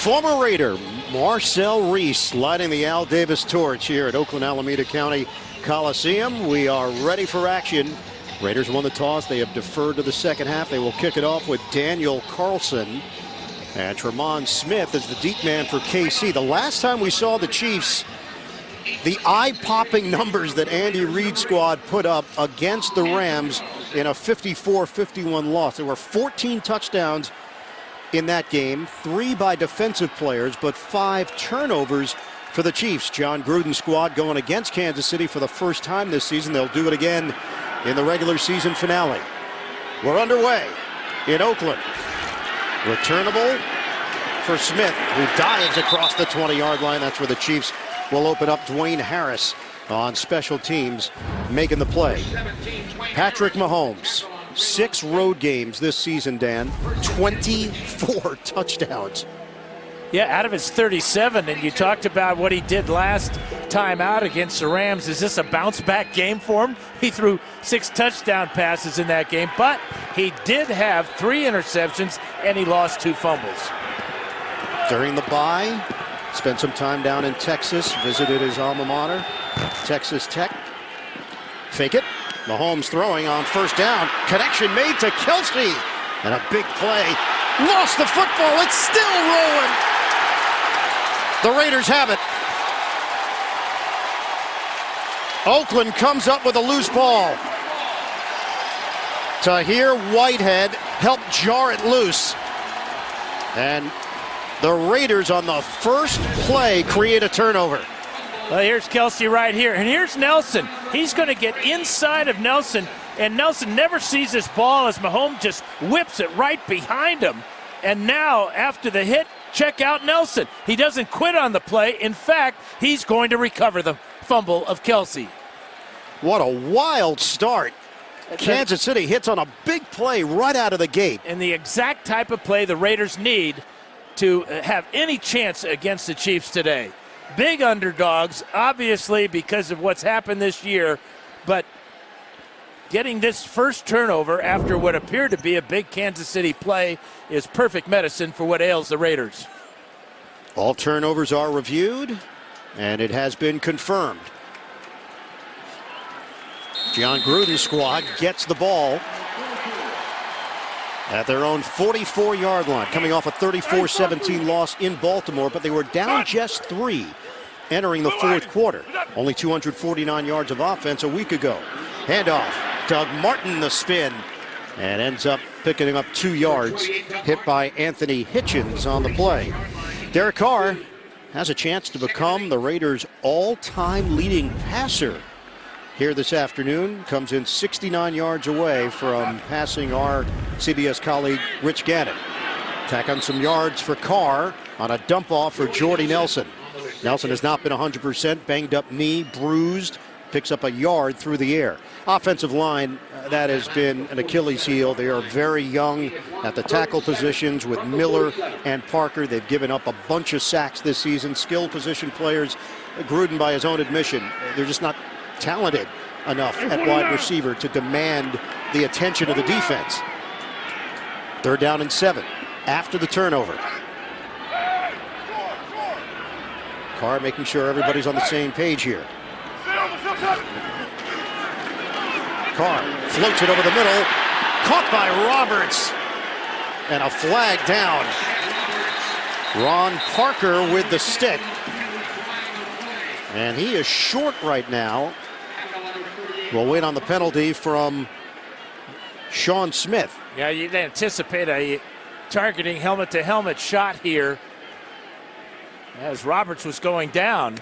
Former Raider Marcel Reese lighting the Al Davis torch here at Oakland Alameda County Coliseum. We are ready for action. Raiders won the toss. They have deferred to the second half. They will kick it off with Daniel Carlson. And Tremont Smith is the deep man for KC. The last time we saw the Chiefs, the eye-popping numbers that Andy Reid's squad put up against the Rams in a 54-51 loss. There were 14 touchdowns in that game, 3 by defensive players, but 5 turnovers for the Chiefs. John Gruden's squad going against Kansas City for the first time this season. They'll do it again in the regular season finale. We're underway in Oakland. Returnable for Smith, who dives across the 20-yard line. That's where the Chiefs will open up. Dwayne Harris on special teams making the play. Patrick Mahomes, 6 road games this season, Dan. 24 touchdowns. Yeah, out of his 37, and you talked about what he did last time out against the Rams. Is this a bounce-back game for him? He threw 6 touchdown passes in that game, but he did have 3 interceptions, and he lost 2 fumbles. During the bye, spent some time down in Texas, visited his alma mater, Texas Tech. Fake it. Mahomes throwing on first down. Connection made to Kelsey. And a big play. Lost the football. It's still rolling. The Raiders have it. Oakland comes up with a loose ball. Tahir Whitehead helped jar it loose. And the Raiders on the first play create a turnover. Well, here's Kelsey right here, and here's Nelson. He's going to get inside of Nelson, and Nelson never sees this ball as Mahomes just whips it right behind him. And now, after the hit, check out Nelson. He doesn't quit on the play. In fact, he's going to recover the fumble of Kelsey. What a wild start. Kansas City hits on a big play right out of the gate. And the exact type of play the Raiders need to have any chance against the Chiefs today. Big underdogs, obviously, because of what's happened this year, but getting this first turnover after what appeared to be a big Kansas City play is perfect medicine for what ails the Raiders. All turnovers are reviewed, and it has been confirmed. John Gruden's squad gets the ball at their own 44-yard line, coming off a 34-17 loss in Baltimore, but they were down just 3 entering the fourth quarter. Only 249 yards of offense a week ago. Handoff. Doug Martin the spin, and ends up picking up 2 yards, hit by Anthony Hitchens on the play. Derek Carr has a chance to become the Raiders' all-time leading passer here this afternoon. Comes in 69 yards away from passing our CBS colleague Rich Gannon. Tack on some yards for Carr on a dump off for Jordy Nelson. Nelson has not been 100%, banged up knee, bruised, picks up a yard through the air. Offensive line, that has been an Achilles heel. They are very young at the tackle positions with Miller and Parker. They've given up a bunch of sacks this season. Skill position players, Gruden by his own admission, they're just not talented enough at wide receiver to demand the attention of the defense. 3rd down and 7 after the turnover. Carr making sure everybody's on the same page here. Carr floats it over the middle, caught by Roberts, and a flag down. Ron Parker with the stick, and he is short right now. We'll wait on the penalty from Sean Smith. Yeah, you'd anticipate a targeting helmet-to-helmet shot here as Roberts was going down.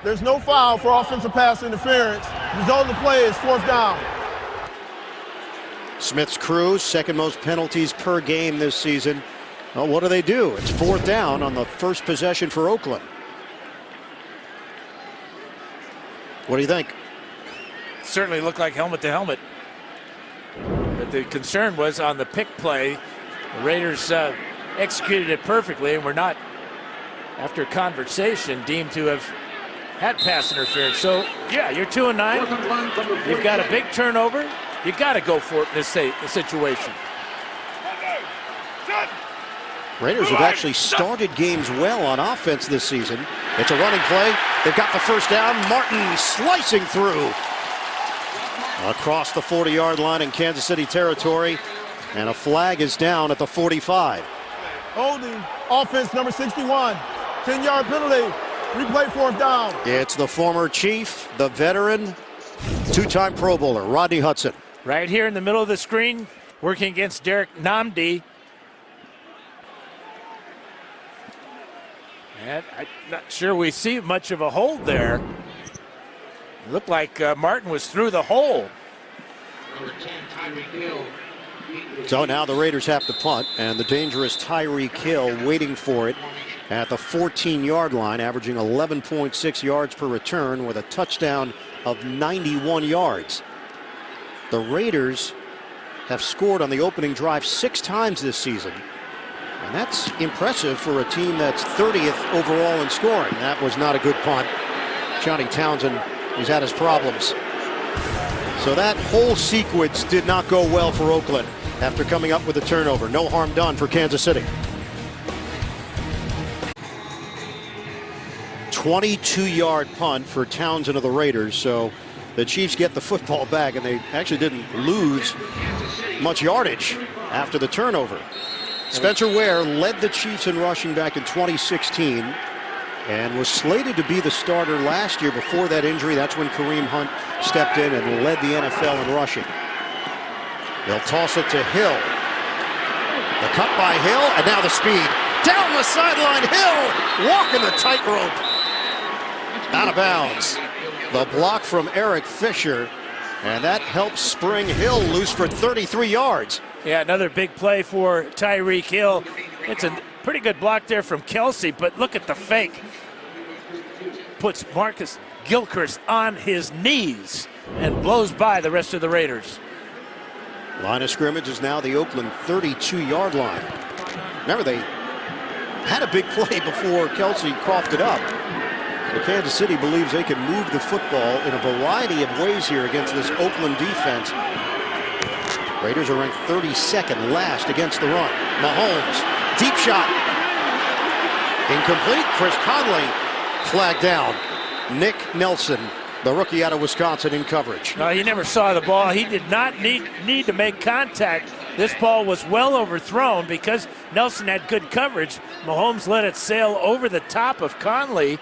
There's no foul for offensive pass interference. The result of the play is 4th down. Smith's crew, 2nd most penalties per game this season. Well, what do? It's 4th down on the first possession for Oakland. What do you think? Certainly looked like helmet-to-helmet. But the concern was on the pick play. The Raiders executed it perfectly and were not, after conversation, deemed to have had pass interference. So, yeah, you're 2-9. You've got a big turnover. You got to go for it in this situation. Raiders have actually started games well on offense this season. It's a running play. They've got the first down. Martin slicing through across the 40-yard line in Kansas City territory. And a flag is down at the 45. Holding offense number 61. 10-yard penalty. Replay fourth down. It's the former Chief, the veteran, two-time Pro Bowler, Rodney Hudson. Right here in the middle of the screen, working against Derek Namdi. And I'm not sure we see much of a hold there. It looked like Martin was through the hole. So now the Raiders have to punt, and the dangerous Tyreek Hill waiting for it at the 14-yard line, averaging 11.6 yards per return with a touchdown of 91 yards. The Raiders have scored on the opening drive 6 times this season. And that's impressive for a team that's 30th overall in scoring. That was not a good punt. Johnny Townsend, he's had his problems. So that whole sequence did not go well for Oakland after coming up with a turnover. No harm done for Kansas City. 22-yard punt for Townsend of the Raiders. So the Chiefs get the football back, and they actually didn't lose much yardage after the turnover. Spencer Ware led the Chiefs in rushing back in 2016 and was slated to be the starter last year before that injury. That's when Kareem Hunt stepped in and led the NFL in rushing. They'll toss it to Hill. The cut by Hill, and now the speed. Down the sideline, Hill walking the tightrope. Out of bounds. The block from Eric Fisher, and that helps spring Hill loose for 33 yards. Yeah, another big play for Tyreek Hill. It's a pretty good block there from Kelsey, but look at the fake. Puts Marcus Gilchrist on his knees and blows by the rest of the Raiders. Line of scrimmage is now the Oakland 32-yard line. Remember, they had a big play before Kelsey coughed it up. So Kansas City believes they can move the football in a variety of ways here against this Oakland defense. Raiders are ranked 32nd last against the run. Mahomes, deep shot. Incomplete. Chris Conley flagged down. Nick Nelson, the rookie out of Wisconsin, in coverage. No, he never saw the ball. He did not need to make contact. This ball was well overthrown because Nelson had good coverage. Mahomes let it sail over the top of Conley,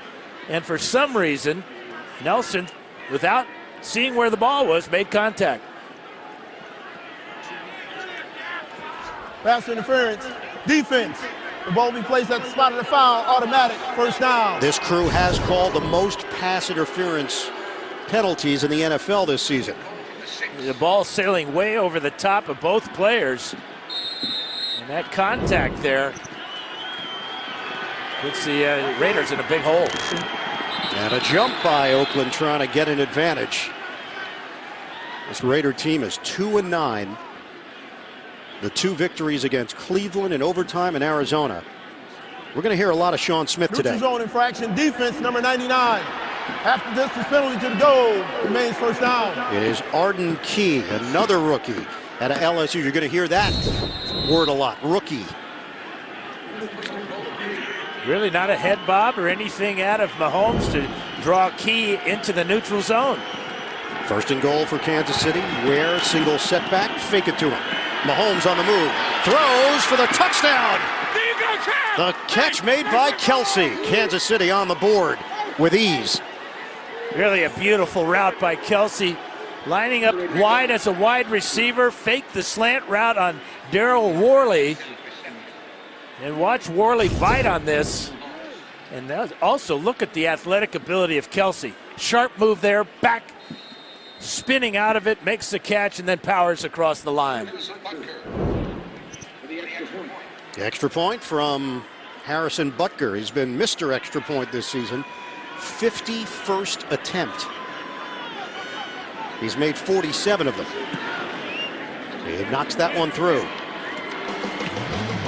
and for some reason, Nelson, without seeing where the ball was, made contact. Pass interference. Defense. The ball will be placed at the spot of the foul. Automatic. First down. This crew has called the most pass interference penalties in the NFL this season. The ball sailing way over the top of both players. And that contact there puts the Raiders in a big hole. And a jump by Oakland trying to get an advantage. This Raider team is 2-9. The 2 victories against Cleveland in overtime and Arizona. We're going to hear a lot of Sean Smith today. Neutral zone infraction. Defense number 99. After distance penalty to the goal, remains first down. It is Arden Key, another rookie at LSU. You're going to hear that word a lot. Rookie. Really not a head bob or anything out of Mahomes to draw Key into the neutral zone. First and goal for Kansas City. Ware, single setback, fake it to him. Mahomes on the move, throws for the touchdown. The catch made by Kelsey. Kansas City on the board with ease. Really a beautiful route by Kelsey. Lining up wide as a wide receiver, faked the slant route on Daryl Worley. And watch Worley bite on this. And also look at the athletic ability of Kelsey. Sharp move there, back, spinning out of it, makes the catch, and then powers across the line. Extra point from Harrison Butker. He's been Mr. Extra Point this season. 51st attempt. He's made 47 of them. He knocks that one through.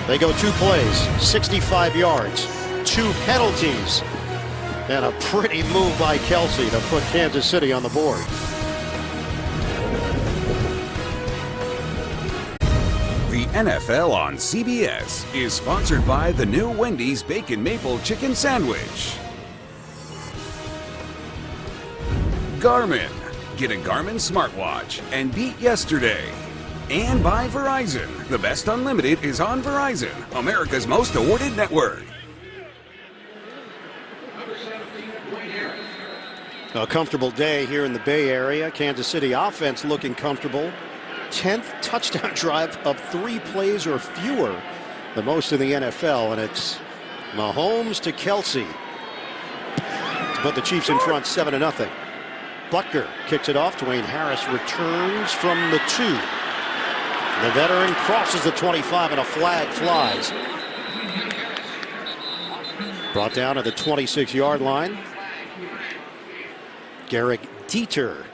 They go 2 plays, 65 yards, 2 penalties, and a pretty move by Kelsey to put Kansas City on the board. The NFL on CBS is sponsored by the new Wendy's Bacon Maple Chicken Sandwich. Garmin. Get a Garmin smartwatch and beat yesterday. And by Verizon. The best unlimited is on Verizon, America's most awarded network. A comfortable day here in the Bay Area. Kansas City offense looking comfortable. 10th touchdown drive of 3 plays or fewer, the most in the NFL, and it's Mahomes to Kelsey to put the Chiefs in front 7-0. Butker kicks it off. Dwayne Harris returns from the 2. The veteran crosses the 25 and a flag flies. Brought down at the 26-yard line. Garrick Dieter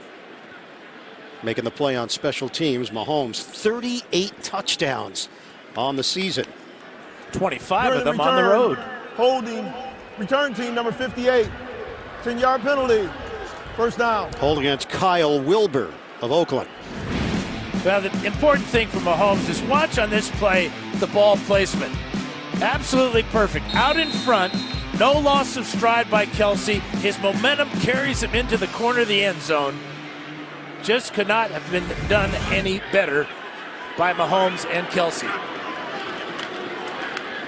making the play on special teams. Mahomes 38 touchdowns on the season. 25 of them on the road. Holding return team number 58. 10-yard penalty. First down. Holding against Kyle Wilbur of Oakland. Well, the important thing for Mahomes is watch on this play the ball placement. Absolutely perfect. Out in front, no loss of stride by Kelsey. His momentum carries him into the corner of the end zone. Just could not have been done any better by Mahomes and Kelsey.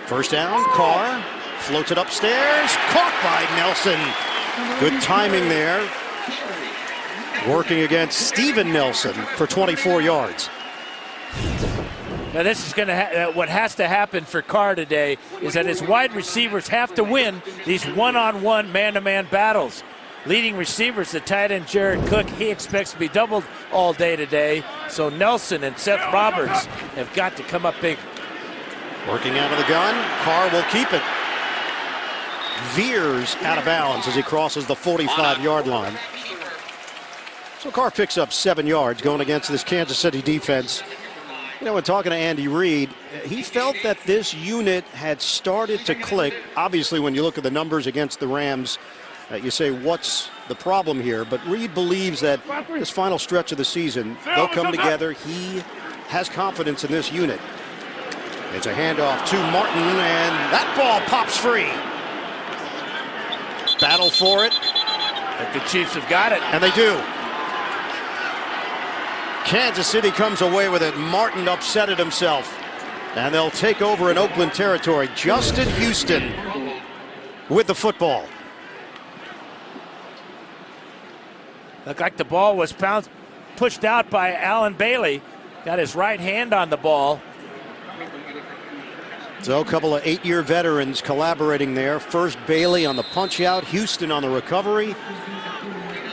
First down, Carr floats it upstairs, caught by Nelson. Good timing there. Working against Steven Nelson for 24 yards. Now this is going to what has to happen for Carr today is that his wide receivers have to win these one-on-one man-to-man battles. Leading receivers, the tight end Jared Cook, he expects to be doubled all day today. So Nelson and Seth Roberts have got to come up big. Working out of the gun, Carr will keep it. Veers out of bounds as he crosses the 45-yard line. So Carr picks up 7 yards going against this Kansas City defense. You know, when talking to Andy Reid, he felt that this unit had started to click. Obviously, when you look at the numbers against the Rams, you say, what's the problem here? But Reid believes that this final stretch of the season, they'll come together. He has confidence in this unit. It's a handoff to Martin, and that ball pops free. Battle for it. But the Chiefs have got it. And they do. Kansas City comes away with it. Martin upsetted himself. And they'll take over in Oakland territory. Justin Houston with the football. Looked like the ball was pushed out by Allen Bailey. Got his right hand on the ball. So a couple of 8-year veterans collaborating there. First Bailey on the punch out, Houston on the recovery.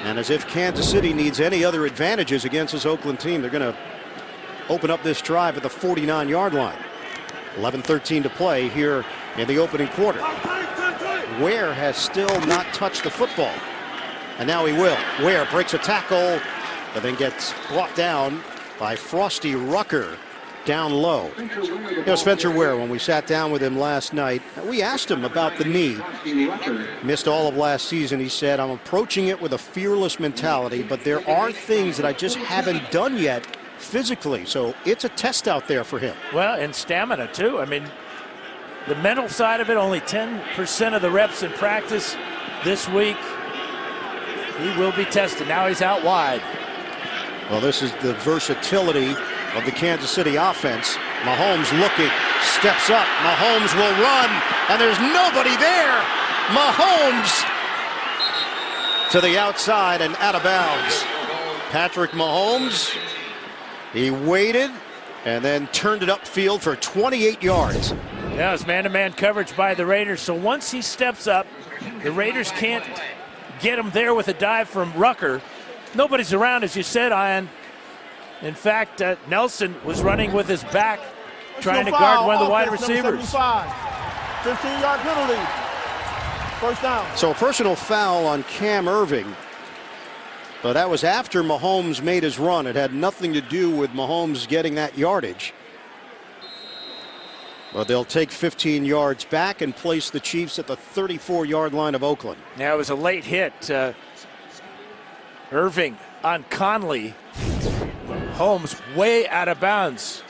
And as if Kansas City needs any other advantages against this Oakland team, they're going to open up this drive at the 49-yard line. 11:13 to play here in the opening quarter. Ware has still not touched the football. And now he will. Ware breaks a tackle, but then gets brought down by Frosty Rucker down low. You know, Spencer Ware, when we sat down with him last night, we asked him about the knee. Missed all of last season. He said, I'm approaching it with a fearless mentality, but there are things that I just haven't done yet physically. So it's a test out there for him. Well, and stamina, too. I mean, the mental side of it, only 10% of the reps in practice this week. He will be tested. Now he's out wide. Well, this is the versatility of the Kansas City offense. Mahomes looking, steps up. Mahomes will run, and there's nobody there. Mahomes to the outside and out of bounds. Patrick Mahomes, he waited and then turned it upfield for 28 yards. Yeah, it's man-to-man coverage by the Raiders. So once he steps up, the Raiders can't get him there with a dive from Rucker. Nobody's around, as you said, Ian. In fact, Nelson was running with his back, trying to guard one of the wide receivers. 15-yard penalty. First down. So a personal foul on Cam Irving. But that was after Mahomes made his run. It had nothing to do with Mahomes getting that yardage. But they'll take 15 yards back and place the Chiefs at the 34-yard line of Oakland. Yeah, it was a late hit. Irving on Conley. Holmes way out of bounds.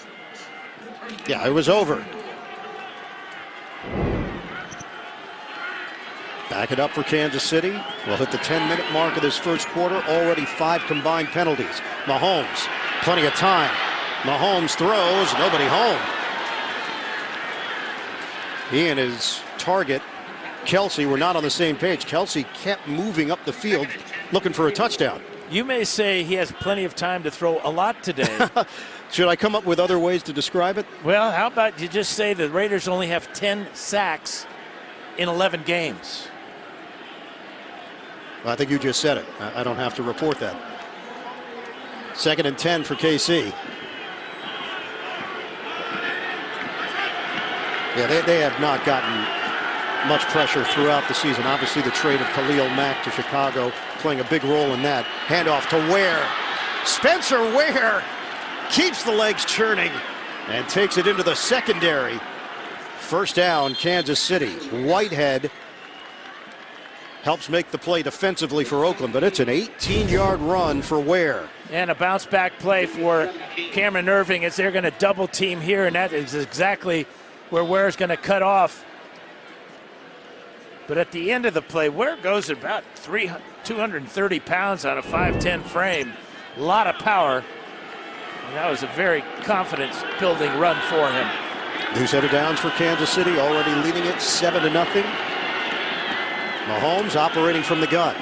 Yeah, it was over. Back it up for Kansas City. We'll hit the 10-minute mark of this first quarter. Already 5 combined penalties. Mahomes, plenty of time. Mahomes throws, nobody home. He and his target, Kelsey, were not on the same page. Kelsey kept moving up the field looking for a touchdown. You may say he has plenty of time to throw a lot today. Should I come up with other ways to describe it? Well, how about you just say the Raiders only have 10 sacks in 11 games? Well, I think you just said it. I don't have to report that. 2nd and 10 for KC. Yeah, they have not gotten much pressure throughout the season. Obviously, the trade of Khalil Mack to Chicago playing a big role in that. Handoff to Ware. Spencer Ware keeps the legs churning and takes it into the secondary. First down, Kansas City. Whitehead helps make the play defensively for Oakland, but it's an 18-yard run for Ware. And a bounce-back play for Cameron Irving as they're going to double team here, and that is exactly where Ware's going to cut off. But at the end of the play, Ware goes about 230 pounds on a 5'10 frame. A lot of power. And that was a very confidence-building run for him. New set of downs for Kansas City, already leading it 7-0. Mahomes operating from the gun.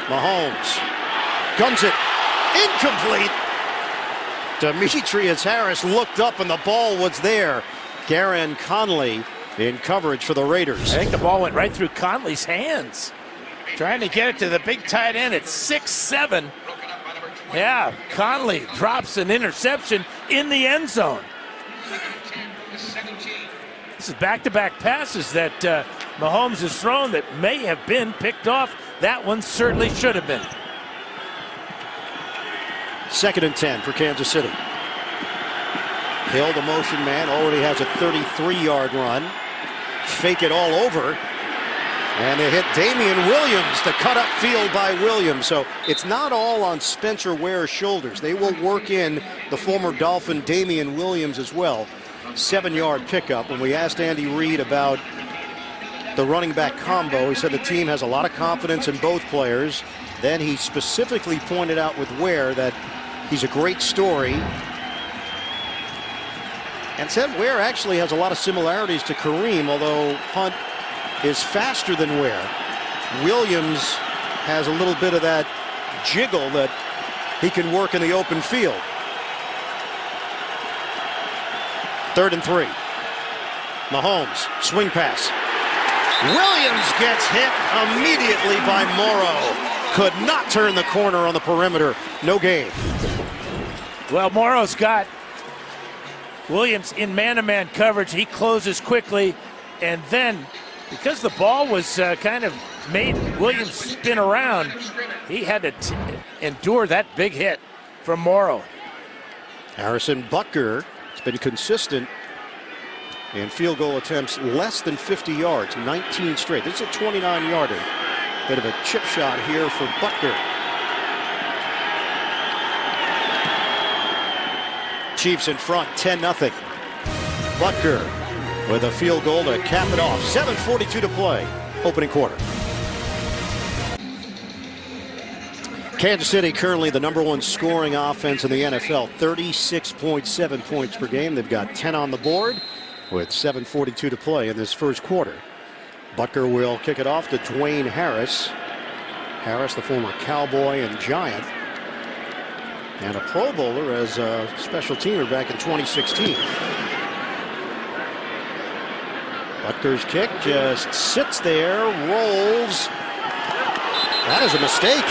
Mahomes guns it. Incomplete. Demetrius Harris looked up and the ball was there. Garin Conley in coverage for the Raiders. I think the ball went right through Conley's hands. Trying to get it to the big tight end at 6'7". Yeah, Conley drops an interception in the end zone. This is back-to-back passes that Mahomes has thrown that may have been picked off. That one certainly should have been. 2nd and 10 for Kansas City. Hill, the motion man, already has a 33-yard run. Fake it all over. And they hit Damian Williams, the cut up field by Williams. So it's not all on Spencer Ware's shoulders. They will work in the former Dolphin Damian Williams as well. 7-yard pickup. When we asked Andy Reid about the running back combo, he said the team has a lot of confidence in both players. Then he specifically pointed out with Ware that he's a great story. And said Ware actually has a lot of similarities to Kareem, although Hunt is faster than Ware. Williams has a little bit of that jiggle that he can work in the open field. 3rd and 3. Mahomes, swing pass. Williams gets hit immediately by Morrow. Could not turn the corner on the perimeter. No gain. Well, Morrow's got Williams in man-to-man coverage. He closes quickly, and then because the ball was kind of made Williams spin around, he had to endure that big hit from Morrow. Harrison Butker has been consistent in field goal attempts less than 50 yards, 19 straight. This is a 29-yarder. Bit of a chip shot here for Butker. Chiefs in front, 10-0. Butker with a field goal to cap it off. 7:42 to play, opening quarter. Kansas City currently the #1 scoring offense in the NFL, 36.7 points per game. They've got 10 on the board with 7:42 to play in this first quarter. Butker will kick it off to Dwayne Harris. Harris, the former Cowboy and Giant, and a Pro Bowler as a special teamer back in 2016. Butker's kick just sits there, rolls. That is a mistake.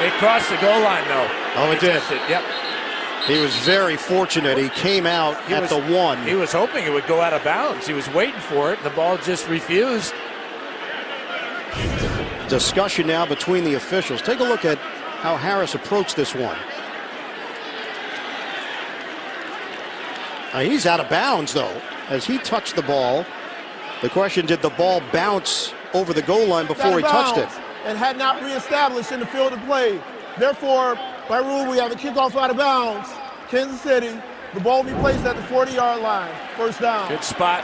It crossed the goal line, though. Oh, it did. Yep. He was very fortunate. He came out at the 1. He was hoping it would go out of bounds. He was waiting for it, and the ball just refused. Discussion now between the officials. Take a look at how Harris approached this one. He's out of bounds, though, as he touched the ball. The question, did the ball bounce over the goal line before he touched it? And had not reestablished in the field of play. Therefore, by rule, we have a kickoff out of bounds. Kansas City The ball will be placed at the 40-yard line. First down. Good spot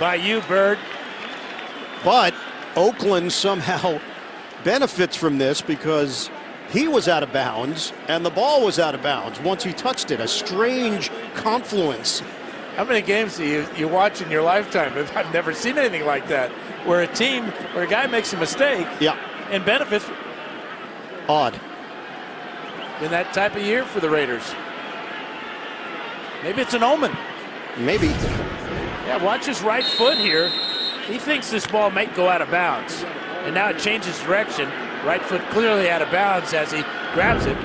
by you, Bird. But Oakland somehow benefits from this because he was out of bounds and the ball was out of bounds once he touched it. A strange confluence. How many games do you watch in your lifetime? I've never seen anything like that, where a guy makes a mistake and benefits. Odd. In that type of year for the Raiders. Maybe it's an omen. Maybe. Yeah, watch his right foot here. He thinks this ball might go out of bounds. And now it changes direction. Right foot clearly out of bounds as he grabs it.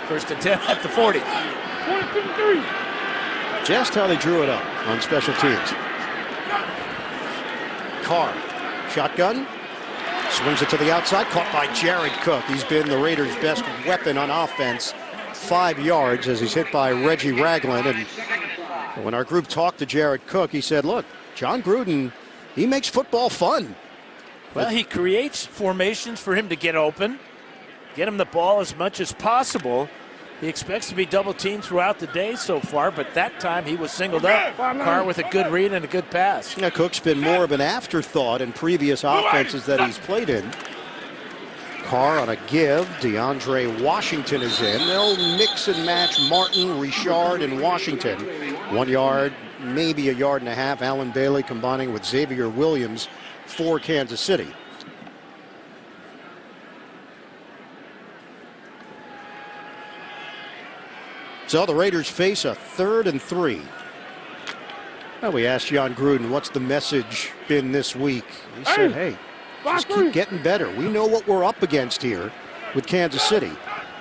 First and 10 at the 40. Just how they drew it up on special teams. Carr, shotgun, swings it to the outside, caught by Jared Cook. He's been the Raiders' best weapon on offense. 5 yards as he's hit by Reggie Ragland. And when our group talked to Jared Cook, he said, look, John Gruden, he makes football fun. Well, he creates formations for him to get open, get him the ball as much as possible. He expects to be double teamed throughout the day so far, but that time he was singled up. Carr with a good read and a good pass. Yeah, Cook's been more of an afterthought in previous offenses that he's played in. Carr on a give. DeAndre Washington is in. They'll mix and match Martin, Richard, and Washington. 1 yard, maybe a yard and a half. Allen Bailey combining with Xavier Williams for Kansas City. So the Raiders face a 3rd and 3. Well, we asked John Gruden, what's the message been this week? He said, hey, just keep getting better. We know what we're up against here with Kansas City.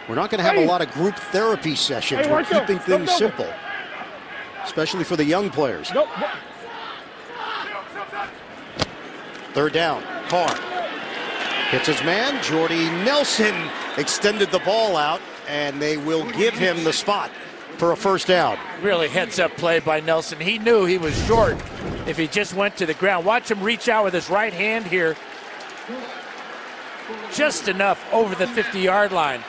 We're not going to have a lot of group therapy sessions. We're keeping things simple, especially for the young players. 3rd down, Carr hits his man. Jordy Nelson extended the ball out, and they will give him the spot for a first down. Really heads-up play by Nelson. He knew he was short if he just went to the ground. Watch him reach out with his right hand here. Just enough over the 50-yard line.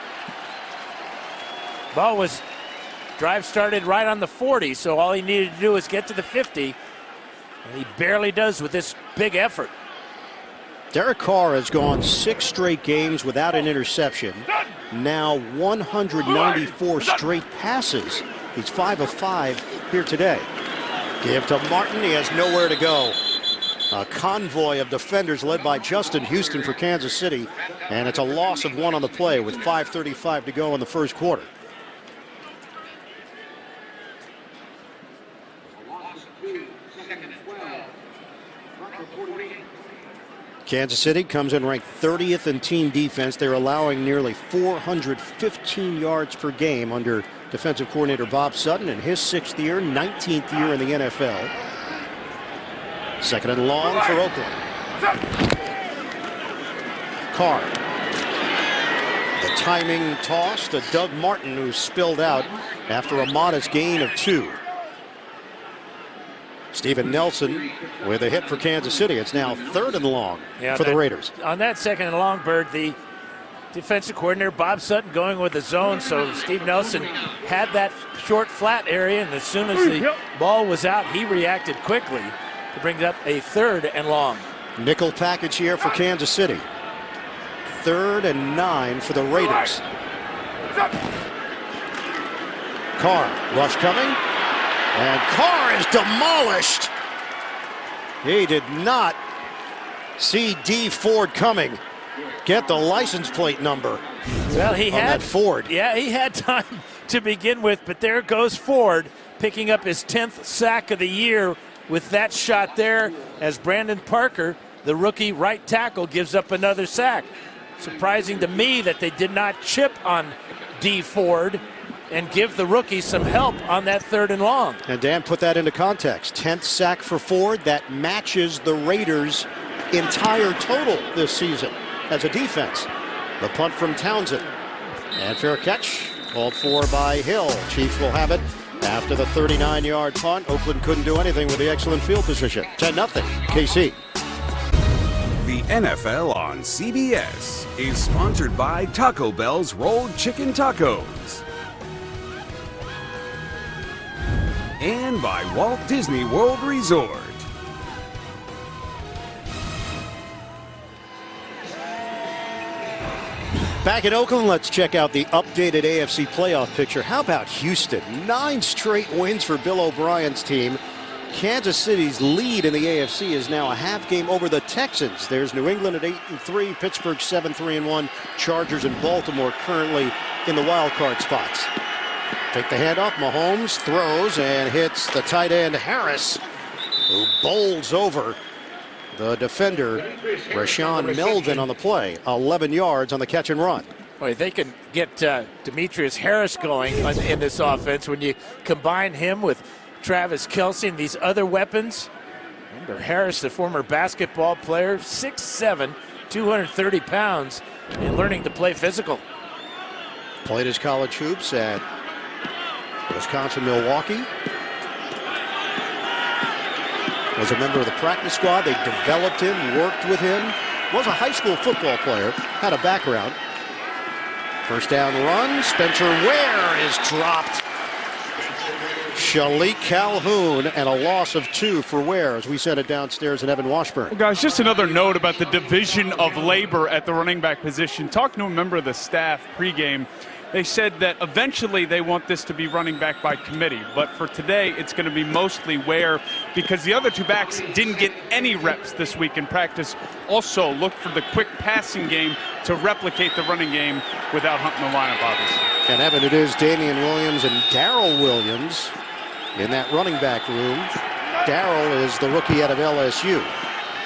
Drive started right on the 40, so all he needed to do was get to the 50. And he barely does with this big effort. Derek Carr has gone 6 straight games without an interception. Now 194 straight passes. He's 5 of 5 here today. Give to Martin. He has nowhere to go. A convoy of defenders led by Justin Houston for Kansas City. And it's a loss of 1 on the play with 5:35 to go in the first quarter. Kansas City comes in ranked 30th in team defense. They're allowing nearly 415 yards per game under defensive coordinator Bob Sutton in his 6th year, 19th year in the NFL. 2nd and long for Oakland. Carr. The timing toss to Doug Martin, who spilled out after a modest gain of 2. Steven Nelson with a hit for Kansas City. It's now 3rd and long for the Raiders. On that 2nd and long, Bird, the defensive coordinator, Bob Sutton, going with the zone. So Steve Nelson had that short flat area, and as soon as the ball was out, he reacted quickly to bring up a 3rd and long. Nickel package here for Kansas City. 3rd and 9 for the Raiders. Carr, rush coming. And Carr is demolished. He did not see D. Ford coming. Get the license plate number. Well, he had that Ford. Yeah, he had time to begin with, but there goes Ford picking up his 10th sack of the year with that shot there as Brandon Parker, the rookie right tackle, gives up another sack. Surprising to me that they did not chip on D. Ford and give the rookie some help on that 3rd and long. And Dan put that into context. 10th sack for Ford. That matches the Raiders' entire total this season as a defense. The punt from Townsend. And fair catch called for by Hill. Chiefs will have it after the 39-yard punt. Oakland couldn't do anything with the excellent field position. 10-0 KC. The NFL on CBS is sponsored by Taco Bell's Rolled Chicken Tacos. and by Walt Disney World Resort. Back in Oakland, let's check out the updated AFC playoff picture. How about Houston? 9 straight wins for Bill O'Brien's team. Kansas City's lead in the AFC is now a half game over the Texans. There's New England at 8-3, Pittsburgh 7-3-1, Chargers and Baltimore currently in the wild card spots. Take the handoff, Mahomes throws and hits the tight end Harris, who bowls over the defender, Rashawn Melvin, on the play. 11 yards on the catch and run. Boy, they can get Demetrius Harris going in this offense when you combine him with Travis Kelce and these other weapons. Remember Harris, the former basketball player, 6'7", 230 pounds, and learning to play physical. Played his college hoops at Wisconsin, Milwaukee. Was a member of the practice squad. They developed him, worked with him. Was a high school football player, had a background. First down run, Spencer Ware is dropped. Shalik Calhoun, and a loss of 2 for Ware as we sent it downstairs in Evan Washburn. Well, guys, just another note about the division of labor at the running back position. Talking to a member of the staff pregame, they said that eventually they want this to be running back by committee. But for today, it's going to be mostly Ware because the other 2 backs didn't get any reps this week in practice. Also, look for the quick passing game to replicate the running game without Hunt in the lineup, obviously. And Evan, it is Damian Williams and Darrell Williams in that running back room. Darrell is the rookie out of LSU.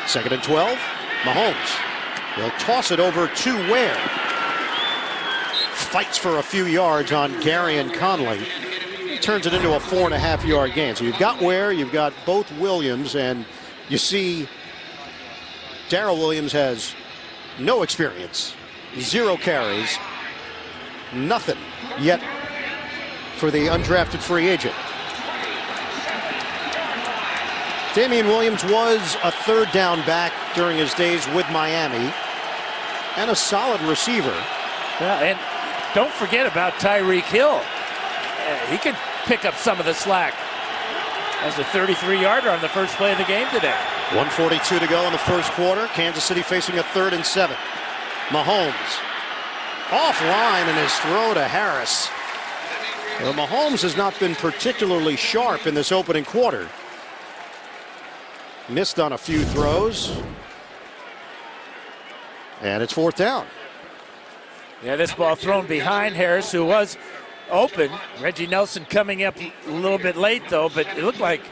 2nd and 12, Mahomes. He'll toss it over to Ware. Fights for a few yards on Gary and Conley. Turns it into a 4.5-yard gain. So you've got Ware, you've got both Williams, and you see Darrell Williams has no experience, 0 carries, nothing yet for the undrafted free agent. Damian Williams was a 3rd down back during his days with Miami and a solid receiver. Yeah, and don't forget about Tyreek Hill. He can pick up some of the slack as a 33-yarder on the first play of the game today. 1:42 to go in the first quarter. Kansas City facing a 3rd and 7. Mahomes offline in his throw to Harris. Well, Mahomes has not been particularly sharp in this opening quarter. Missed on a few throws. And it's 4th down. Yeah, this ball thrown behind Harris, who was open. Reggie Nelson coming up a little bit late, though, but it looked like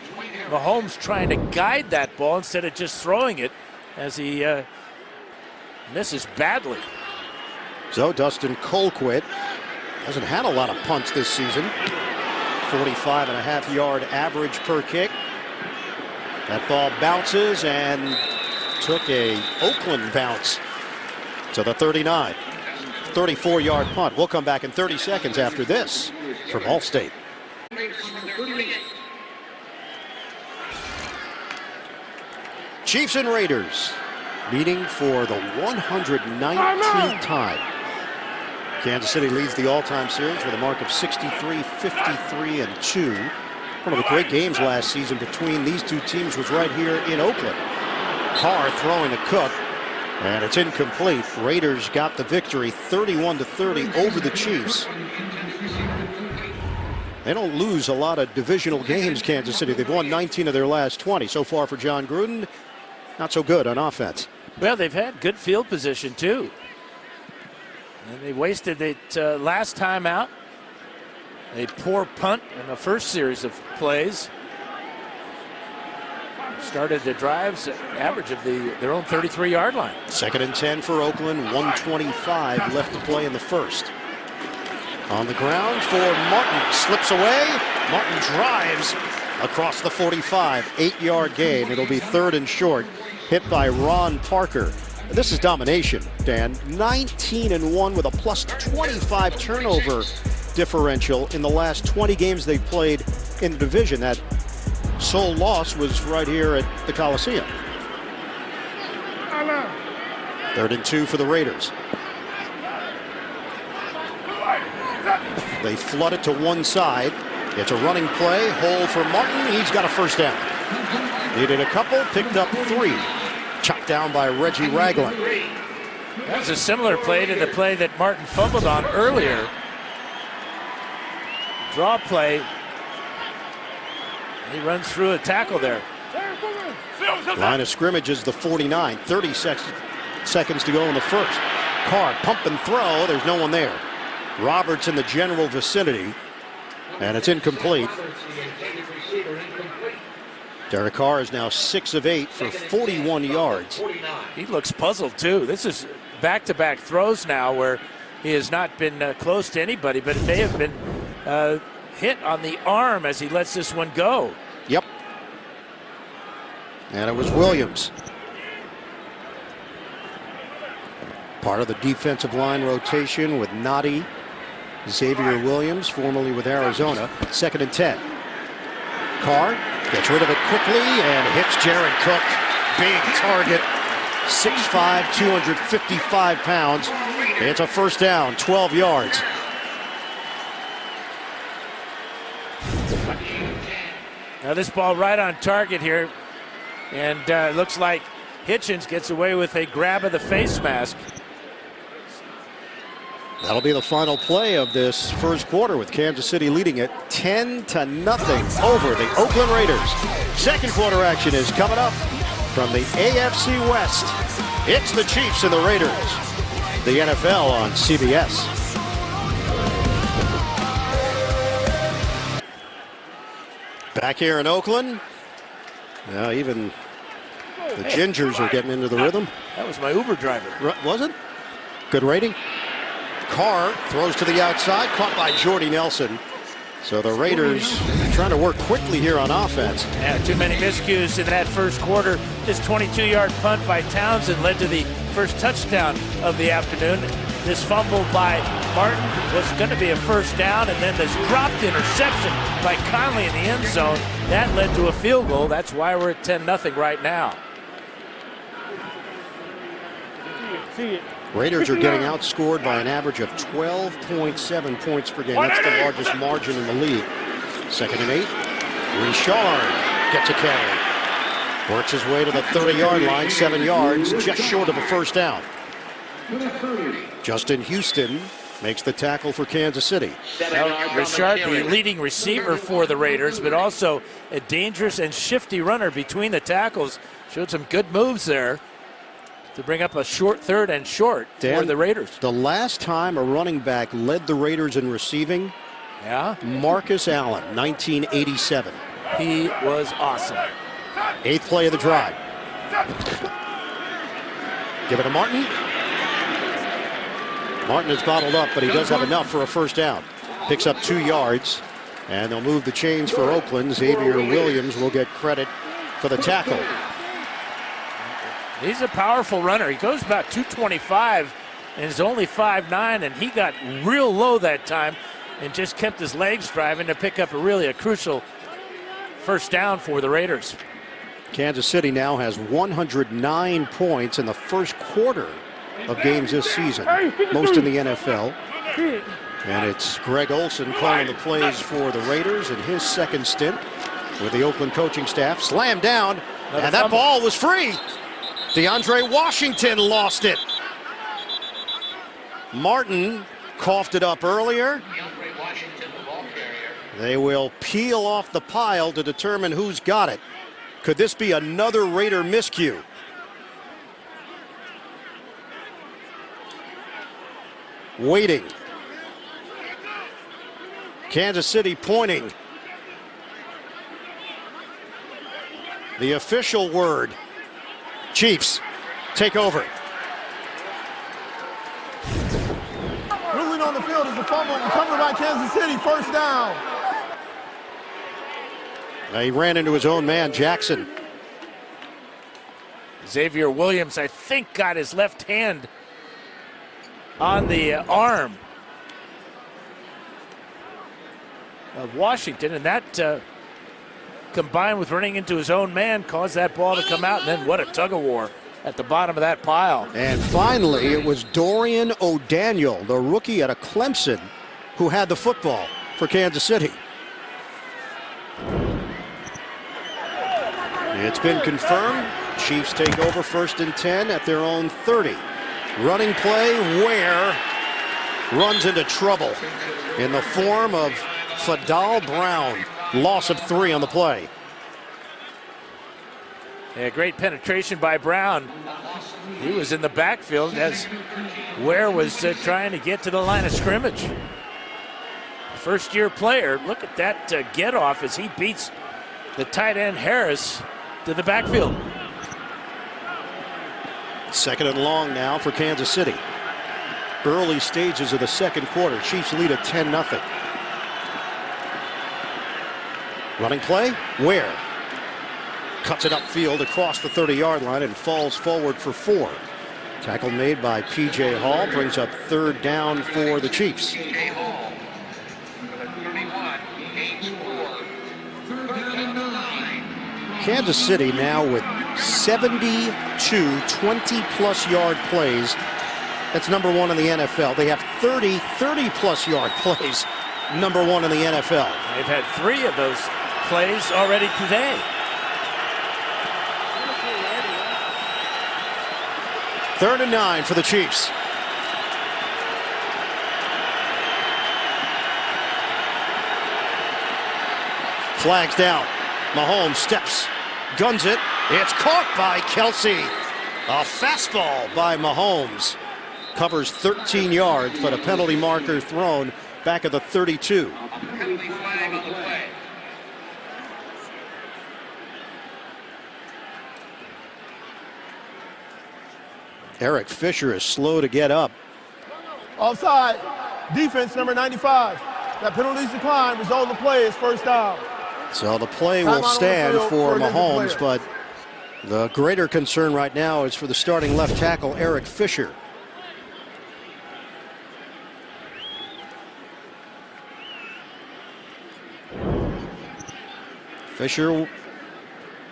Mahomes trying to guide that ball instead of just throwing it as he misses badly. So Dustin Colquitt hasn't had a lot of punts this season. 45.5-yard average per kick. That ball bounces and took a Oakland bounce to the 39. 34-yard punt. We'll come back in 30 seconds after this from Allstate. Chiefs and Raiders meeting for the 119th time. Kansas City leads the all-time series with a mark of 63, 53, and 2. One of the great games last season between these 2 teams was right here in Oakland. Carr throwing to Cook, and it's incomplete. Raiders got the victory 31-30 over the Chiefs. They don't lose a lot of divisional games, Kansas City. They've won 19 of their last 20. So far for John Gruden, not so good on offense. Well, they've had good field position, too. And they wasted it last time out. A poor punt in the first series of plays. Started the drives average of their own 33-yard line. 2nd and 10 for Oakland. 1:25 left to play in the first. On the ground for Martin. Slips away. Martin drives across the 45. 8-yard gain. It'll be 3rd and short. Hit by Ron Parker. This is domination, Dan. 19-1 with a plus 25 turnover differential in the last 20 games they've played in the division. That sole loss was right here at the Coliseum. 3rd and 2 for the Raiders. They flood it to one side. It's a running play, hole for Martin. He's got a first down. Needed a couple, picked up 3. Chopped down by Reggie Ragland. That was a similar play to the play that Martin fumbled on earlier. Draw play. He runs through a tackle there. Line of scrimmage is the 49. 30 seconds to go in the first. Carr, pump and throw. There's no one there. Roberts in the general vicinity. And it's incomplete. Derek Carr is now 6 of 8 for 41 yards. He looks puzzled, too. This is back-to-back throws now where he has not been close to anybody, but it may have been hit on the arm as he lets this one go. Yep. And it was Williams. Part of the defensive line rotation with Noddy, Xavier Williams, formerly with Arizona. 2nd and 10. Carr gets rid of it quickly and hits Jared Cook. Big target. 6'5", 255 pounds. It's a first down, 12 yards. Now this ball right on target here. And it looks like Hitchens gets away with a grab of the face mask. That'll be the final play of this first quarter with Kansas City leading it 10-0 over the Oakland Raiders. Second quarter action is coming up from the AFC West. It's the Chiefs and the Raiders. The NFL on CBS. Back here in Oakland. Now even the Gingers are getting into the rhythm. That was my Uber driver. Was it? Good rating. Carr throws to the outside, caught by Jordy Nelson. So the Raiders trying to work quickly here on offense. Yeah, too many miscues in that first quarter. This 22-yard punt by Townsend led to the first touchdown of the afternoon. This fumble by Martin was going to be a first down, and then this dropped interception by Conley in the end zone. That led to a field goal. That's why we're at 10-0 right now. Raiders are getting outscored by an average of 12.7 points per game. That's the largest margin in the league. 2nd and 8. Richard gets a carry. Works his way to the 30-yard line, 7 yards, just short of a first down. Justin Houston makes the tackle for Kansas City. Now, Richard, the leading receiver for the Raiders, but also a dangerous and shifty runner between the tackles. Showed some good moves there to bring up a short 3rd and short for the Raiders. The last time a running back led the Raiders in receiving, Marcus Allen, 1987. He was awesome. 8th play of the drive. Give it to Martin. Martin is bottled up, but he does have enough for a first down. Picks up 2 yards, and they'll move the chains for Oakland. Xavier Williams will get credit for the tackle. He's a powerful runner. He goes about 225 and is only 5'9", and he got real low that time and just kept his legs driving to pick up a crucial first down for the Raiders. Kansas City now has 109 points in the first quarter of games this season, most in the NFL. And it's Greg Olson calling the plays for the Raiders in his second stint with the Oakland coaching staff. Slammed down, and that ball was free. DeAndre Washington lost it. Martin coughed it up earlier. They will peel off the pile to determine who's got it. Could this be another Raider miscue? Waiting. Kansas City pointing. The official word. Chiefs take over. Ruling on the field is a fumble recovered by Kansas City. First down. He ran into his own man, Jackson. Xavier Williams, I think, got his left hand on the arm of Washington, and that combined with running into his own man caused that ball to come out, and then what a tug-of-war at the bottom of that pile. And finally, it was Dorian O'Daniel, the rookie out of Clemson, who had the football for Kansas City. It's been confirmed. Chiefs take over 1st and 10 at their own 30. Running play, Ware runs into trouble in the form of Fadal Brown. Loss of 3 on the play. Yeah, great penetration by Brown. He was in the backfield as Ware was trying to get to the line of scrimmage. First-year player. Look at that get off as he beats the tight end Harris to the backfield. 2nd and long now for Kansas City. Early stages of the 2nd quarter. Chiefs lead at 10-0. Running play, Ware cuts it upfield across the 30-yard line and falls forward for 4. Tackle made by P.J. Hall brings up 3rd down for the Chiefs. Kansas City now with 72 20-plus yard plays. That's number 1 in the NFL. They have 30-plus yard plays, number 1 in the NFL. They've had 3 of those plays already today. 3rd and 9 for the Chiefs. Flags down. Mahomes steps, guns it. It's caught by Kelsey. A fastball by Mahomes. Covers 13 yards, but a penalty marker thrown back at the 32. Eric Fisher is slow to get up. Offside. Defense number 95. That penalties decline. Result of the play is 1st down. So the play will stand for Mahomes, but the greater concern right now is for the starting left tackle, Eric Fisher. Fisher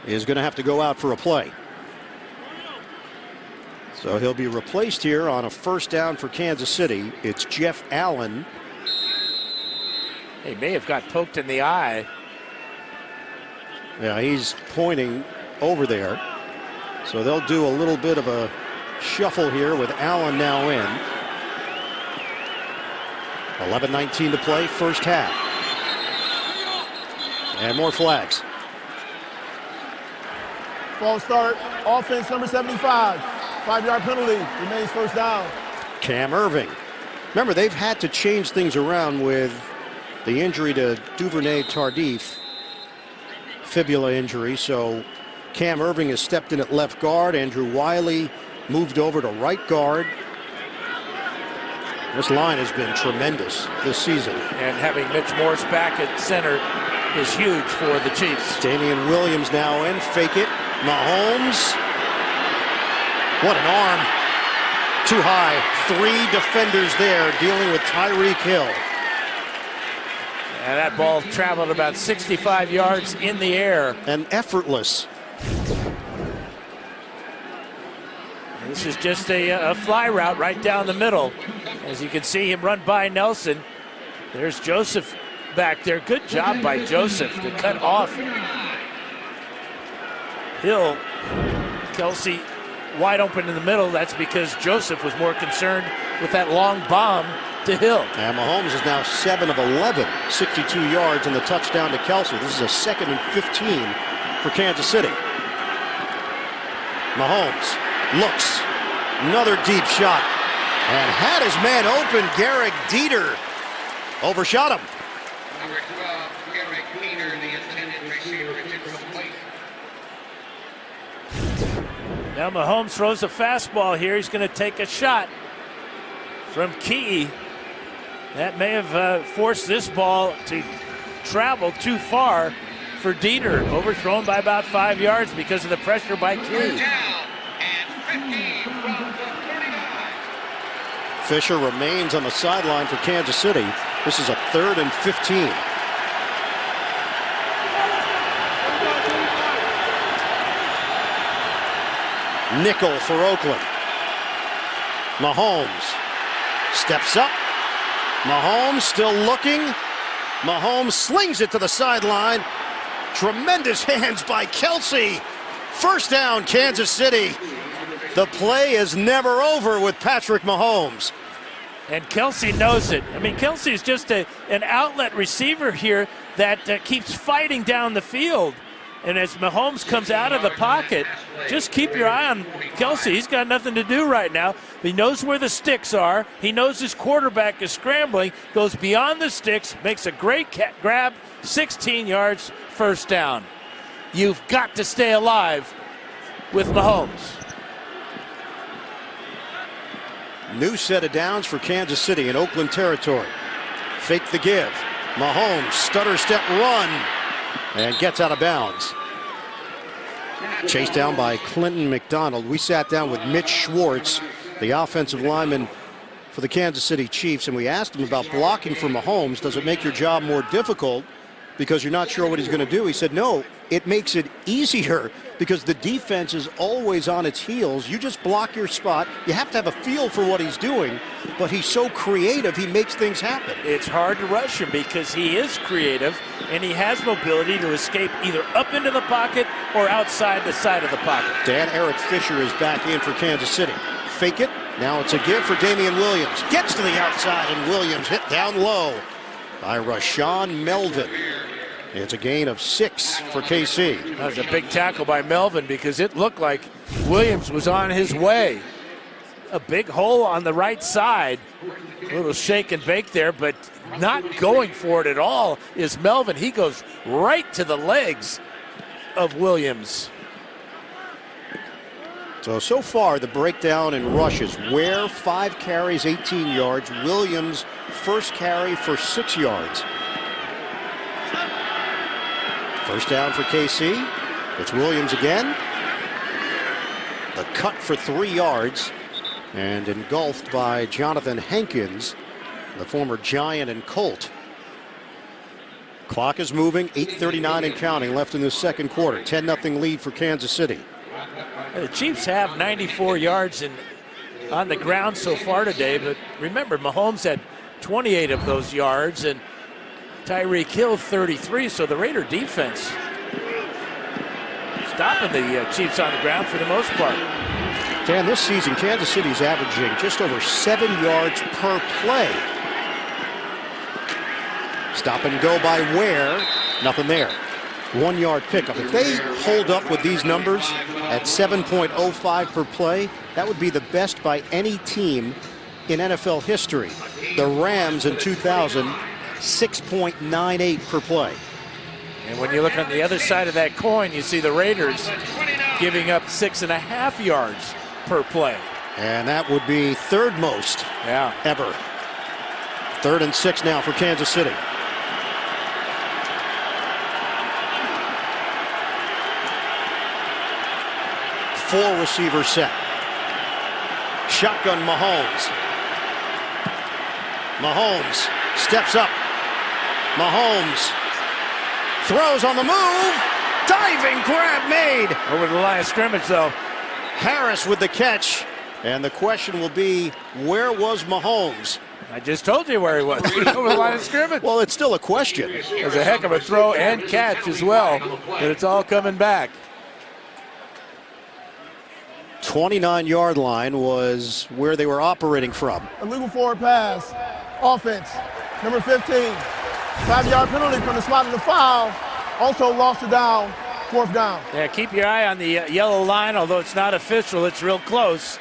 is going to have to go out for a play. So he'll be replaced here on a 1st down for Kansas City. It's Jeff Allen. He may have got poked in the eye. Yeah, he's pointing over there. So they'll do a little bit of a shuffle here with Allen now in. 11:19 to play, 1st half. And more flags. False start. Offense number 75. 5-yard penalty. Remains 1st down. Cam Irving. Remember, they've had to change things around with the injury to Duvernay Tardif. Fibula injury. So Cam Irving has stepped in at left guard. Andrew Wiley moved over to right guard. This line has been tremendous this season. And having Mitch Morse back at center is huge for the Chiefs. Damian Williams now in. Fake it. Mahomes. What an arm. Too high. 3 defenders there dealing with Tyreek Hill. And that ball traveled about 65 yards in the air. And effortless. This is just a fly route right down the middle. As you can see him run by Nelson. There's Joseph back there. Good job by Joseph to cut off Hill. Kelsey wide open in the middle. That's because Joseph was more concerned with that long bomb to Hill. And Mahomes is now 7 of 11, 62 yards and the touchdown to Kelsey. This is a 2nd and 15 for Kansas City. Mahomes looks, another deep shot, and had his man open. Garrick Dieter overshot him. Number 12, Garrick Dieter, the intended receiver, complete. Now Mahomes throws a fastball here. He's going to take a shot from Key. That may have forced this ball to travel too far for Dieter. Overthrown by about 5 yards because of the pressure by Key. Fisher remains on the sideline for Kansas City. This is a 3rd and 15. Nickel for Oakland. Mahomes steps up. Mahomes still looking. Mahomes slings it to the sideline. Tremendous hands by Kelsey. First down, Kansas City. The play is never over with Patrick Mahomes. And Kelsey knows it. I mean, Kelsey is just an outlet receiver here that keeps fighting down the field. And as Mahomes comes out of the pocket, just keep your eye on Kelsey. He's got nothing to do right now. He knows where the sticks are. He knows his quarterback is scrambling, goes beyond the sticks, makes a great grab, 16 yards, first down. You've got to stay alive with Mahomes. New set of downs for Kansas City in Oakland territory. Fake the give. Mahomes, stutter step run, and gets out of bounds. Chased down by Clinton McDonald. We sat down with Mitch Schwartz, the offensive lineman for the Kansas City Chiefs, and we asked him about blocking for Mahomes. Does it make your job more difficult because you're not sure what he's going to do? He said, no, it makes it easier because the defense is always on its heels. You just block your spot. You have to have a feel for what he's doing, but he's so creative, he makes things happen. It's hard to rush him because he is creative and he has mobility to escape either up into the pocket or outside the side of the pocket. Dan Eric Fisher is back in for Kansas City. Fake it. Now it's a give for Damian Williams. Gets to the outside, and Williams hit down low by Rashawn Melvin. It's a gain of 6 for KC. That was a big tackle by Melvin because it looked like Williams was on his way. A big hole on the right side. A little shake and bake there, but not going for it at all is Melvin. He goes right to the legs of Williams. So far, the breakdown in rushes. Ware, 5 carries, 18 yards. Williams, first carry for 6 yards. First down for KC. It's Williams again. The cut for 3 yards. And engulfed by Jonathan Hankins, the former Giant and Colt. Clock is moving, 8:39 and counting left in the second quarter. 10-0 lead for Kansas City. The Chiefs have 94 yards on the ground so far today, but remember, Mahomes had 28 of those yards, and Tyreek Hill 33, so the Raider defense stopping the Chiefs on the ground for the most part. Dan, this season, Kansas City's averaging just over 7 yards per play. Stop and go by Ware. Nothing there. 1 yard pickup. If they hold up with these numbers at 7.05 per play, that would be the best by any team in NFL history. The Rams in 2000, 6.98 per play. And when you look on the other side of that coin, you see the Raiders giving up 6.5 yards per play. And that would be third most ever. 3rd and 6 now for Kansas City. Four receiver set. Shotgun Mahomes. Mahomes steps up. Mahomes throws on the move. Diving grab made. Over the line of scrimmage, though. Harris with the catch. And the question will be, where was Mahomes? I just told you where he was. Over the line of scrimmage. Well, it's still a question. It was a heck of a throw and catch as well, but it's all coming back. 29-yard line was where they were operating from. Illegal forward pass. Offense. Number 15. 5-yard penalty from the spot of the foul. Also lost it down. 4th down. Yeah, keep your eye on the yellow line, although it's not official. It's real close.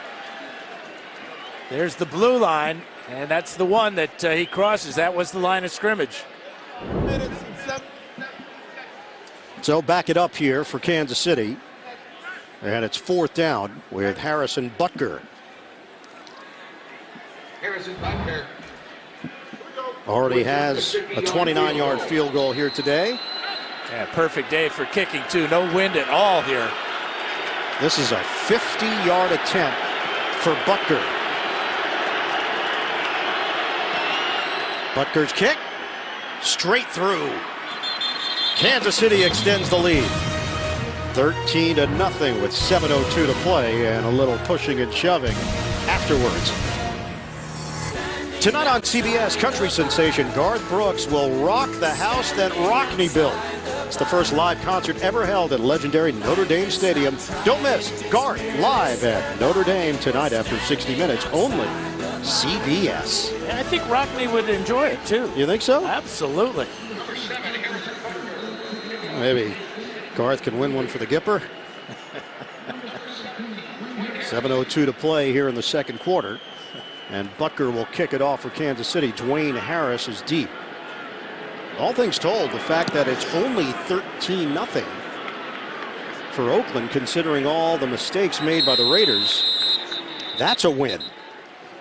There's the blue line, and that's the one that he crosses. That was the line of scrimmage. So back it up here for Kansas City. And it's 4th down with Harrison Butker. Harrison Butker. Already has a 29-yard field goal here today. Yeah, perfect day for kicking, too. No wind at all here. This is a 50-yard attempt for Butker. Butker's kick, straight through. Kansas City extends the lead. 13-0 with 7:02 to play and a little pushing and shoving afterwards. Tonight on CBS, country sensation Garth Brooks will rock the house that Rockne built. It's the first live concert ever held at legendary Notre Dame Stadium. Don't miss Garth live at Notre Dame tonight after 60 minutes, only CBS. And I think Rockne would enjoy it, too. You think so? Absolutely. Maybe Garth can win one for the Gipper. 7:02 to play here in the second quarter. And Butker will kick it off for Kansas City. Dwayne Harris is deep. All things told, the fact that it's only 13-0 for Oakland, considering all the mistakes made by the Raiders, that's a win.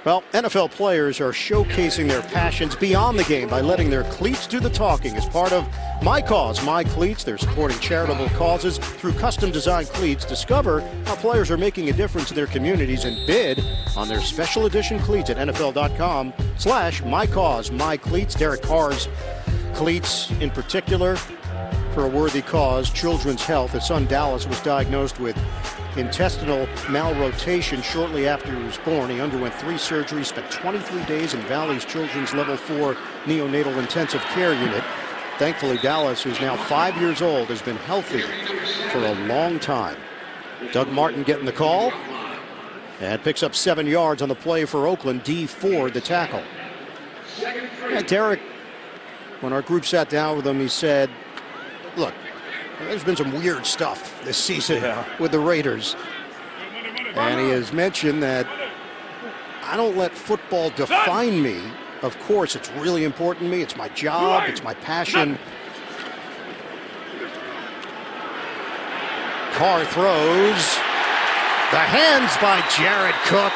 Well, NFL players are showcasing their passions beyond the game by letting their cleats do the talking as part of My Cause, My Cleats. They're supporting charitable causes through custom-designed cleats. Discover how players are making a difference in their communities and bid on their special edition cleats at NFL.com/MyCauseMyCleats. Derek Carr's cleats in particular for a worthy cause, children's health. His son Dallas was diagnosed with intestinal malrotation shortly after he was born. He underwent 3 surgeries, spent 23 days in Valley's Children's Level 4 neonatal intensive care unit. Thankfully, Dallas, who's now 5 years old, has been healthy for a long time. Doug Martin getting the call and picks up 7 yards on the play for Oakland. D Ford, the tackle. Yeah, Derek, when our group sat down with him, he said, look, there's been some weird stuff this season with the Raiders. And he has mentioned that I don't let football define me. Of course, it's really important to me. It's my job. It's my passion. Carr throws. The hands by Jared Cook.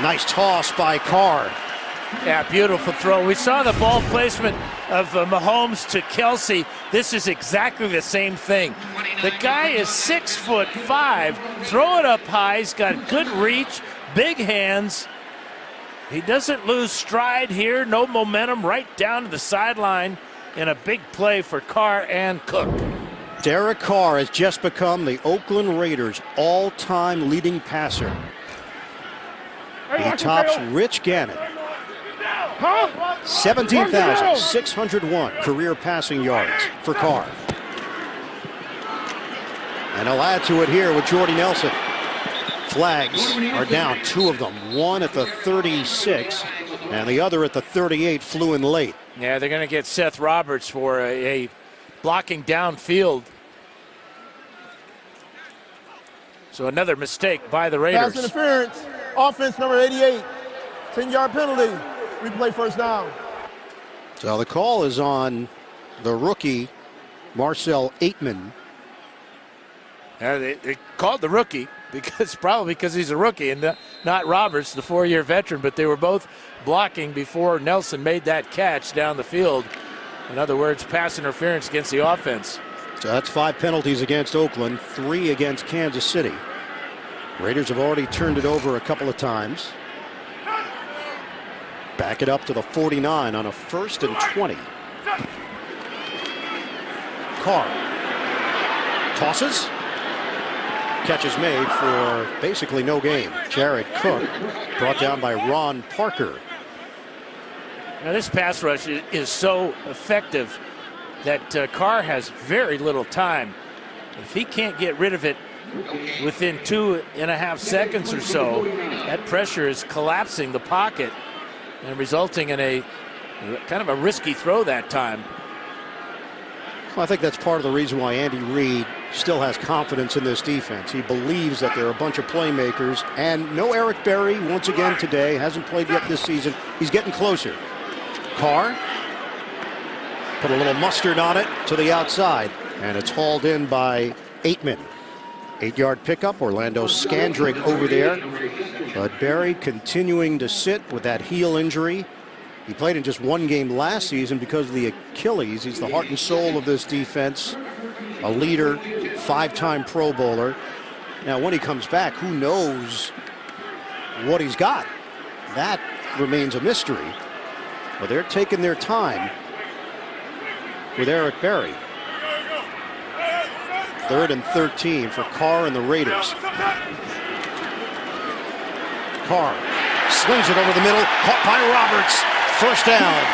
Nice toss by Carr. Yeah, beautiful throw. We saw the ball placement of Mahomes to Kelsey. This is exactly the same thing. The guy is 6'5". Throw it up high. He's got good reach, big hands. He doesn't lose stride here. No momentum, right down to the sideline in a big play for Carr and Cook. Derek Carr has just become the Oakland Raiders' all-time leading passer. He tops Rich Gannon. 17,601 career passing yards for Carr. And he'll add to it here with Jordy Nelson. Flags are down, 2 of them. One at the 36 and the other at the 38, flew in late. Yeah, they're going to get Seth Roberts for a blocking downfield. So another mistake by the Raiders. Pass interference. Offense number 88. 10-yard penalty. Replay first down. So the call is on the rookie, Marcel Aitman. Yeah, they called the rookie probably because he's a rookie and not Roberts, the 4-year veteran, but they were both blocking before Nelson made that catch down the field. In other words, pass interference against the offense. So that's 5 penalties against Oakland, 3 against Kansas City. Raiders have already turned it over a couple of times. Back it up to the 49 on a 1st and 20. Carr tosses. Catch is made for basically no gain. Jared Cook brought down by Ron Parker. Now this pass rush is so effective that Carr has very little time. If he can't get rid of it within 2.5 seconds or so, that pressure is collapsing the pocket and resulting in a kind of a risky throw that time. Well, I think that's part of the reason why Andy Reid still has confidence in this defense. He believes that they're a bunch of playmakers, and no Eric Berry once again today. Hasn't played yet this season. He's getting closer. Carr put a little mustard on it to the outside, and it's hauled in by Aitman. 8-yard pickup. Orlando Scandrick over there, but Berry continuing to sit with that heel injury. He played in just 1 game last season because of the Achilles. He's the heart and soul of this defense, a leader, 5-time Pro Bowler. Now, when he comes back, who knows what he's got? That remains a mystery. But they're taking their time with Eric Berry. 3rd and 13 for Carr and the Raiders. Carr slings it over the middle, caught by Roberts. First down.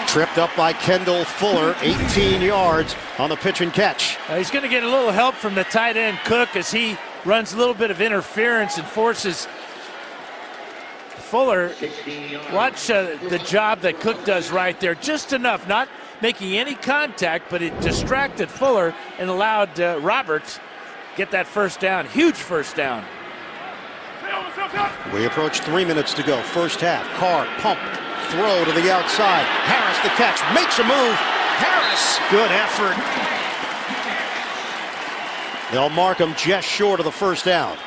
Tripped up by Kendall Fuller, 18 yards on the pitch and catch. He's going to get a little help from the tight end Cook as he runs a little bit of interference and forces Fuller. Watch the job that Cook does right there. Just enough, not making any contact, but it distracted Fuller and allowed Roberts get that first down. Huge first down. We approach 3 minutes to go. First half. Carr pump. Throw to the outside. Harris the catch. Makes a move. Harris. Good effort. They'll mark him just short of the first down.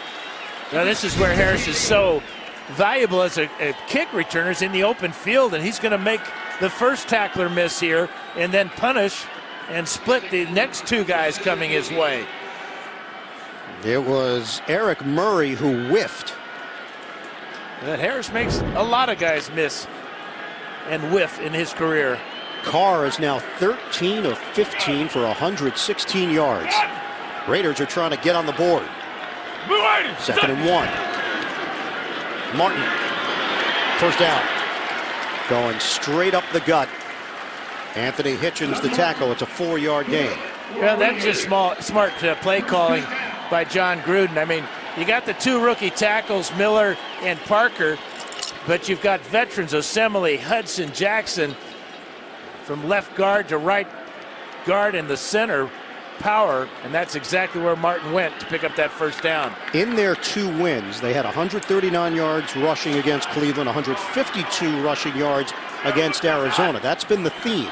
Now this is where Harris is so valuable as a kick returner, is in the open field, and he's going to make the first tackler miss here and then punish and split the next two guys coming his way. It was Eric Murray who whiffed. That Harris makes a lot of guys miss and whiff in his career. Carr is now 13 of 15 for 116 yards. Raiders are trying to get on the board. 2nd and 1. Martin. First down. Going straight up the gut. Anthony Hitchens the tackle. It's a 4-yard gain. Well, that's just smart play calling by John Gruden. I mean, you got the two rookie tackles, Miller and Parker, but you've got veterans, Osemele, Hudson, Jackson, from left guard to right guard in the center, power, and that's exactly where Martin went to pick up that first down. In their 2 wins, they had 139 yards rushing against Cleveland, 152 rushing yards against Arizona. That's been the theme.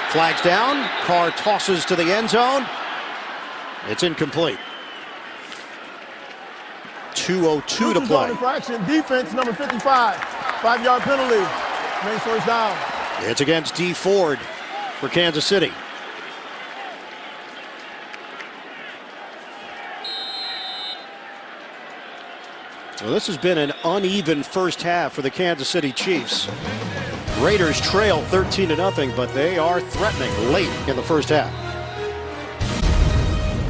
Flags down. Carr tosses to the end zone. It's incomplete. 2:02 to play. Infraction. Defense number 55. 5-yard penalty. Main first down. It's against D. Ford for Kansas City. So this has been an uneven first half for the Kansas City Chiefs. Raiders trail 13-0, but they are threatening late in the first half.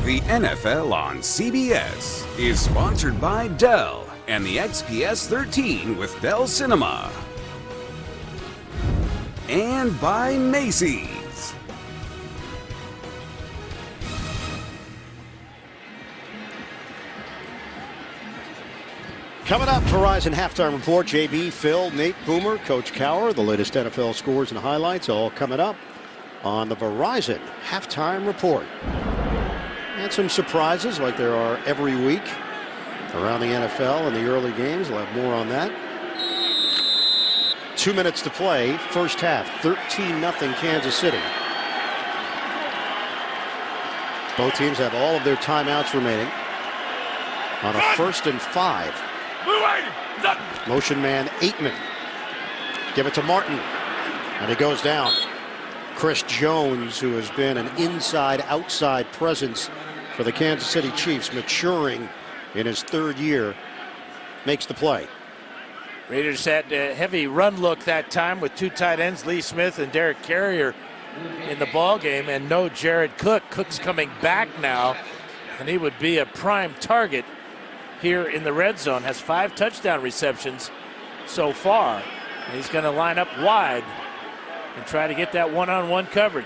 The NFL on CBS is sponsored by Dell and the XPS 13 with Dell Cinema. And by Macy's. Coming up, Verizon Halftime Report. JB, Phil, Nate, Boomer, Coach Cower, the latest NFL scores and highlights, all coming up on the Verizon Halftime Report. And some surprises like there are every week around the NFL in the early games. We'll have more on that. 2 minutes to play. First half, 13-0 Kansas City. Both teams have all of their timeouts remaining on a 1st and 5. Motion man Aitman. Give it to Martin. And he goes down. Chris Jones, who has been an inside-outside presence for the Kansas City Chiefs, maturing in his 3rd year, makes the play. Raiders had a heavy run look that time with 2 tight ends, Lee Smith and Derek Carrier, in the ball game, and no Jared Cook. Cook's coming back now, and he would be a prime target here in the red zone. Has 5 touchdown receptions so far. And he's going to line up wide and try to get that one-on-one coverage.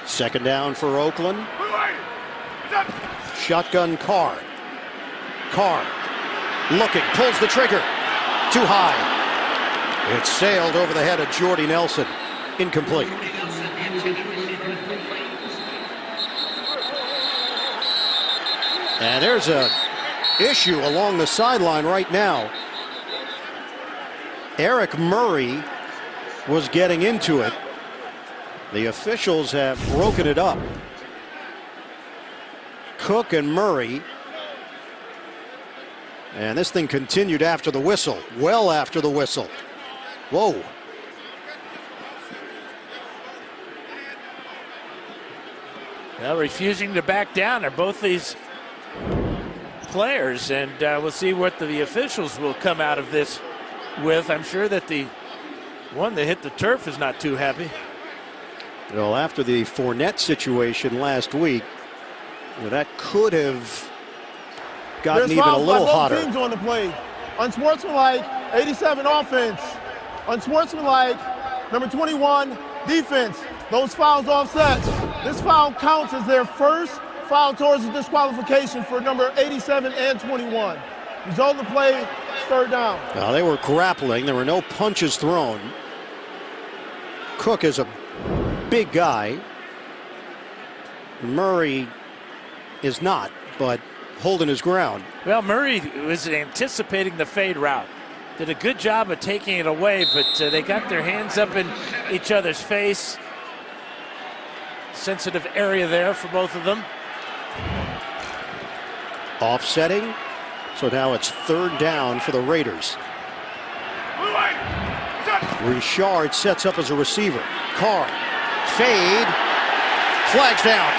2nd down for Oakland. Shotgun Carr. Carr looking, pulls the trigger. Too high. It sailed over the head of Jordy Nelson. Incomplete. And there's a issue along the sideline right now. Eric Murray was getting into it. The officials have broken it up. Cook and Murray. And this thing continued after the whistle. Well after the whistle. Whoa. Well, refusing to back down are both these players, and we'll see what the officials will come out of this with. I'm sure that the one that hit the turf is not too happy. Well, after the Fournette situation last week, that could have gotten even a little hotter. Teams on the play. Unsportsmanlike, 87 offense. Unsportsmanlike, number 21, defense. Those fouls offset. This foul counts as their first foul towards the disqualification for number 87 and 21. Result of the play, third down. Now, they were grappling. There were no punches thrown. Cook is a big guy. Murray is not, but holding his ground. Well, Murray was anticipating the fade route. Did a good job of taking it away, but they got their hands up in each other's face. Sensitive area there for both of them. Offsetting. So now it's third down for the Raiders. Richard sets up as a receiver. Carr. Fade. Flags down.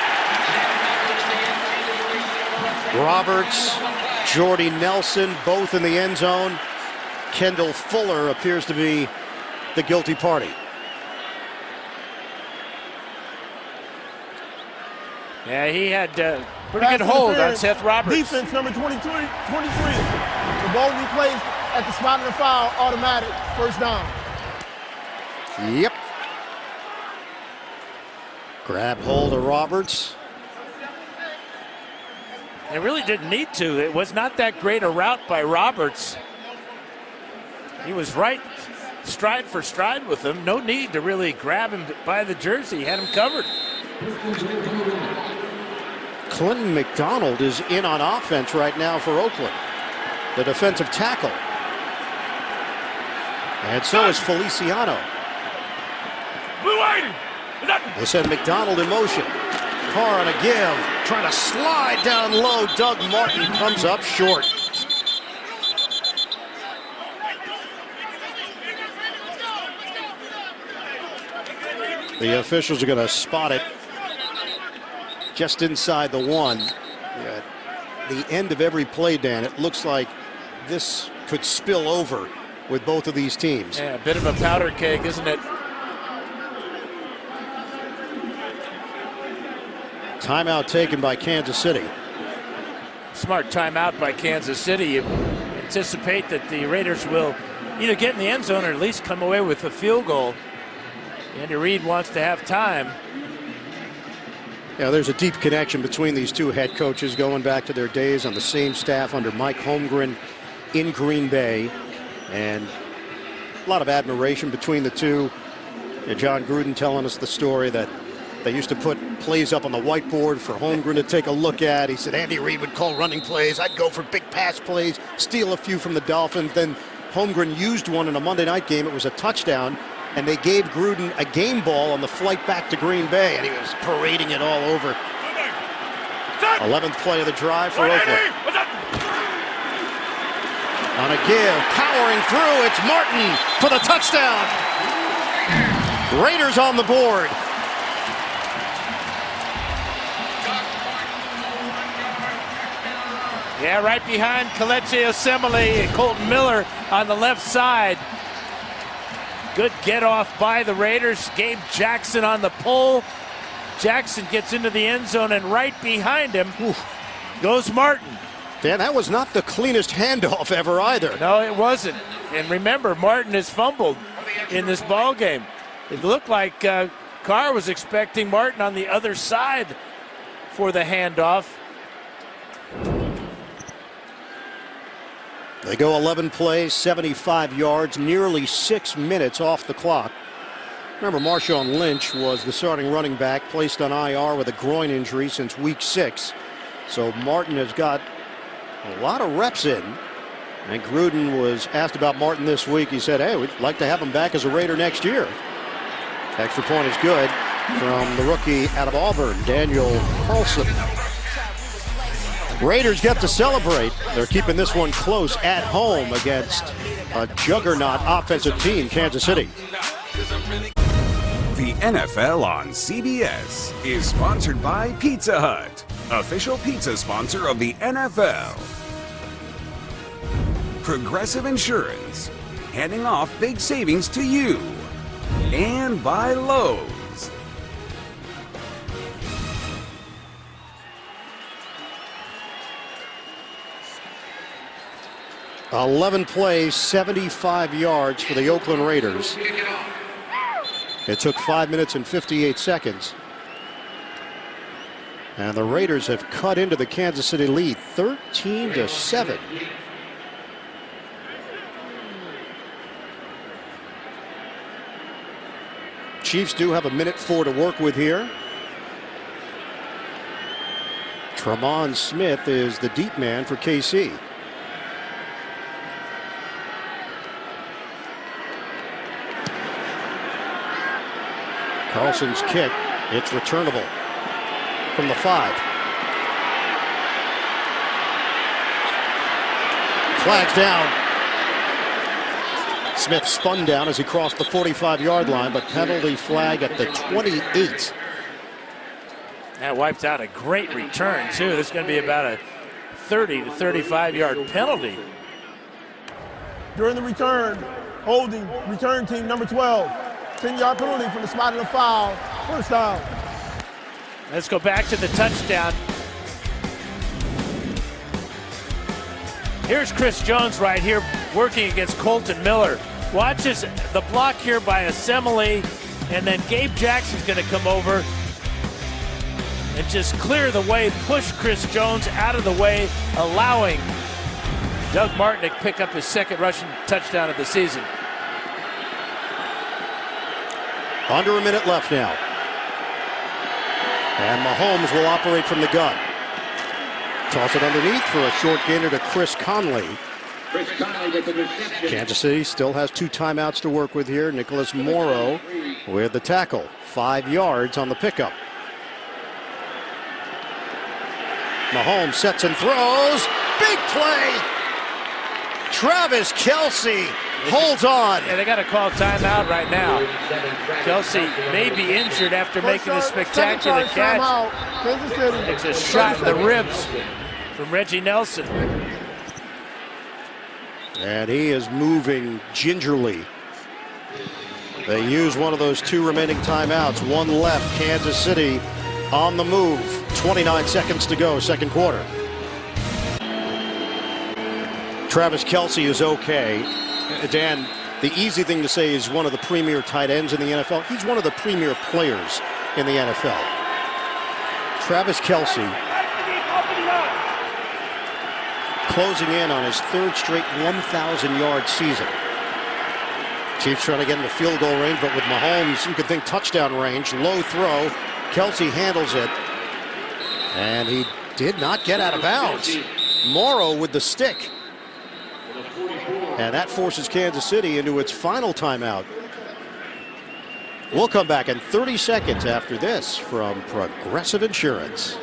Roberts, Jordy Nelson, both in the end zone. Kendall Fuller appears to be the guilty party. Yeah, he had pretty good hold on Seth Roberts. Defense number 23. The ball will be placed at the spot of the foul, automatic, first down. Yep. Grab hold of Roberts. They really didn't need to. It was not that great a route by Roberts. He was right stride for stride with him. No need to really grab him by the jersey. He had him covered. Clinton McDonald is in on offense right now for Oakland, the defensive tackle. And so is Feliciano. They send McDonald in motion. Carr on a give, trying to slide down low. Doug Martin comes up short. The officials are going to spot it just inside the one. At the end of every play, Dan, it looks like this could spill over with both of these teams. Yeah, a bit of a powder keg, isn't it? Timeout taken by Kansas City. Smart timeout by Kansas City. You anticipate that the Raiders will either get in the end zone or at least come away with a field goal. Andy Reid wants to have time. Yeah, there's a deep connection between these two head coaches going back to their days on the same staff under Mike Holmgren in Green Bay. And a lot of admiration between the two. And John Gruden telling us the story that they used to put plays up on the whiteboard for Holmgren to take a look at. He said Andy Reid would call running plays. I'd go for big pass plays, steal a few from the Dolphins. Then Holmgren used one in a Monday night game. It was a touchdown. And they gave Gruden a game ball on the flight back to Green Bay, and he was parading it all over. 11th play of the drive for Oakland. On a give, powering through, it's Martin for the touchdown. Raiders on the board. Yeah, right behind Kelechi Osemele and Colton Miller on the left side. Good get off by the Raiders. Gabe Jackson on the pull. Jackson gets into the end zone, and right behind him goes Martin. Dan, that was not the cleanest handoff ever either. No, it wasn't. And remember, Martin has fumbled in this ball game. It looked like Carr was expecting Martin on the other side for the handoff. They go 11 plays, 75 yards, nearly 6 minutes off the clock. Remember, Marshawn Lynch was the starting running back, placed on IR with a groin injury since week 6. So Martin has got a lot of reps in. And Gruden was asked about Martin this week. He said, hey, we'd like to have him back as a Raider next year. Extra point is good from the rookie out of Auburn, Daniel Paulson. Raiders get to celebrate. They're keeping this one close at home against a juggernaut offensive team, Kansas City. The NFL on CBS is sponsored by Pizza Hut, official pizza sponsor of the NFL. Progressive Insurance, handing off big savings to you. And by Lowe's. 11 plays, 75 yards for the Oakland Raiders. It took 5 minutes and 58 seconds. And the Raiders have cut into the Kansas City lead 13-7. Chiefs do have 1:04 to work with here. Tremont Smith is the deep man for KC. Carlson's kick, it's returnable from the 5. Flags down. Smith spun down as he crossed the 45-yard line, but penalty flag at the 28. That wiped out a great return, too. This is going to be about a 30 to 35-yard penalty. During the return, holding return team number 12. 10-yard penalty from the spot of the foul. First down. Let's go back to the touchdown. Here's Chris Jones right here working against Colton Miller. Watches the block here by Assembly, and then Gabe Jackson's going to come over and just clear the way, push Chris Jones out of the way, allowing Doug Martin to pick up his second rushing touchdown of the season. Under a minute left now. And Mahomes will operate from the gun. Toss it underneath for a short gainer to Chris Conley. Kansas City still has 2 timeouts to work with here. Nicholas Morrow with the tackle. 5 yards on the pickup. Mahomes sets and throws. Big play. Travis Kelce holds on. Yeah, they got to call timeout right now. Kelce may be injured after making a spectacular catch. Takes a shot in the ribs from Reggie Nelson. And he is moving gingerly. They use one of those 2 remaining timeouts. 1 left. Kansas City on the move. 29 seconds to go, second quarter. Travis Kelce is okay. Dan, the easy thing to say is one of the premier tight ends in the NFL. He's one of the premier players in the NFL. Travis Kelce closing in on his 3rd straight 1,000-yard season. Chiefs trying to get in the field goal range, but with Mahomes, you could think touchdown range. Low throw. Kelce handles it. And he did not get out of bounds. Morrow with the stick. And that forces Kansas City into its final timeout. We'll come back in 30 seconds after this from Progressive Insurance.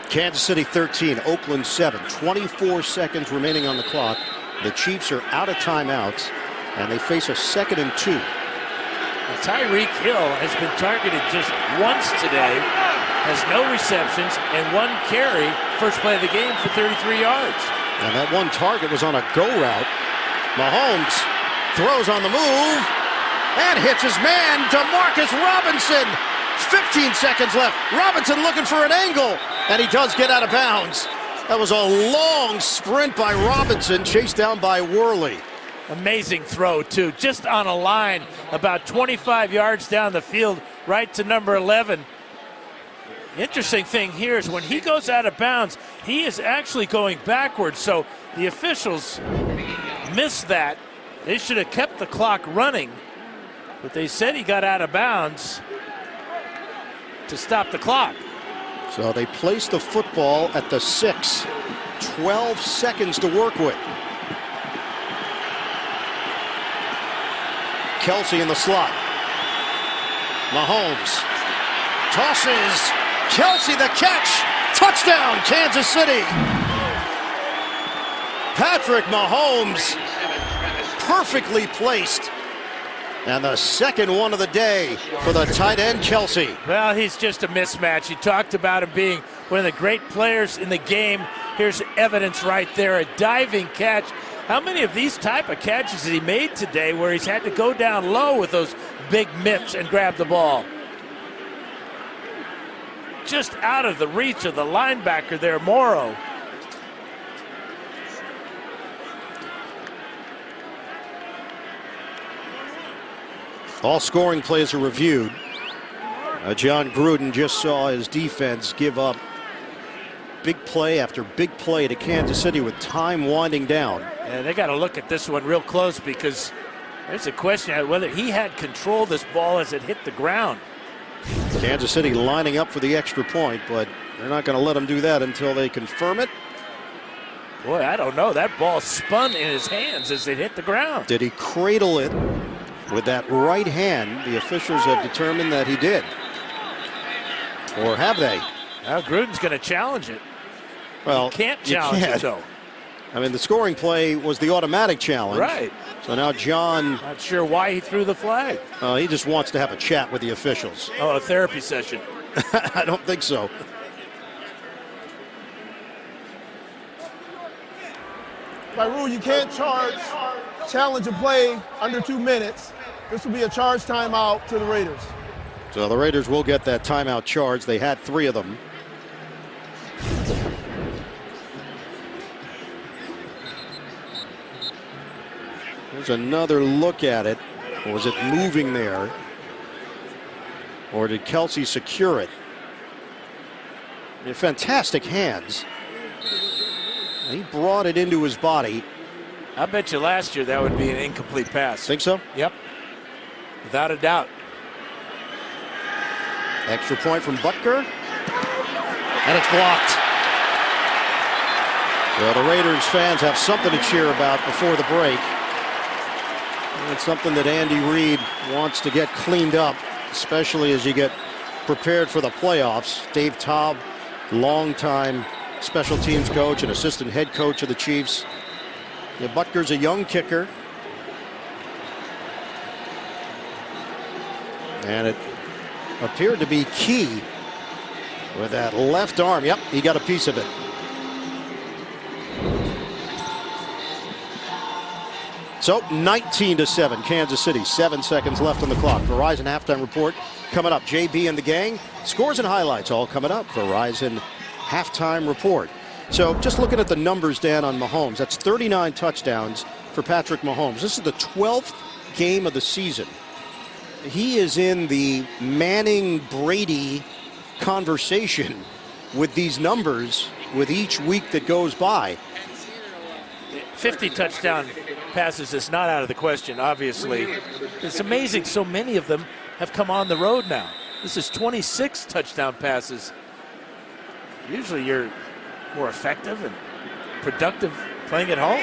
Kansas City 13, Oakland 7. 24 seconds remaining on the clock. The Chiefs are out of timeouts, and they face a 2nd and 2. Tyreek Hill has been targeted just once today, has no receptions, and 1 carry, first play of the game for 33 yards. And that 1 target was on a go route. Mahomes throws on the move and hits his man, DeMarcus Robinson. 15 seconds left. Robinson looking for an angle, and he does get out of bounds. That was a long sprint by Robinson, chased down by Worley. Amazing throw, too. Just on a line about 25 yards down the field, right to number 11. Interesting thing here is when he goes out of bounds, he is actually going backwards. So the officials missed that. They should have kept the clock running, but they said he got out of bounds to stop the clock. So they place the football at the 6. 12 seconds to work with. Kelce in the slot. Mahomes tosses. Kelce the catch. Touchdown, Kansas City. Patrick Mahomes perfectly placed. And the second one of the day for the tight end, Kelce. Well, he's just a mismatch. You talked about him being one of the great players in the game. Here's evidence right there, a diving catch. How many of these type of catches has he made today where he's had to go down low with those big mitts and grab the ball? just out of the reach of the linebacker there, Morrow. All scoring plays are reviewed. John Gruden just saw his defense give up big play after big play to Kansas City with time winding down. And they got to look at this one real close, because there's a question whether he had control of this ball as it hit the ground. Kansas City lining up for the extra point, but they're not going to let him do that until they confirm it. Boy, I don't know. That ball spun in his hands as it hit the ground. Did he cradle it with that right hand? The officials have determined that he did. Or have they? Now Gruden's going to challenge it. Well, you can't challenge it, though. I mean, the scoring play was the automatic challenge. Right. So now John... Not sure why he threw the flag. He just wants to have a chat with the officials. Oh, a therapy session. I don't think so. By rule, you can't challenge a play under 2 minutes. This will be a charge timeout to the Raiders. So the Raiders will get that timeout charge. They had 3 of them. There's another look at it. Was it moving there? Or did Kelsey secure it? Fantastic hands. He brought it into his body. I bet you last year that would be an incomplete pass. Think so? Yep. Without a doubt. Extra point from Butker. And it's blocked. Well, the Raiders fans have something to cheer about before the break. And it's something that Andy Reid wants to get cleaned up, especially as you get prepared for the playoffs. Dave Taub, longtime special teams coach and assistant head coach of the Chiefs. Butker's a young kicker. And it appeared to be key with that left arm. Yep, he got a piece of it. So 19-7, Kansas City, 7 seconds left on the clock. Verizon halftime report coming up. JB and the gang, scores and highlights all coming up. Verizon halftime report. So just looking at the numbers, Dan, on Mahomes, that's 39 touchdowns for Patrick Mahomes. This is the 12th game of the season. He is in the Manning-Brady conversation with these numbers with each week that goes by. 50 touchdown passes is not out of the question, obviously. It's amazing so many of them have come on the road now. This is 26 touchdown passes. Usually you're more effective and productive playing at home.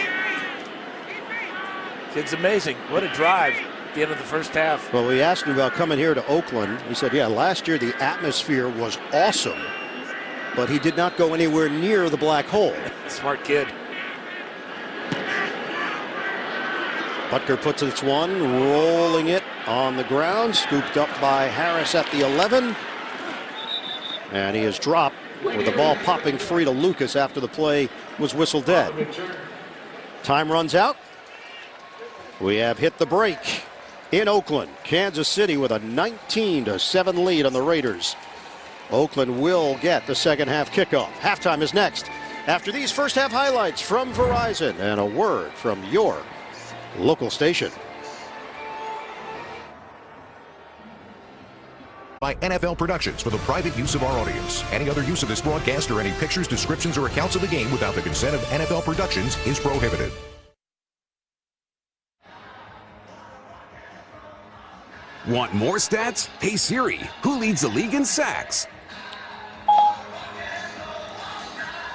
Kid's amazing. What a drive at the end of the first half. Well, we asked him about coming here to Oakland. He said, yeah, last year the atmosphere was awesome, but he did not go anywhere near the black hole. Smart kid. Butker puts this one, rolling it on the ground, scooped up by Harris at the 11. And he is dropped with the ball popping free to Lucas after the play was whistled dead. Time runs out. We have hit the break in Oakland. Kansas City with a 19-7 lead on the Raiders. Oakland will get the second half kickoff. Halftime is next after these first half highlights from Verizon and a word from your local station. By NFL Productions for the private use of our audience. Any other use of this broadcast or any pictures, descriptions, or accounts of the game without the consent of NFL Productions is prohibited. Want more stats? Hey Siri, who leads the league in sacks?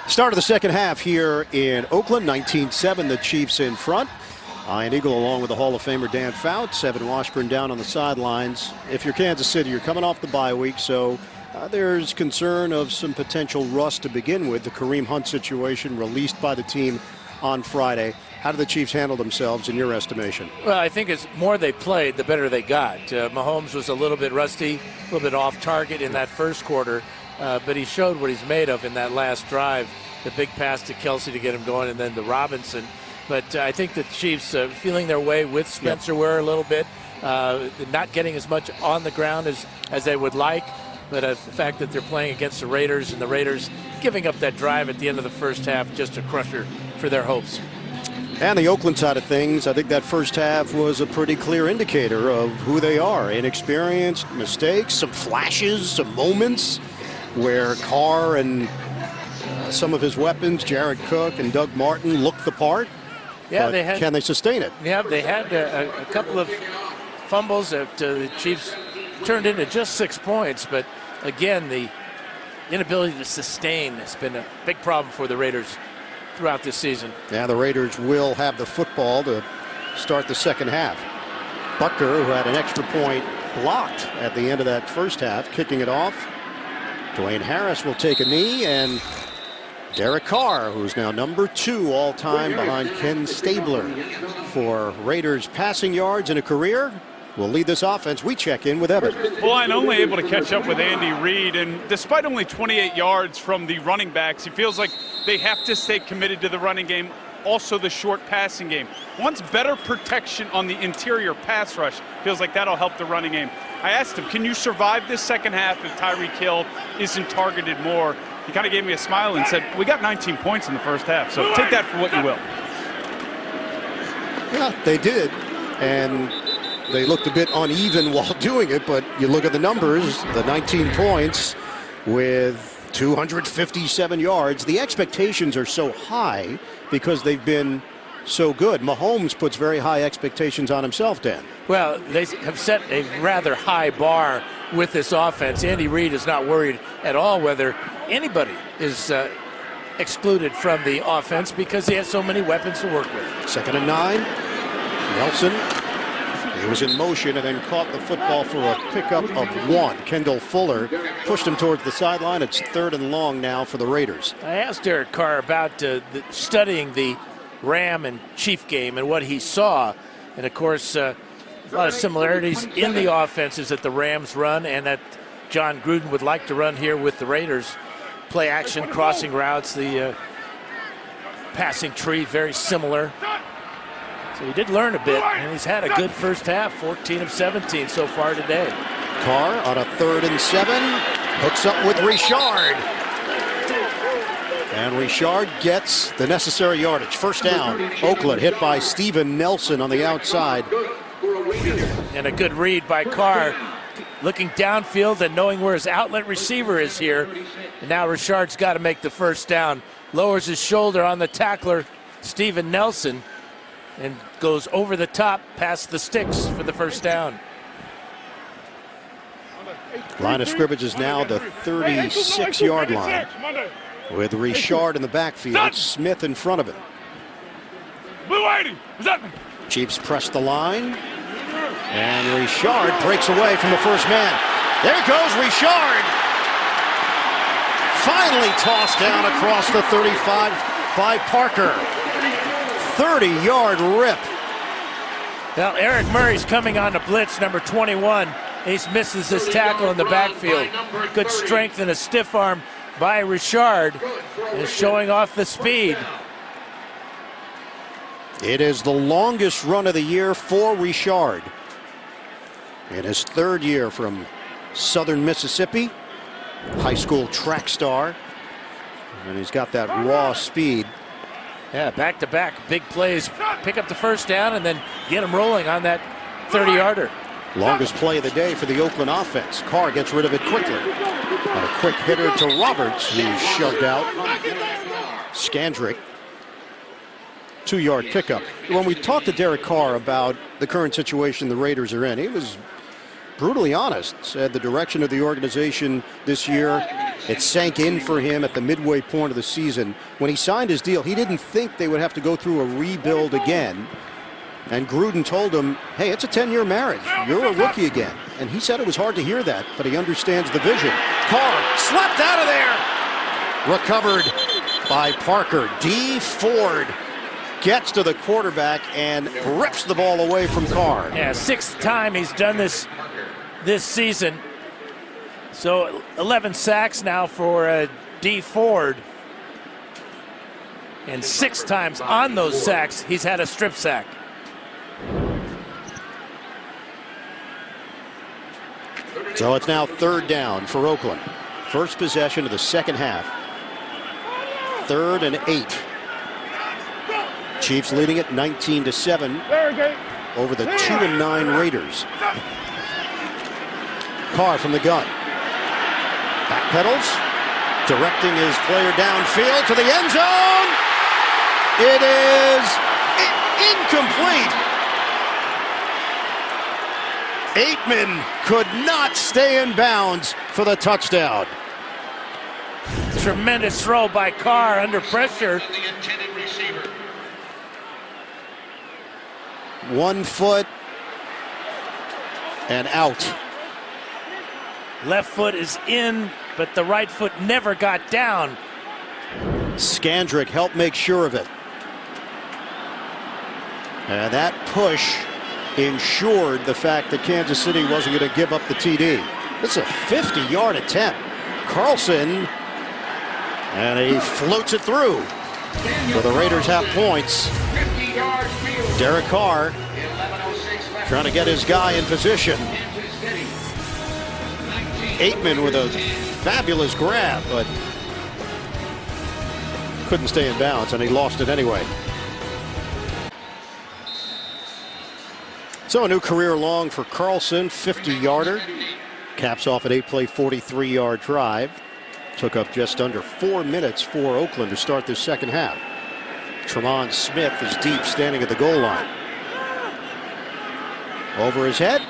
Start of the second half here in Oakland. 19-7, the Chiefs in front. Ian Eagle along with the Hall of Famer Dan Fouts. Evan Washburn down on the sidelines. If you're Kansas City, you're coming off the bye week, so there's concern of some potential rust to begin with. The Kareem Hunt situation released by the team on Friday. How did the Chiefs handle themselves in your estimation? Well, I think as more they played, the better they got. Mahomes was a little bit rusty, a little bit off target in that first quarter, but he showed what he's made of in that last drive. The big pass to Kelsey to get him going, and then to Robinson. But I think the Chiefs feeling their way with Spencer Ware a little bit, not getting as much on the ground as they would like. But the fact that they're playing against the Raiders and the Raiders giving up that drive at the end of the first half, just a crusher for their hopes. And the Oakland side of things, I think that first half was a pretty clear indicator of who they are. Inexperienced, mistakes, some flashes, some moments where Carr and some of his weapons, Jared Cook and Doug Martin, looked the part. Yeah, but can they sustain it? Yeah, they had a couple of fumbles that the Chiefs turned into just 6 points. But again, the inability to sustain has been a big problem for the Raiders throughout this season. Yeah, the Raiders will have the football to start the second half. Butker, who had an extra point blocked at the end of that first half, kicking it off. Dwayne Harris will take a knee, and Derek Carr, who's now number 2 all-time behind Ken Stabler for Raiders passing yards in a career, will lead this offense. We check in with Evan. Well, I'm only able to catch up with Andy Reid, and despite only 28 yards from the running backs, it feels like they have to stay committed to the running game, also the short passing game. Wants better protection on the interior pass rush. Feels like that'll help the running game. I asked him, can you survive this second half if Tyreek Hill isn't targeted more? He kind of gave me a smile and said, we got 19 points in the first half, so take that for what you will. Yeah, they did, and they looked a bit uneven while doing it, but you look at the numbers, the 19 points with 257 yards. The expectations are so high because they've been so good. Mahomes puts very high expectations on himself, Dan. Well, they have set a rather high bar with this offense. Andy Reid is not worried at all whether anybody is excluded from the offense because he has so many weapons to work with. 2nd and 9. Nelson. He was in motion and then caught the football for a pickup of 1. Kendall Fuller pushed him towards the sideline. It's 3rd and long now for the Raiders. I asked Derek Carr about studying the Ram and Chief game and what he saw. And, of course, a lot of similarities in the offenses that the Rams run and that John Gruden would like to run here with the Raiders. Play action, crossing routes, the passing tree, very similar. So he did learn a bit, and he's had a good first half, 14 of 17 so far today. Carr on a 3rd and 7, hooks up with Richard. And Richard gets the necessary yardage. First down, Oakland hit by Steven Nelson on the outside. And a good read by Carr, looking downfield and knowing where his outlet receiver is here. And now Richard's got to make the first down. Lowers his shoulder on the tackler, Steven Nelson, and goes over the top past the sticks for the first down. Line of scrimmage is now the 36-yard line with Richard in the backfield, Smith in front of him. Chiefs press the line, and Richard breaks away from the first man. There goes Richard. Finally tossed down across the 35 by Parker. 30-yard rip. Well, Eric Murray's coming on the blitz, number 21. He misses his tackle in the backfield. Good strength and a stiff arm by Richard, and showing off the speed. It is the longest run of the year for Richard. In his 3rd year from Southern Mississippi, high school track star, and he's got that raw speed. Yeah, back-to-back big plays. Pick up the first down and then get him rolling on that 30-yarder. Longest play of the day for the Oakland offense. Carr gets rid of it quickly. And a quick hitter to Roberts, who's shoved out. Scandrick, 2-yard pickup. When we talked to Derek Carr about the current situation the Raiders are in, he was brutally honest. Said the direction of the organization this year, it sank in for him at the midway point of the season. When he signed his deal, he didn't think they would have to go through a rebuild again. And Gruden told him, hey, it's a 10-year marriage. You're a rookie again. And he said it was hard to hear that, but he understands the vision. Carr slapped out of there. Recovered by Parker. D. Ford gets to the quarterback and rips the ball away from Carr. Yeah, 6th time he's done this season. So 11 sacks now for D. Ford. And 6 times on those sacks, he's had a strip sack. So it's now 3rd down for Oakland. First possession of the second half. 3rd and 8. Chiefs leading it 19-7 over the 2-9 Raiders. Carr from the gun. Backpedals, directing his player downfield to the end zone. It is incomplete. Aitman could not stay in bounds for the touchdown. Tremendous throw by Carr under pressure. The intended receiver. 1 foot and out. Left foot is in, but the right foot never got down. Skandrick helped make sure of it. And that push ensured the fact that Kansas City wasn't going to give up the TD. It's a 50-yard attempt. Carlson, and he floats it through. So the Raiders have points. 50-yard field. Derek Carr 11:06 left. trying to get his guy in position. Kansas City. Aitman with a fabulous grab, but couldn't stay in bounds, and he lost it anyway. So a new career long for Carlson, 50-yarder. Caps off an 8-play, 43-yard drive. Took up just under 4 minutes for Oakland to start this second half. Tremont Smith is deep, standing at the goal line. Over his head.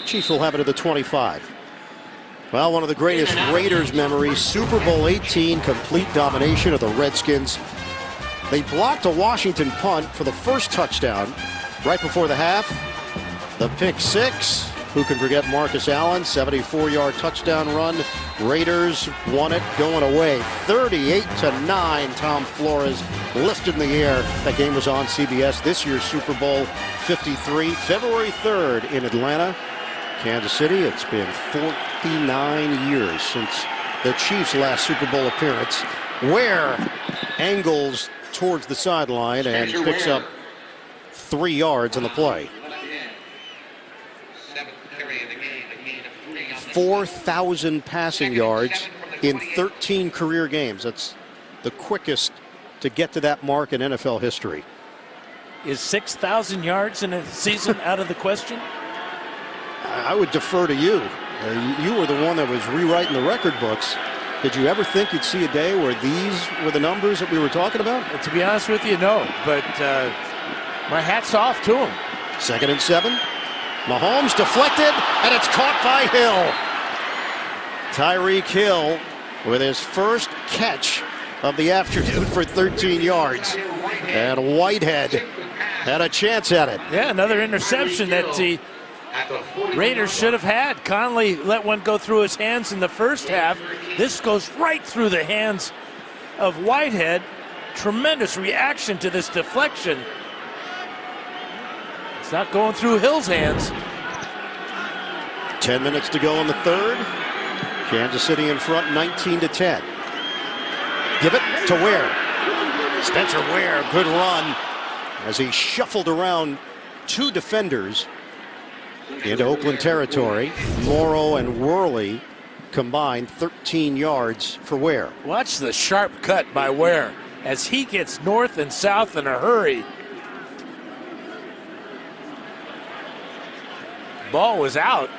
Chiefs will have it at the 25. Well, one of the greatest Raiders memories, Super Bowl 18, complete domination of the Redskins. They blocked a Washington punt for the first touchdown right before the half. The pick six. Who can forget Marcus Allen? 74-yard touchdown run. Raiders won it going away. 38-9. Tom Flores lifted in the air. That game was on CBS. This year's Super Bowl 53, February 3rd in Atlanta. Kansas City, it's been 49 years since the Chiefs' last Super Bowl appearance. Ware angles towards the sideline and picks up 3 yards on the play. 4,000 passing yards in 13 career games. That's the quickest to get to that mark in NFL history. Is 6,000 yards in a season out of the question? I would defer to you. You were the one that was rewriting the record books. Did you ever think you'd see a day where these were the numbers that we were talking about? To be honest with you, no. But my hat's off to him. 2nd and 7. Mahomes deflected, and it's caught by Hill. Tyreek Hill with his first catch of the afternoon for 13 yards. And Whitehead had a chance at it. Yeah, another interception that the Raiders should have had. Conley let one go through his hands in the first half. This goes right through the hands of Whitehead. Tremendous reaction to this deflection. It's not going through Hill's hands. 10 minutes to go in the third. Kansas City in front, 19-10. Give it to Ware. Spencer Ware, good run as he shuffled around 2 defenders into Oakland territory. Morrow and Worley combined 13 yards for Ware. Watch the sharp cut by Ware as he gets north and south in a hurry. Ball was out.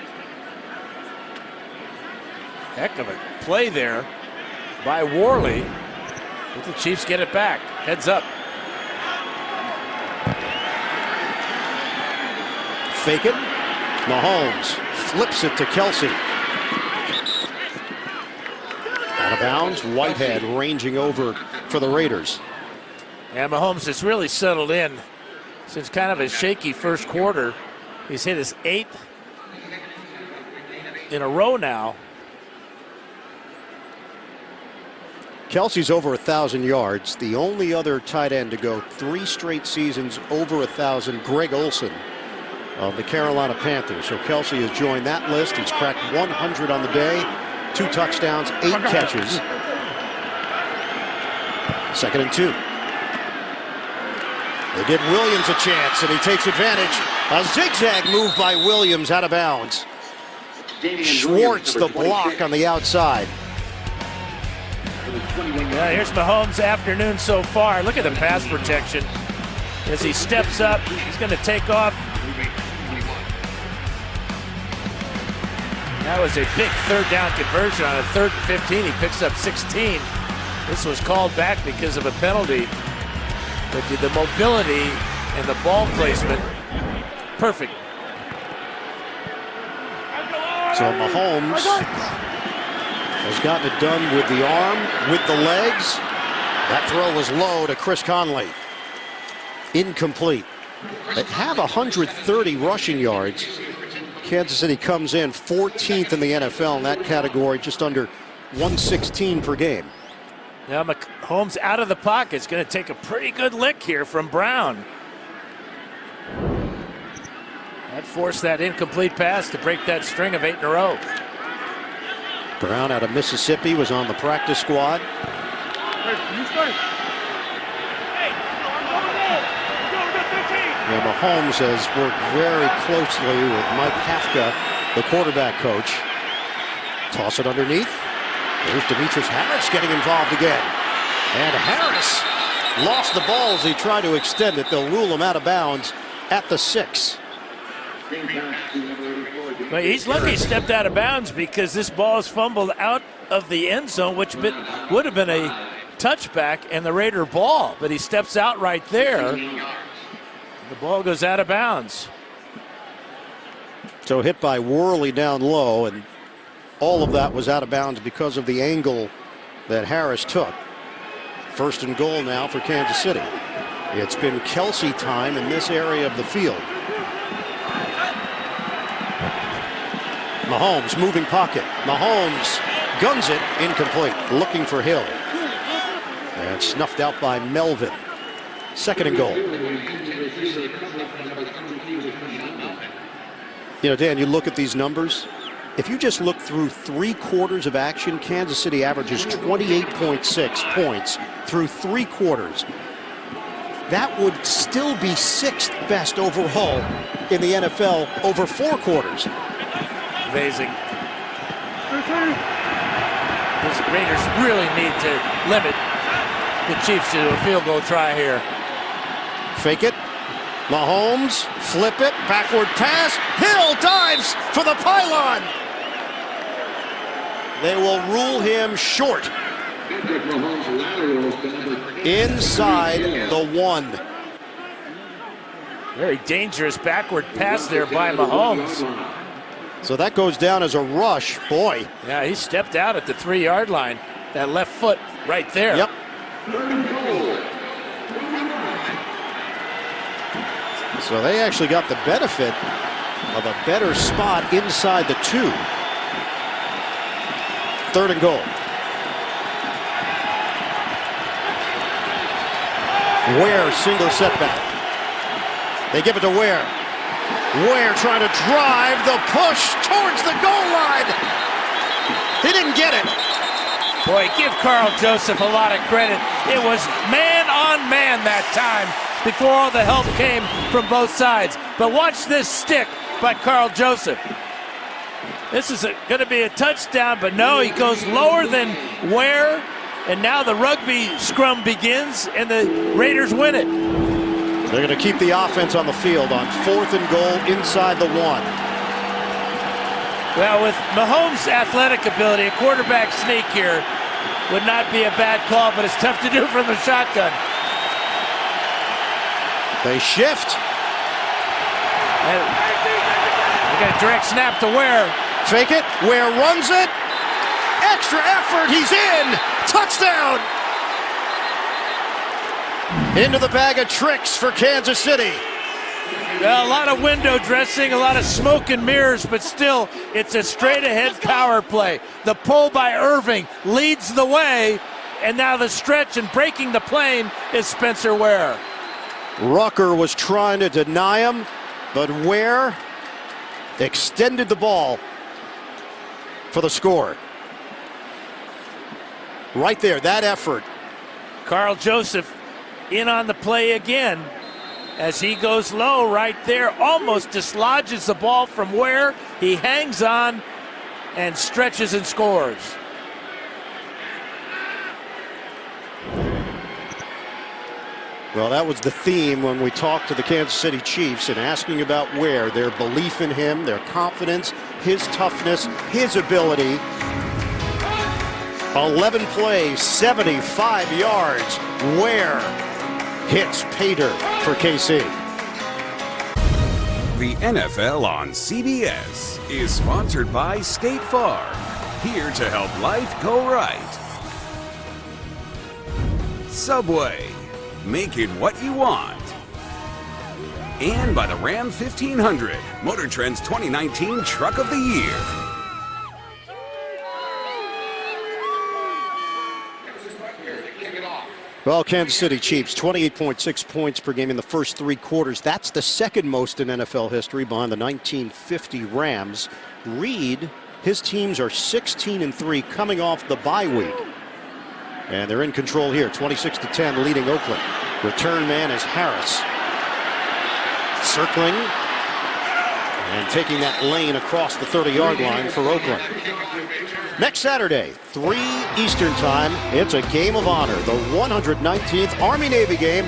Heck of a play there by Worley. But the Chiefs get it back. Heads up. Fake it. Mahomes flips it to Kelsey. Out of bounds. Whitehead ranging over for the Raiders. And Mahomes has really settled in since kind of a shaky first quarter. He's hit his 8th in a row now. Kelsey's over 1,000 yards. The only other tight end to go 3 straight seasons over 1,000, Greg Olsen of the Carolina Panthers. So Kelsey has joined that list. He's cracked 100 on the day, 2 touchdowns, 8 catches. 2nd and 2. They give Williams a chance, and he takes advantage. A zigzag move by Williams out of bounds. Schwartz the block on the outside. Yeah, here's Mahomes' afternoon so far. Look at the pass protection. As he steps up, he's going to take off. That was a big third down conversion on a 3rd and 15. He picks up 16. This was called back because of a penalty. But the mobility and the ball placement, perfect. So Mahomes has gotten it done with the arm, with the legs. That throw was low to Chris Conley. Incomplete. They have 130 rushing yards. Kansas City comes in 14th in the NFL in that category, just under 116 per game. Now Mahomes out of the pocket is going to take a pretty good lick here from Brown. That forced that incomplete pass to break that string of 8 in a row. Brown out of Mississippi was on the practice squad. Yeah, Mahomes has worked very closely with Mike Kafka, the quarterback coach. Toss it underneath. There's Demetrius Harris getting involved again. And Harris lost the ball as he tried to extend it. They'll rule him out of bounds at the 6. But he's lucky he stepped out of bounds because this ball is fumbled out of the end zone, which would have been a touchback and the Raider ball. But he steps out right there. The ball goes out of bounds. So hit by Worley down low, and all of that was out of bounds because of the angle that Harris took. 1st and goal now for Kansas City. It's been Kelsey time in this area of the field. Mahomes moving pocket. Mahomes guns it, incomplete. Looking for Hill. And snuffed out by Melvin. 2nd and goal. You know, Dan, you look at these numbers. If you just look through 3 quarters of action, Kansas City averages 28.6 points through 3 quarters. That would still be 6th best overall in the NFL over 4 quarters. Amazing. The Raiders really need to limit the Chiefs to a field goal try here. Fake it. Mahomes, flip it, backward pass. Hill dives for the pylon. They will rule him short. Inside the 1. Very dangerous backward pass there by Mahomes. So that goes down as a rush. Boy. Yeah, he stepped out at the 3-yard line. That left foot right there. Yep. So they actually got the benefit of a better spot inside the 2. 3rd and goal. Ware single setback. They give it to Ware. Ware trying to drive the push towards the goal line. He didn't get it. Boy, give Carl Joseph a lot of credit. It was man on man that time before all the help came from both sides. But watch this stick by Carl Joseph. This is going to be a touchdown, but no, he goes lower than Ware, and now the rugby scrum begins, and the Raiders win it. They're going to keep the offense on the field on 4th and goal inside the 1. Well, with Mahomes' athletic ability, a quarterback sneak here would not be a bad call, but it's tough to do from the shotgun. They shift. And we got a direct snap to Ware. Fake it. Ware runs it. Extra effort. He's in. Touchdown. Into the bag of tricks for Kansas City. Well, a lot of window dressing, a lot of smoke and mirrors, but still, it's a straight-ahead power play. The pull by Irving leads the way, and now the stretch and breaking the plane is Spencer Ware. Rucker was trying to deny him, but Ware extended the ball for the score. Right there, that effort. Carl Joseph in on the play again as he goes low right there, almost dislodges the ball from Ware. He hangs on and stretches and scores. Well, that was the theme when we talked to the Kansas City Chiefs and asking about where their belief in him, their confidence, his toughness, his ability. 11 plays, 75 yards. Where hits Pater for KC. The NFL on CBS is sponsored by State Farm, here to help life go right. Subway, make it what you want. And by the Ram 1500, Motor Trend's 2019 Truck of the Year. Well, Kansas City Chiefs, 28.6 points per game in the first 3 quarters. That's the second most in NFL history behind the 1950 Rams. Reed, his teams are 16-3 coming off the bye week. And they're in control here, 26-10 leading Oakland. Return man is Harris. Circling and taking that lane across the 30-yard line for Oakland. Next Saturday, 3 Eastern time, it's a game of honor, the 119th Army-Navy game.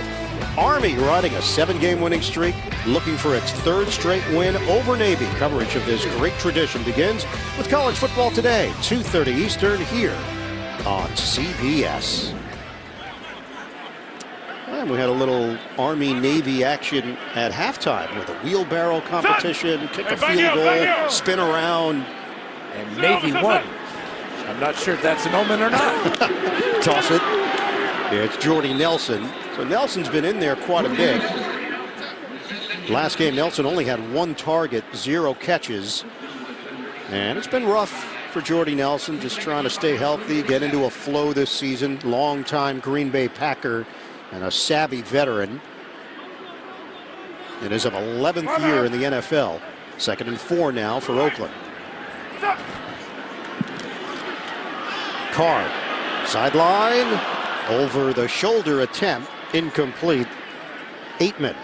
Army riding a 7-game winning streak, looking for its 3rd straight win over Navy. Coverage of this great tradition begins with College Football Today, 2:30 Eastern here on CBS. And we had a little Army-Navy action at halftime with a wheelbarrow competition, kick a field goal, spin around. And Navy won. I'm not sure if that's an omen or not. Toss it. Yeah, it's Jordy Nelson. So Nelson's been in there quite a bit. Last game, Nelson only had 1 target, 0 catches. And it's been rough for Jordy Nelson, just trying to stay healthy, get into a flow this season. Long-time Green Bay Packer and a savvy veteran. It is of 11th year in the NFL. 2nd and 4 now for Oakland. Carr, sideline, over the shoulder attempt, incomplete. 8-man.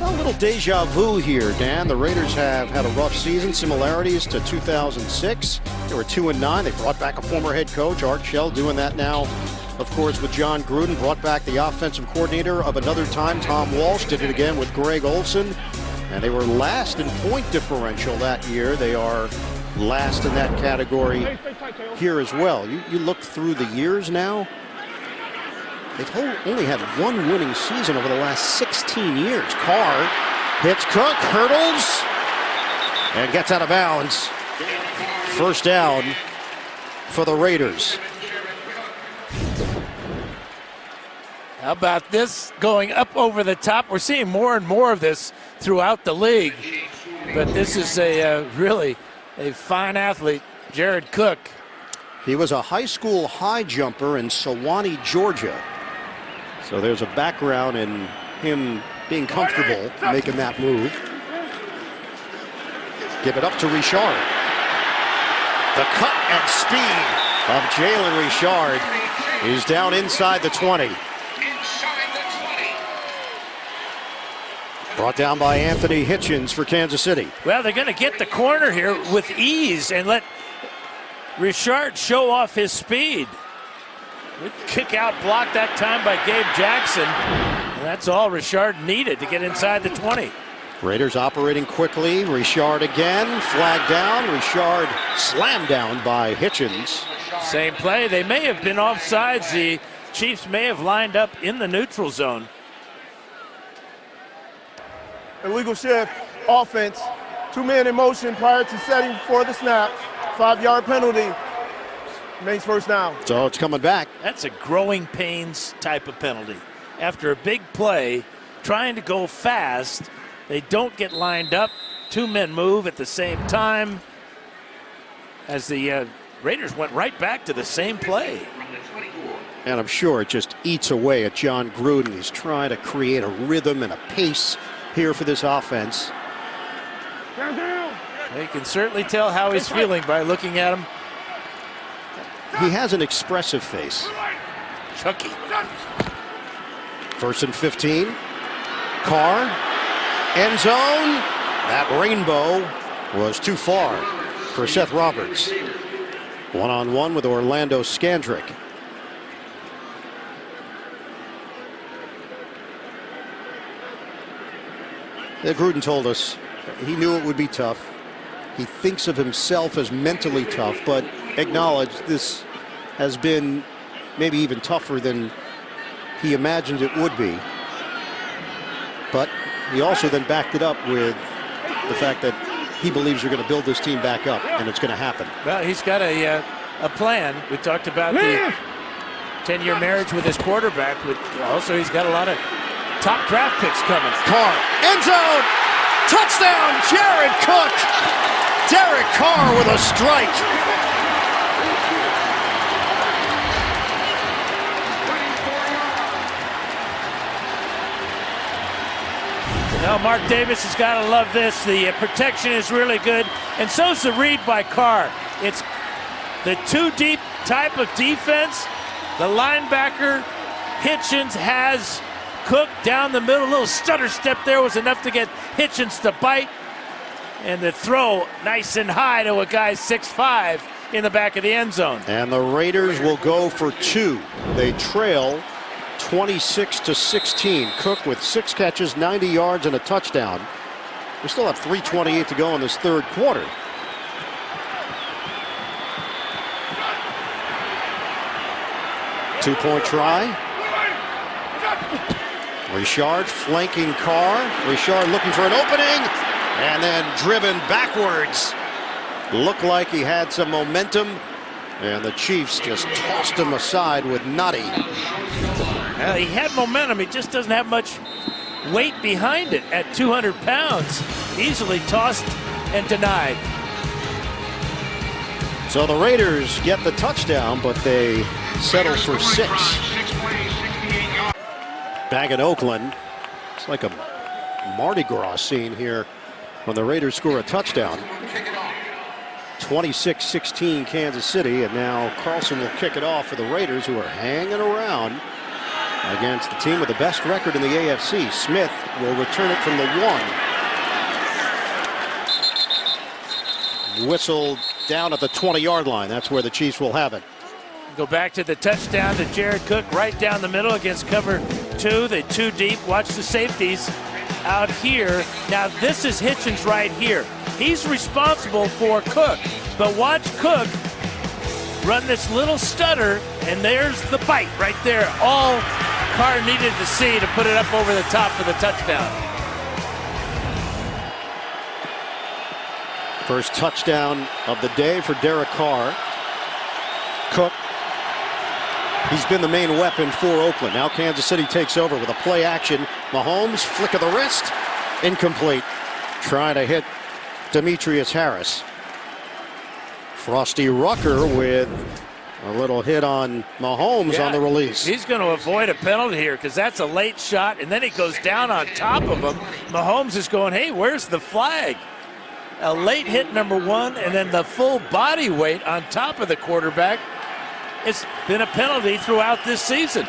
A little deja vu here, Dan. The Raiders have had a rough season, similarities to 2006. They were 2-9. They brought back a former head coach, Art Shell, doing that now, of course, with John Gruden. Brought back the offensive coordinator of another time, Tom Walsh. Did it again with Greg Olson. And they were last in point differential that year. They are last in that category here as well. You look through the years now, they've only had 1 winning season over the last 16 years. Carr hits Cook, hurdles, and gets out of bounds. First down for the Raiders. How about this going up over the top? We're seeing more and more of this throughout the league. But this is really a fine athlete, Jared Cook. He was a high school high jumper in Sewanee, Georgia. So there's a background in him being comfortable making that move. Give it up to Richard. The cut and speed of Jalen Richard is down inside the 20. Brought down by Anthony Hitchens for Kansas City. Well, they're going to get the corner here with ease and let Richard show off his speed. Good kick out block that time by Gabe Jackson. And that's all Richard needed to get inside the 20. Raiders operating quickly. Richard again, flag down. Richard slammed down by Hitchens. Same play. They may have been offsides. The Chiefs may have lined up in the neutral zone. Illegal shift, offense, 2 men in motion prior to setting for the snap. 5-yard penalty, makes first down. So it's coming back. That's a growing pains type of penalty. After a big play, trying to go fast, they don't get lined up. 2 men move at the same time as the Raiders went right back to the same play. And I'm sure it just eats away at John Gruden. He's trying to create a rhythm and a pace here for this offense. You can certainly tell how he's feeling by looking at him. He has an expressive face. Chucky. 1st and 15. Carr. End zone. That rainbow was too far. for Seth Roberts. One-on-one with Orlando Scandrick. Gruden told us he knew it would be tough. He thinks of himself as mentally tough, but acknowledged this has been maybe even tougher than he imagined it would be. But he also then backed it up with the fact that he believes you're going to build this team back up, and it's going to happen. Well, he's got a plan. We talked about the 10-year marriage with his quarterback, but also he's got a lot of top draft picks coming. Carr, end zone, touchdown, Jared Cook. Derek Carr with a strike. Now Mark Davis has got to love this. The protection is really good, and so's the read by Carr. It's the two deep type of defense. The linebacker Hitchens has Cook down the middle. A little stutter step there was enough to get Hitchens to bite. And the throw nice and high to a guy 6'5" in the back of the end zone. And the Raiders will go for two. They trail 26-16. Cook with 6 catches, 90 yards, and a touchdown. We still have 3:28 to go in this third quarter. Two-point try. Richard flanking Carr. Richard looking for an opening and then driven backwards. Looked like he had some momentum, and the Chiefs just tossed him aside with Nutty. Well, he had momentum. He just doesn't have much weight behind it at 200 pounds. Easily tossed and denied. So the Raiders get the touchdown, but they settle for 6. Back in Oakland, it's like a Mardi Gras scene here when the Raiders score a touchdown. 26-16 Kansas City, and now Carlson will kick it off for the Raiders, who are hanging around against the team with the best record in the AFC. Smith will return it from the 1. Whistle down at the 20-yard line. That's where the Chiefs will have it. Go back to the touchdown to Jared Cook right down the middle against cover 2. The 2 deep. Watch the safeties out here. Now this is Hitchens right here. He's responsible for Cook, but watch Cook run this little stutter, and there's the bite right there. All Carr needed to see to put it up over the top for the touchdown. First touchdown of the day for Derek Carr. Cook, he's been the main weapon for Oakland. Now Kansas City takes over with a play action. Mahomes, flick of the wrist, incomplete. Trying to hit Demetrius Harris. Frosty Rucker with a little hit on Mahomes on the release. He's going to avoid a penalty here because that's a late shot, and then he goes down on top of him. Mahomes is going, hey, where's the flag? A late hit, number 1, and then the full body weight on top of the quarterback. It's been a penalty throughout this season.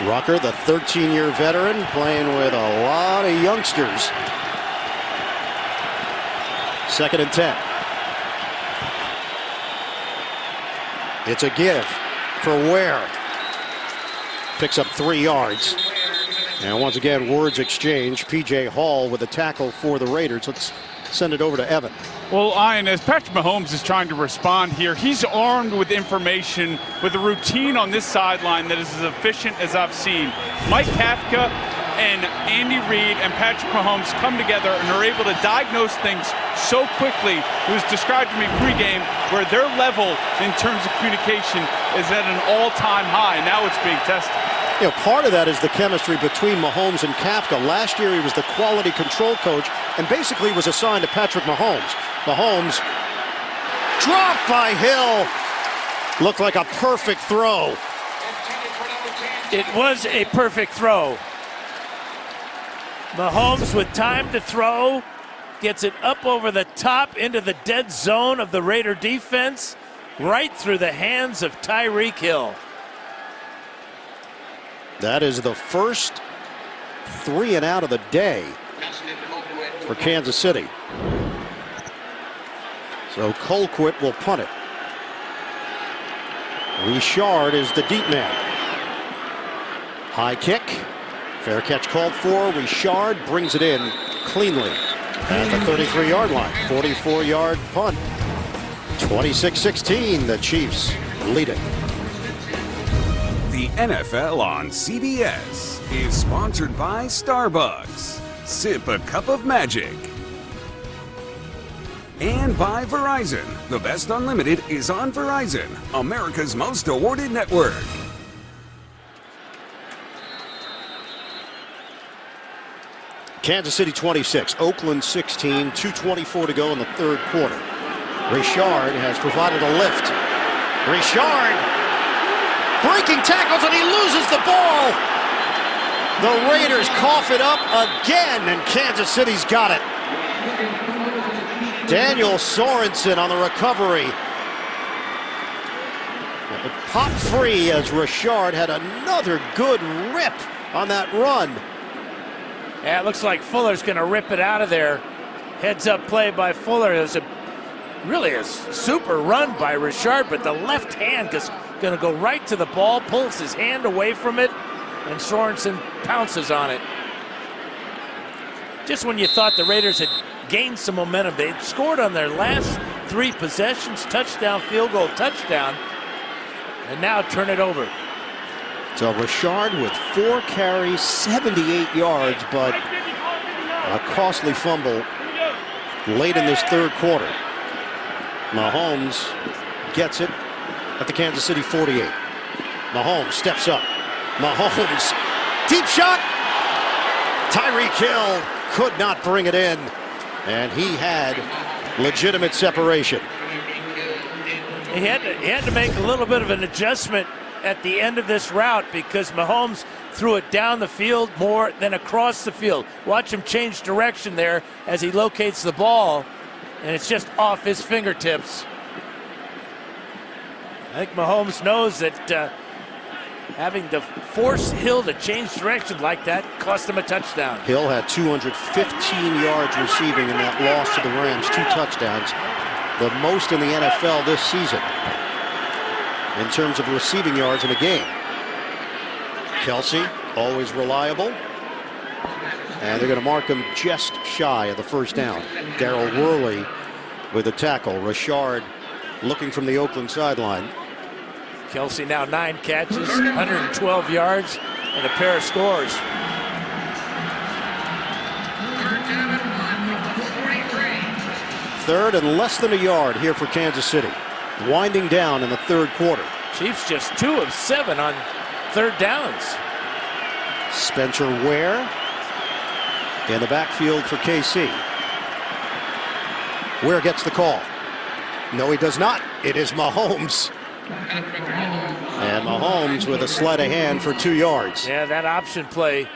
Rucker, the 13-year veteran, playing with a lot of youngsters. 2nd and 10. It's a give for Ware. Picks up 3 yards. And once again, words exchange. P.J. Hall with the tackle for the Raiders. Let's send it over to Evan. Well, Ian, as Patrick Mahomes is trying to respond here, he's armed with information, with a routine on this sideline that is as efficient as I've seen. Mike Kafka and Andy Reid and Patrick Mahomes come together and are able to diagnose things so quickly. It was described to me pregame where their level in terms of communication is at an all-time high. Now it's being tested. You know, part of that is the chemistry between Mahomes and Kafka. Last year he was the quality control coach and basically was assigned to Patrick Mahomes. Mahomes dropped by Hill. Looked like a perfect throw. It was a perfect throw. Mahomes with time to throw gets it up over the top into the dead zone of the Raider defense, right through the hands of Tyreek Hill. That is the first 3 and out of the day for Kansas City. So Colquitt will punt it. Richard is the deep man. High kick. Fair catch called for. Richard brings it in cleanly at the 33-yard line. 44-yard punt. 26-16. The Chiefs lead it. The NFL on CBS is sponsored by Starbucks. Sip a cup of magic. And by Verizon. The best unlimited is on Verizon, America's most awarded network. Kansas City 26, Oakland 16, 2:24 to go in the third quarter. Richard has provided a lift. Richard breaking tackles and he loses the ball. The Raiders cough it up again and Kansas City's got it. Daniel Sorensen on the recovery. It popped free as Richard had another good rip on that run. Yeah, it looks like Fuller's going to rip it out of there. Heads up play by Fuller. It was really a super run by Richard, but the left hand is going to go right to the ball, pulls his hand away from it, and Sorensen pounces on it. Just when you thought the Raiders had gained some momentum, they had scored on their last 3 possessions, touchdown, field goal, touchdown, and now turn it over. So Richard with 4 carries, 78 yards, but a costly fumble late in this third quarter. Mahomes gets it at the Kansas City 48. Mahomes steps up. Mahomes, deep shot. Tyreek Hill could not bring it in, and he had legitimate separation. He had to make a little bit of an adjustment at the end of this route because Mahomes threw it down the field more than across the field. Watch him change direction there as he locates the ball, and it's just off his fingertips. I think Mahomes knows that having to force Hill to change direction like that cost him a touchdown. Hill had 215 yards receiving in that loss to the Rams, 2 touchdowns, the most in the NFL this season in terms of receiving yards in a game. Kelsey, always reliable. And they're going to mark him just shy of the first down. Darryl Worley with a tackle. Richard looking from the Oakland sideline. Kelsey now 9 catches, 112 yards, and a pair of scores. Third and less than a yard here for Kansas City. Winding down in the third quarter. Chiefs just 2 of 7 on third downs. Spencer Ware in the backfield for KC. Ware gets the call. No, he does not. It is Mahomes. And Mahomes with a sleight of hand for 2 yards. Yeah, that option play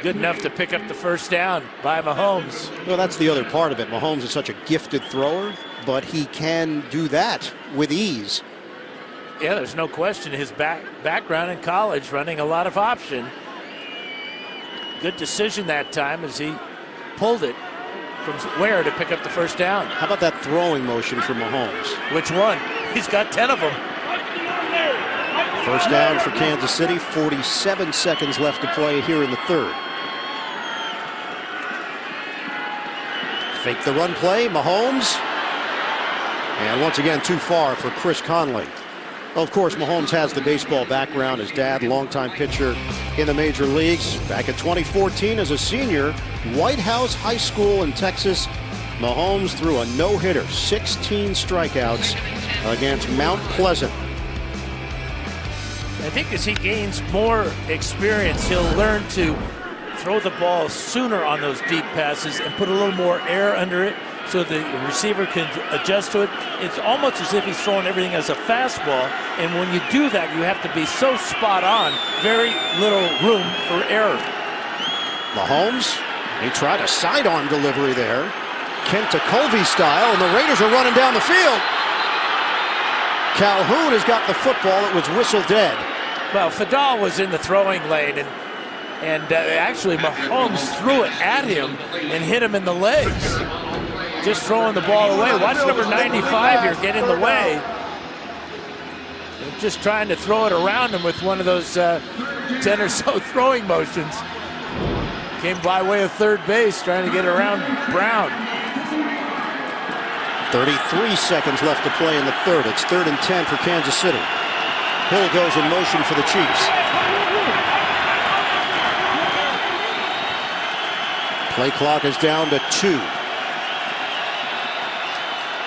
good enough to pick up the first down by Mahomes. Well, that's the other part of it. Mahomes is such a gifted thrower, but he can do that with ease. Yeah, there's no question. His background in college, running a lot of option. Good decision that time as he pulled it from Ware to pick up the first down. How about that throwing motion for Mahomes? Which one? He's got 10 of them. First down for Kansas City. 47 seconds left to play here in the third. Fake the run play, Mahomes. And once again, too far for Chris Conley. Of course, Mahomes has the baseball background. His dad, longtime pitcher in the major leagues. Back in 2014 as a senior, White House High School in Texas, Mahomes threw a no-hitter, 16 strikeouts against Mount Pleasant. I think as he gains more experience, he'll learn to throw the ball sooner on those deep passes and put a little more air under it so the receiver can adjust to it. It's almost as if he's throwing everything as a fastball, and when you do that, you have to be so spot on, very little room for error. Mahomes, he tried a sidearm delivery there, Kenta Colby style, and the Raiders are running down the field. Calhoun has got the football. It was whistle dead. Well, Fadal was in the throwing lane, and actually Mahomes threw it at him and hit him in the legs. just throwing the ball away. Watch number 95 here get in the way. They're just trying to throw it around him with one of those 10 or so throwing motions. Came by way of third base, trying to get around Brown. 33 seconds left to play in the third. It's 3rd and 10 for Kansas City. Hill goes in motion for the Chiefs. Play clock is down to 2.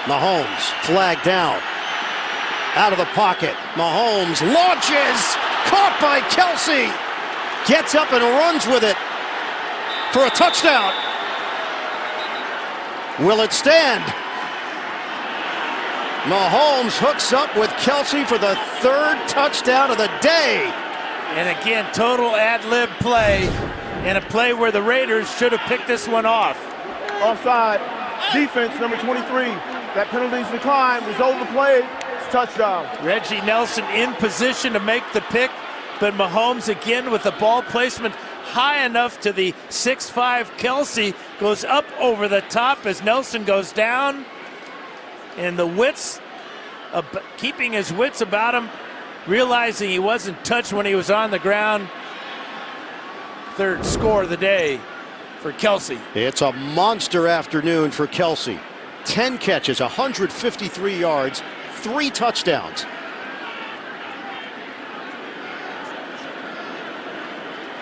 Mahomes, flag down. Out of the pocket. Mahomes launches. Caught by Kelce. Gets up and runs with it for a touchdown. Will it stand? Mahomes hooks up with Kelce for the 3rd touchdown of the day. And again, total ad-lib play, and a play where the Raiders should have picked this one off. Offside. Defense, number 23. That penalty's declined. Result of the play, it's touchdown. Reggie Nelson in position to make the pick, but Mahomes again with the ball placement high enough to the 6'5" Kelce, goes up over the top as Nelson goes down. And the wits, keeping his wits about him, realizing he wasn't touched when he was on the ground. 3rd score of the day for Kelce. It's a monster afternoon for Kelce. 10 catches, 153 yards, 3 touchdowns.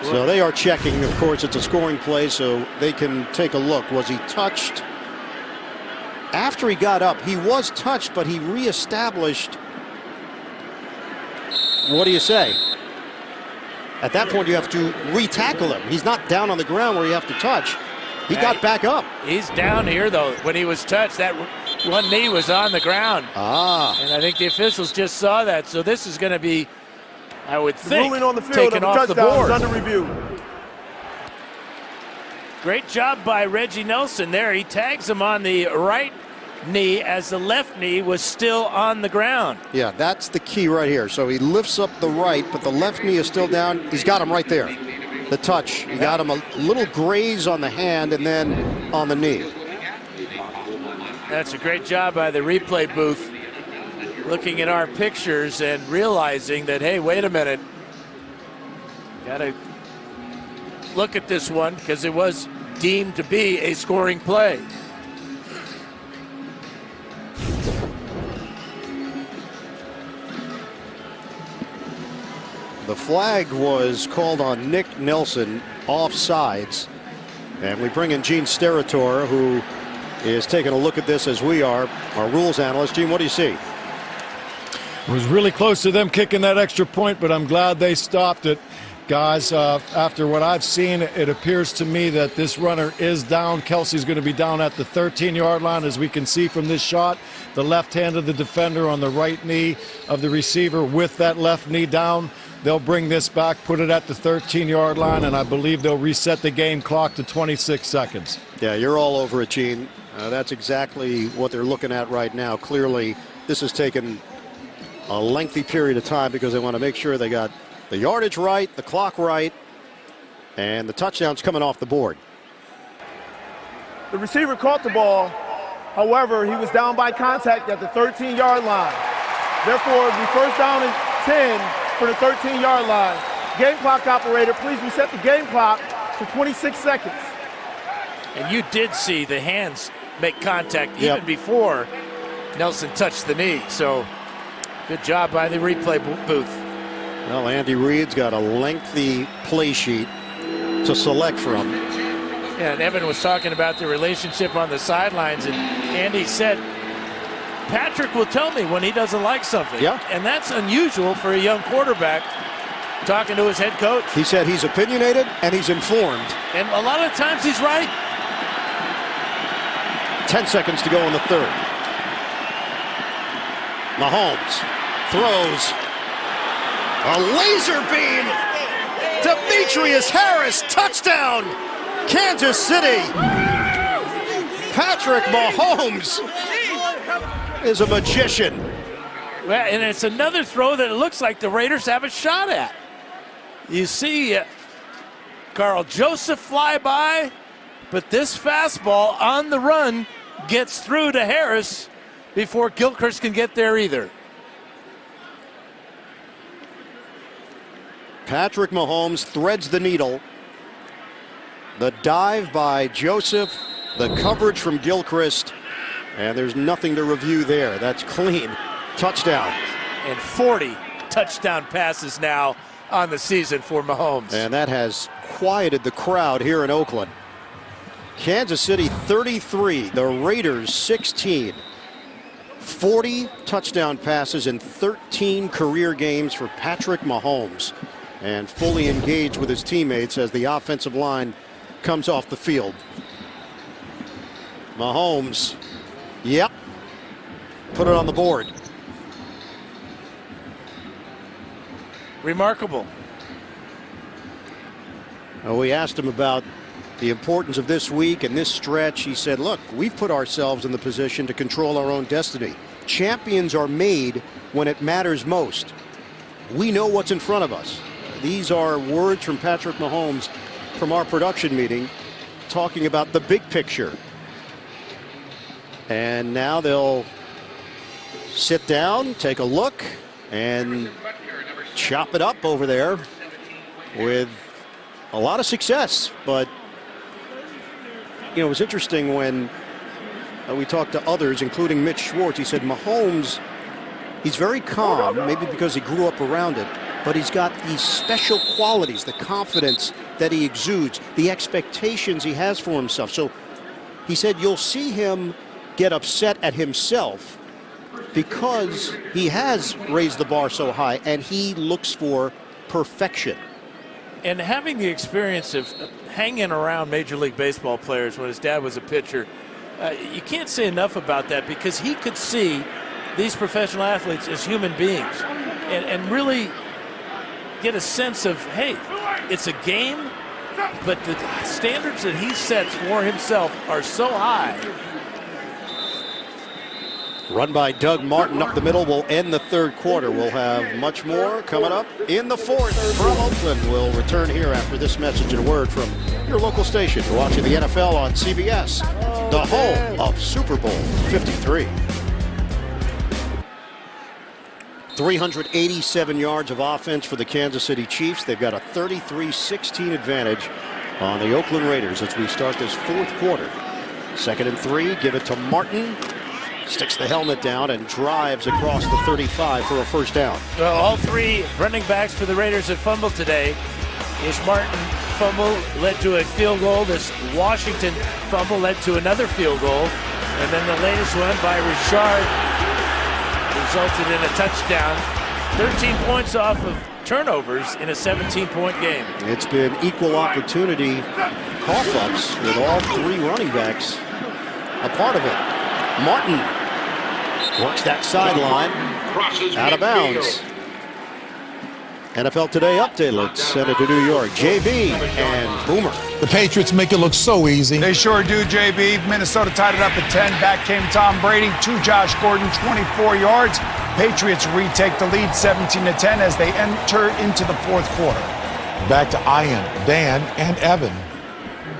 So they are checking. Of course, it's a scoring play, so they can take a look. Was he touched? After he got up, he was touched, but he reestablished. What do you say? At that point, you have to re-tackle him. He's not down on the ground where you have to touch. He got back up. He's down here, though. When he was touched, that one knee was on the ground. And I think the officials just saw that. So this is going to be, I would think, ruling on the field taken of the off the touchdown board. is under review. Great job by Reggie Nelson there. He tags him on the right knee as the left knee was still on the ground. Yeah, that's the key right here. So he lifts up the right, but the left knee is still down. He's got him right there. The touch. He got him a little graze on the hand and then on the knee. That's a great job by the replay booth, looking at our pictures and realizing that, hey, wait a minute. Got to look at this one because it was deemed to be a scoring play. The flag was called on Nick Nelson, offsides. And we bring in Gene Steratore, who is taking a look at this as we are, our rules analyst. Gene, what do you see? It was really close to them kicking that extra point, but I'm glad they stopped it. Guys, after what I've seen, it appears to me that this runner is down. Kelce's going to be down at the 13-yard line, as we can see from this shot. The left hand of the defender on the right knee of the receiver with that left knee down. They'll bring this back, put it at the 13-yard line, and I believe they'll reset the game clock to 26 seconds. Yeah, you're all over it, Gene. That's exactly what they're looking at right now. Clearly, this has taken a lengthy period of time because they want to make sure they got the yardage right, the clock right, and the touchdown's coming off the board. The receiver caught the ball. However, he was down by contact at the 13-yard line. Therefore, it'll be first down and 10 for the 13-yard line. Game clock operator, please reset the game clock to 26 seconds. And you did see the hands make contact even before Nelson touched the knee. So good job by the replay booth. Well, Andy Reid's got a lengthy play sheet to select from. Yeah, and Evan was talking about the relationship on the sidelines, and Andy said, Patrick will tell me when he doesn't like something. Yeah. And that's unusual for a young quarterback talking to his head coach. He said he's opinionated and he's informed. And a lot of times he's right. 10 seconds to go in the third. Mahomes throws a laser beam. Demetrius Harris, touchdown, Kansas City. Patrick Mahomes is a magician. Well, and it's another throw that it looks like the Raiders have a shot at. You see Carl Joseph fly by, but this fastball on the run gets through to Harris before Gilchrist can get there either. Patrick Mahomes threads the needle. The dive by Joseph, the coverage from Gilchrist, and there's nothing to review there. That's clean. Touchdown. And 40 touchdown passes now on the season for Mahomes. And that has quieted the crowd here in Oakland. Kansas City 33, the Raiders 16. 40 touchdown passes in 13 career games for Patrick Mahomes, and fully engaged with his teammates as the offensive line comes off the field. Mahomes, yep, put it on the board. Remarkable. We asked him about the importance of this week and this stretch. He said, look, we've put ourselves in the position to control our own destiny. Champions are made when it matters most. We know what's in front of us. These are words from Patrick Mahomes from our production meeting, talking about the big picture. And now they'll sit down, take a look, and chop it up over there with a lot of success. But you know, it was interesting when we talked to others, including Mitch Schwartz. He said Mahomes, he's very calm, maybe because he grew up around it, but he's got these special qualities, the confidence that he exudes, the expectations he has for himself. So he said you'll see him get upset at himself because he has raised the bar so high and he looks for perfection. And having the experience of hanging around Major League Baseball players when his dad was a pitcher, you can't say enough about that, because he could see these professional athletes as human beings and really get a sense of, hey, it's a game, but the standards that he sets for himself are so high. Run by Doug Martin up the middle will end the third quarter. We'll have much more coming up in the fourth from Oakland. We'll return here after this message and a word from your local station. You're watching the NFL on CBS, the home of Super Bowl 53. 387 yards of offense for the Kansas City Chiefs. They've got a 33-16 advantage on the Oakland Raiders as we start this fourth quarter. 2nd and 3, give it to Martin. Sticks the helmet down and drives across the 35 for a first down. Well, all three running backs for the Raiders have fumbled today. This Martin fumble led to a field goal. This Washington fumble led to another field goal. And then the latest one by Richard resulted in a touchdown. 13 points off of turnovers in a 17-point game. It's been equal opportunity cough-ups with all three running backs a part of it. Martin works that sideline, out of bounds. NFL Today update. Let's send it to New York. JB and Boomer. The Patriots make it look so easy. They sure do, JB. Minnesota tied it up at 10. Back came Tom Brady to Josh Gordon, 24 yards. Patriots retake the lead 17-10 as they enter into the fourth quarter. Back to Ian, Dan, and Evan.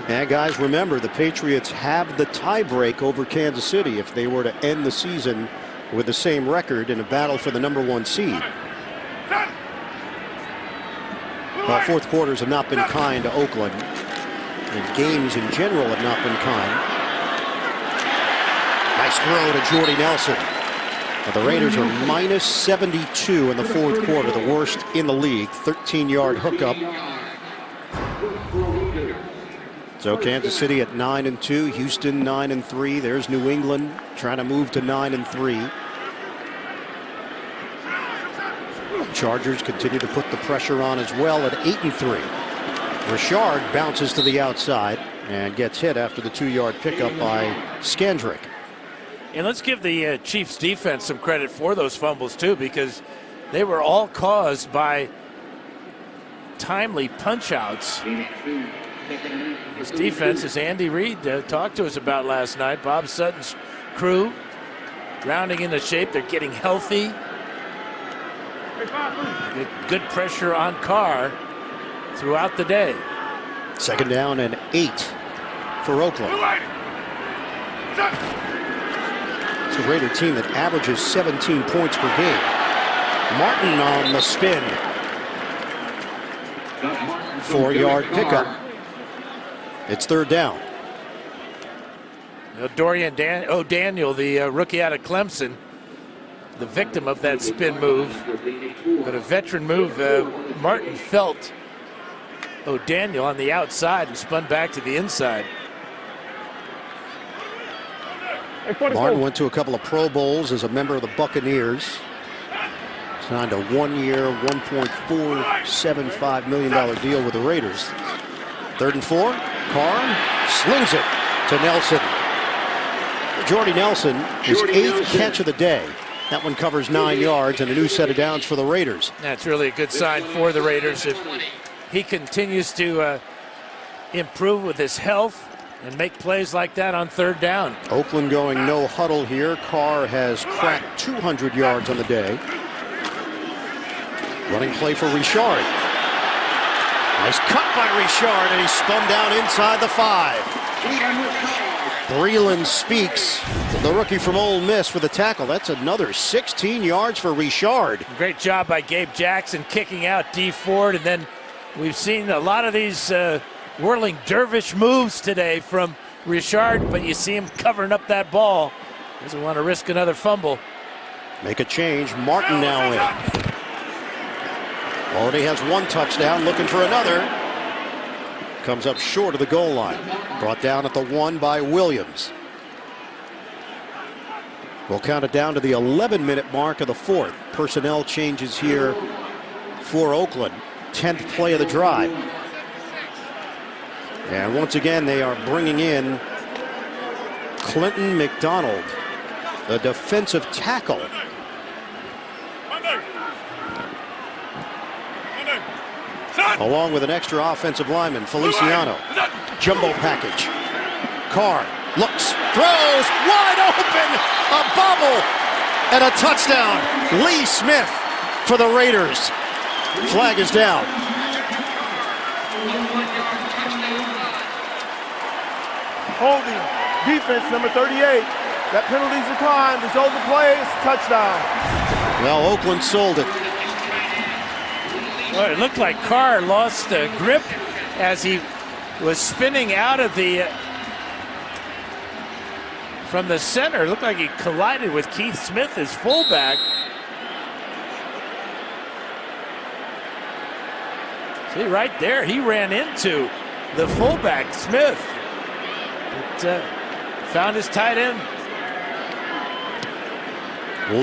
And guys, remember, the Patriots have the tiebreak over Kansas City if they were to end the season with the same record in a battle for the #1 seed. Well, fourth quarters have not been kind to Oakland, and games in general have not been kind. Nice throw to Jordy Nelson. Now, the Raiders are minus 72 in the fourth quarter, the worst in the league. 13-yard hookup. So Kansas City at 9-2, Houston 9-3. There's New England trying to move to 9-3. Chargers continue to put the pressure on as well at 8-3. Richard bounces to the outside and gets hit after the 2-yard pickup by Skandrick. And let's give the Chiefs defense some credit for those fumbles too, because they were all caused by timely punch-outs. This defense, as Andy Reid talked to us about last night, Bob Sutton's crew rounding into shape. They're getting healthy. Good pressure on Carr throughout the day. 2nd down and 8 for Oakland. It's a Raider team that averages 17 points per game. Martin on the spin. 4-yard pickup. It's third down. Dorian O'Daniel, the rookie out of Clemson, the victim of that spin move. But a veteran move. Martin felt O'Daniel on the outside and spun back to the inside. Martin went to a couple of Pro Bowls as a member of the Buccaneers. Signed a 1-year, $1.475 million deal with the Raiders. 3rd and 4. Carr slings it to Nelson. Jordy Nelson, his 8th catch of the day. That one covers 9 yards and a new set of downs for the Raiders. That's really a good sign for the Raiders. If he continues to improve with his health and make plays like that on 3rd down. Oakland going no huddle here. Carr has cracked 200 yards on the day. Running play for Richard. Nice cut by Richard, and he spun down inside the 5. Breeland Speaks, the rookie from Ole Miss, with a tackle. That's another 16 yards for Richard. Great job by Gabe Jackson kicking out D Ford, and then we've seen a lot of these whirling dervish moves today from Richard, but you see him covering up that ball. Doesn't want to risk another fumble. Make a change. Martin now in. Already has 1 touchdown, looking for another. Comes up short of the goal line. Brought down at the 1 by Williams. We'll count it down to the 11-minute mark of the 4th. Personnel changes here for Oakland. 10th play of the drive. And once again, they are bringing in Clinton McDonald, the defensive tackle. Along with an extra offensive lineman, Feliciano. Jumbo package. Carr looks, throws, wide open, a bobble, and a touchdown. Lee Smith for the Raiders. Flag is down. Holding, defense number 38. That penalty's declined, result of the play is touchdown. Well, Oakland sold it. Well, it looked like Carr lost grip as he was spinning out of the from the center. It looked like he collided with Keith Smith, his fullback. See, right there, he ran into the fullback, Smith. But found his tight end.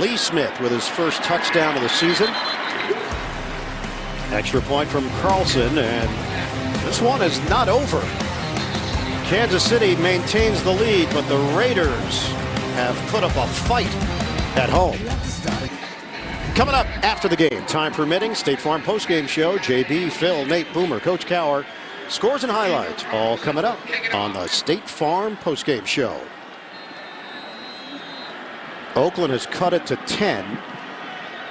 Lee Smith with his first touchdown of the season. Extra point from Carlson, and this one is not over. Kansas City maintains the lead, but the Raiders have put up a fight at home. Coming up after the game, time permitting, State Farm postgame show. JB, Phil, Nate, Boomer, Coach Cowher, scores and highlights, all coming up on the State Farm postgame show. Oakland has cut it to 10.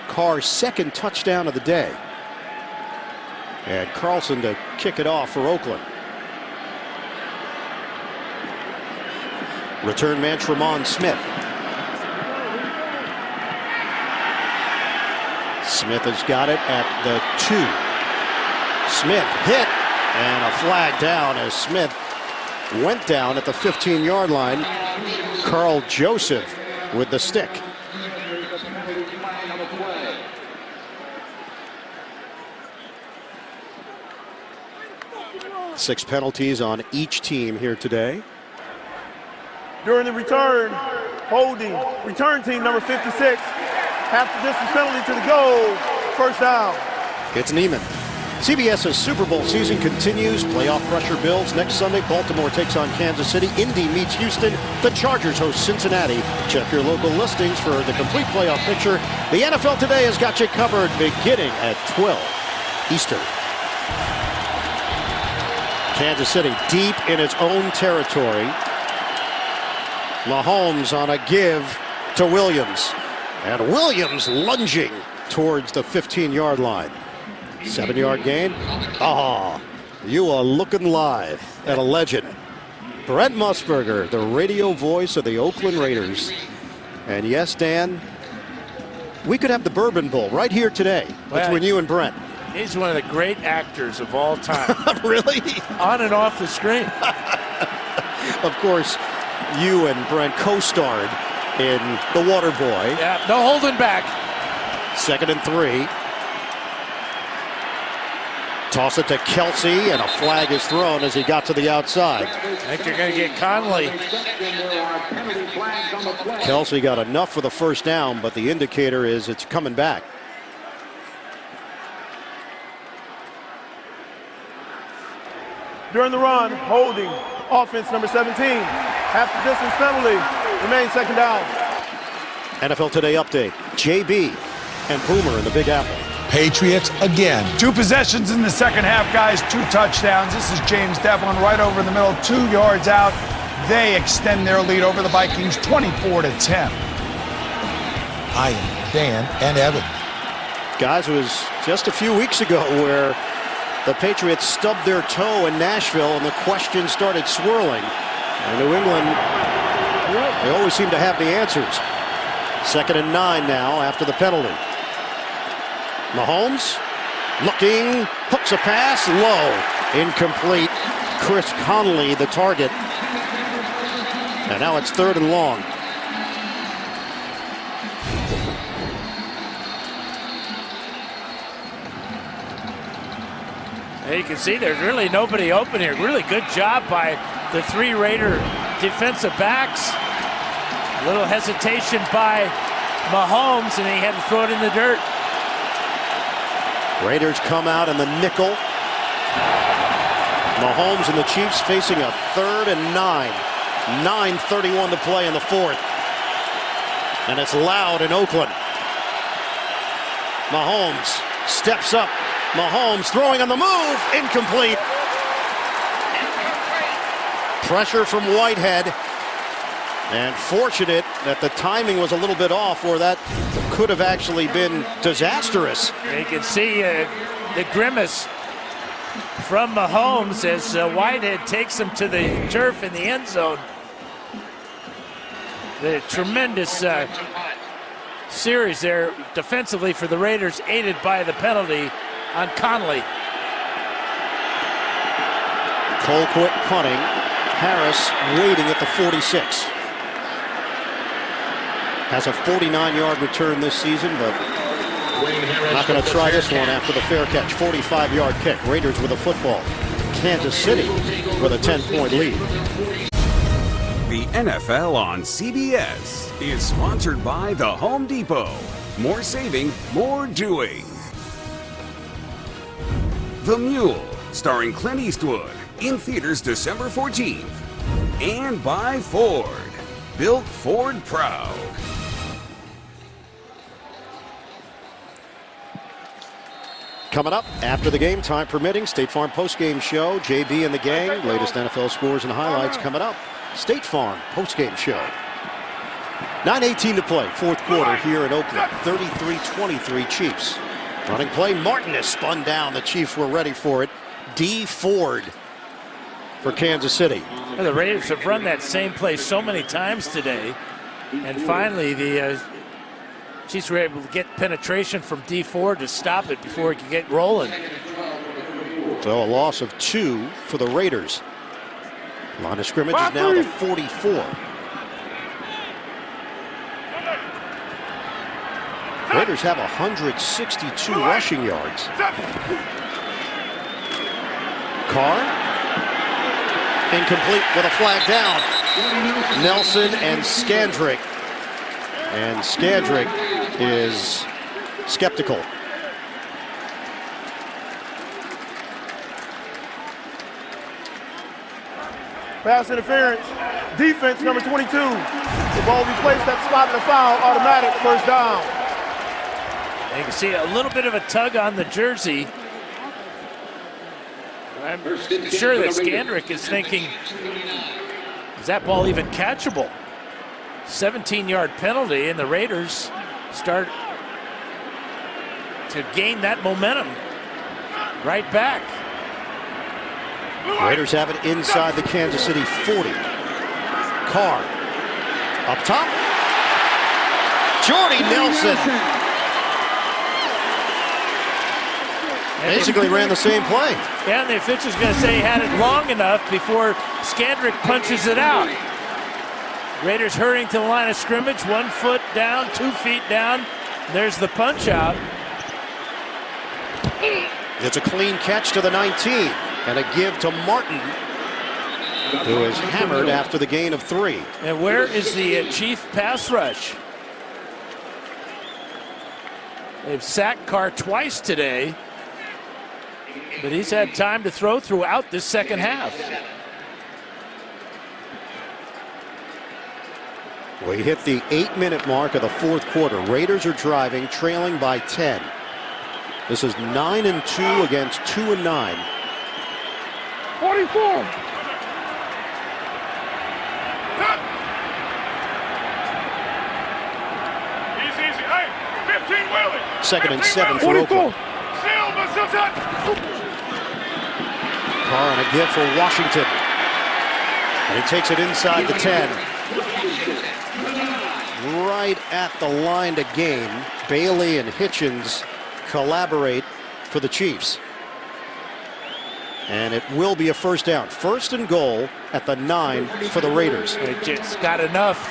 Carr's 2nd touchdown of the day. And Carlson to kick it off for Oakland. Return man Tremont Smith. Smith has got it at the 2. Smith hit, and a flag down as Smith went down at the 15-yard line. Carl Joseph with the stick. Six penalties on each team here today. During the return, holding, return team number 56. Half the distance penalty to the goal, first down. It's Neiman. CBS's Super Bowl season continues. Playoff pressure builds. Next Sunday, Baltimore takes on Kansas City. Indy meets Houston. The Chargers host Cincinnati. Check your local listings for the complete playoff picture. The NFL Today has got you covered beginning at 12 Eastern. Kansas City deep in its own territory. Mahomes on a give to Williams. And Williams lunging towards the 15-yard line. 7-yard gain. Ah, you are looking live at a legend. Brent Musburger, the radio voice of the Oakland Raiders. And yes, Dan, we could have the Bourbon Bowl right here today between you and Brent. He's one of the great actors of all time. Really? On and off the screen. Of course, you and Brent co-starred in The Waterboy. Yeah, no holding back. 2nd and 3. Toss it to Kelsey, and a flag is thrown as he got to the outside. I think they're going to get Conley. Kelsey got enough for the first down, but the indicator is it's coming back. During the run, holding, offense number 17. Half the distance penalty, remains 2nd down. NFL Today update. JB and Boomer in the Big Apple. Patriots again. 2 possessions in the second half, guys. 2 touchdowns. This is James Devlin right over the middle, 2 yards out. They extend their lead over the Vikings 24-10. Ian, Dan, and Evan. Guys, it was just a few weeks ago where the Patriots stubbed their toe in Nashville and the questions started swirling. And New England, they always seem to have the answers. 2nd and 9 now after the penalty. Mahomes looking, hooks a pass, low, incomplete. Chris Conley, the target. And now it's 3rd and long. You can see there's really nobody open here. Really good job by the 3 Raider defensive backs. A little hesitation by Mahomes, and he had to throw it in the dirt. Raiders come out in the nickel. Mahomes and the Chiefs facing a 3rd and 9. 9:31 to play in the 4th. And it's loud in Oakland. Mahomes steps up. Mahomes throwing on the move. Incomplete. Pressure from Whitehead. And fortunate that the timing was a little bit off, or that could have actually been disastrous. You can see the grimace from Mahomes as Whitehead takes him to the turf in the end zone. The tremendous series there defensively for the Raiders, aided by the penalty on Conley. Colquitt punting. Harris waiting at the 46. Has a 49-yard return this season, but not going to try this one after the fair catch. 45-yard kick. Raiders with a football. Kansas City with a 10-point lead. The NFL on CBS is sponsored by The Home Depot. More saving, more doing. The Mule, starring Clint Eastwood, in theaters December 14th. And by Ford, built Ford proud. Coming up after the game, time permitting, State Farm postgame show. JB and the gang, latest NFL scores and highlights coming up. State Farm postgame show. 9:18 to play, 4th quarter here in Oakland. 33-23 Chiefs. Running play, Martin is spun down. The Chiefs were ready for it. D. Ford for Kansas City. Well, the Raiders have run that same play so many times today. And finally, the Chiefs were able to get penetration from D. Ford to stop it before it could get rolling. So a loss of 2 for the Raiders. Line of scrimmage is now the 44. Raiders have 162 rushing yards. Carr, incomplete with a flag down. Nelson and Skandrick. And Skandrick is skeptical. Pass interference. Defense number 22. The ball replaced that spot in the foul. Automatic 1st down. You can see a little bit of a tug on the jersey. I'm sure that Skandrick is thinking, is that ball even catchable? 17-yard penalty, and the Raiders start to gain that momentum right back. Raiders have it inside the Kansas City 40. Carr up top. Jordy Nelson basically ran the same play. Yeah, and the official's going to say he had it long enough before Skandrick punches it out. Raiders hurrying to the line of scrimmage, 1 foot down, 2 feet down. There's the punch out. It's a clean catch to the 19 and a give to Martin, who is hammered after the gain of 3. And where is the Chief pass rush? They've sacked Carr twice today, but he's had time to throw throughout this second half. We hit the 8-minute mark of the fourth quarter. Raiders are driving, trailing by 10. This is 9-2 against 2-9. 44. Easy. Hey, 15 Willie. 2nd and 7 for Oakland. Carr on a give for Washington. And he takes it inside the 10. Right at the line to gain. Bailey and Hitchens collaborate for the Chiefs. And it will be a first down. 1st and goal at the 9 for the Raiders. They just got enough.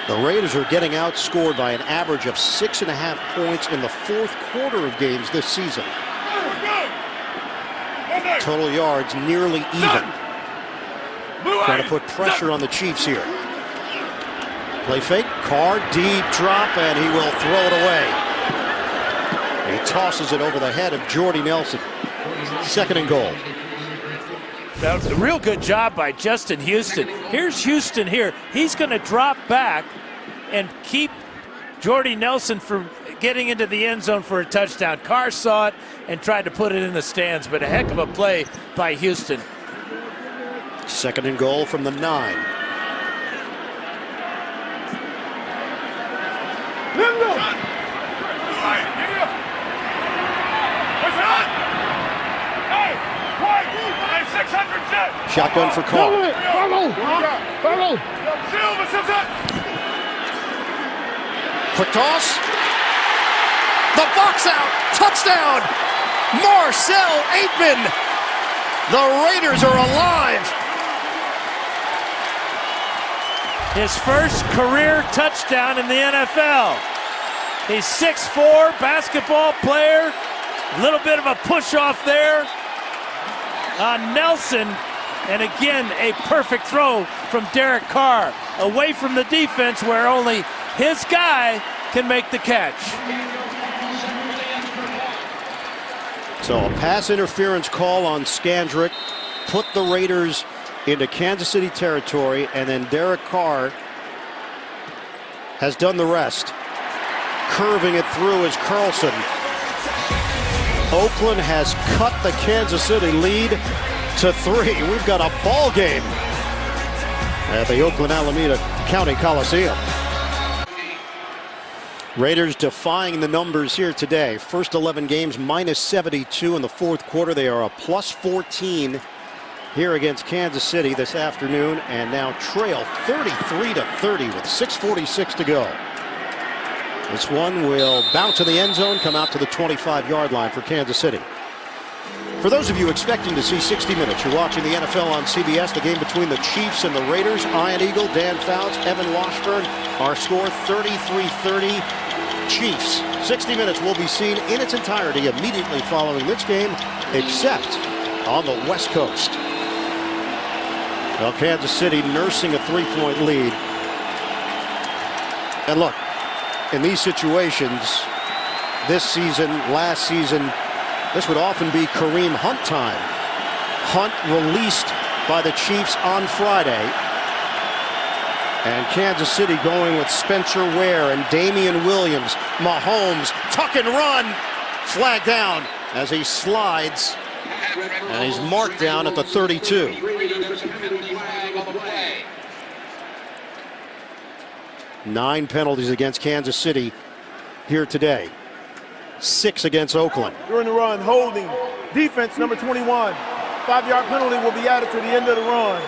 The Raiders are getting outscored by an average of 6.5 points in the fourth quarter of games this season. Total yards nearly even. Trying to put pressure on the Chiefs here. Play fake, Carr, deep drop, and he will throw it away. He tosses it over the head of Jordy Nelson. 2nd and goal. That was a real good job by Justin Houston. Here's Houston here. He's going to drop back and keep Jordy Nelson from getting into the end zone for a touchdown. Carr saw it and tried to put it in the stands, but a heck of a play by Houston. 2nd and goal from the 9. Shotgun for Carr. Quick toss. The box out. Touchdown. Marcel Aitman. The Raiders are alive. His first career touchdown in the NFL. He's 6'4", basketball player. A little bit of a push off there on Nelson. And again, a perfect throw from Derek Carr. Away from the defense where only his guy can make the catch. So a pass interference call on Skandrick put the Raiders into Kansas City territory, and then Derek Carr has done the rest. Curving it through is Carlson. Oakland has cut the Kansas City lead to 3. We've got a ball game at the Oakland Alameda County Coliseum. Raiders defying the numbers here today. First 11 games minus 72 in the fourth quarter. They are a plus 14 here against Kansas City this afternoon, and now trail 33-30 with 6:46 to go. This one will bounce to the end zone, come out to the 25-yard line for Kansas City. For those of you expecting to see 60 minutes, you're watching the NFL on CBS, the game between the Chiefs and the Raiders. Ian Eagle, Dan Fouts, Evan Washburn. Our score 33-30 Chiefs. 60 minutes will be seen in its entirety immediately following this game, except on the West Coast. Well, Kansas City nursing a 3-point lead. And look, in these situations, this season, last season, this would often be Kareem Hunt time. Hunt released by the Chiefs on Friday. And Kansas City going with Spencer Ware and Damian Williams. Mahomes, tuck and run. Flag down as he slides. And he's marked down at the 32. 9 penalties against Kansas City here today. 6 against Oakland. During the run, holding. Defense, number 21. 5-yard penalty will be added to the end of the run.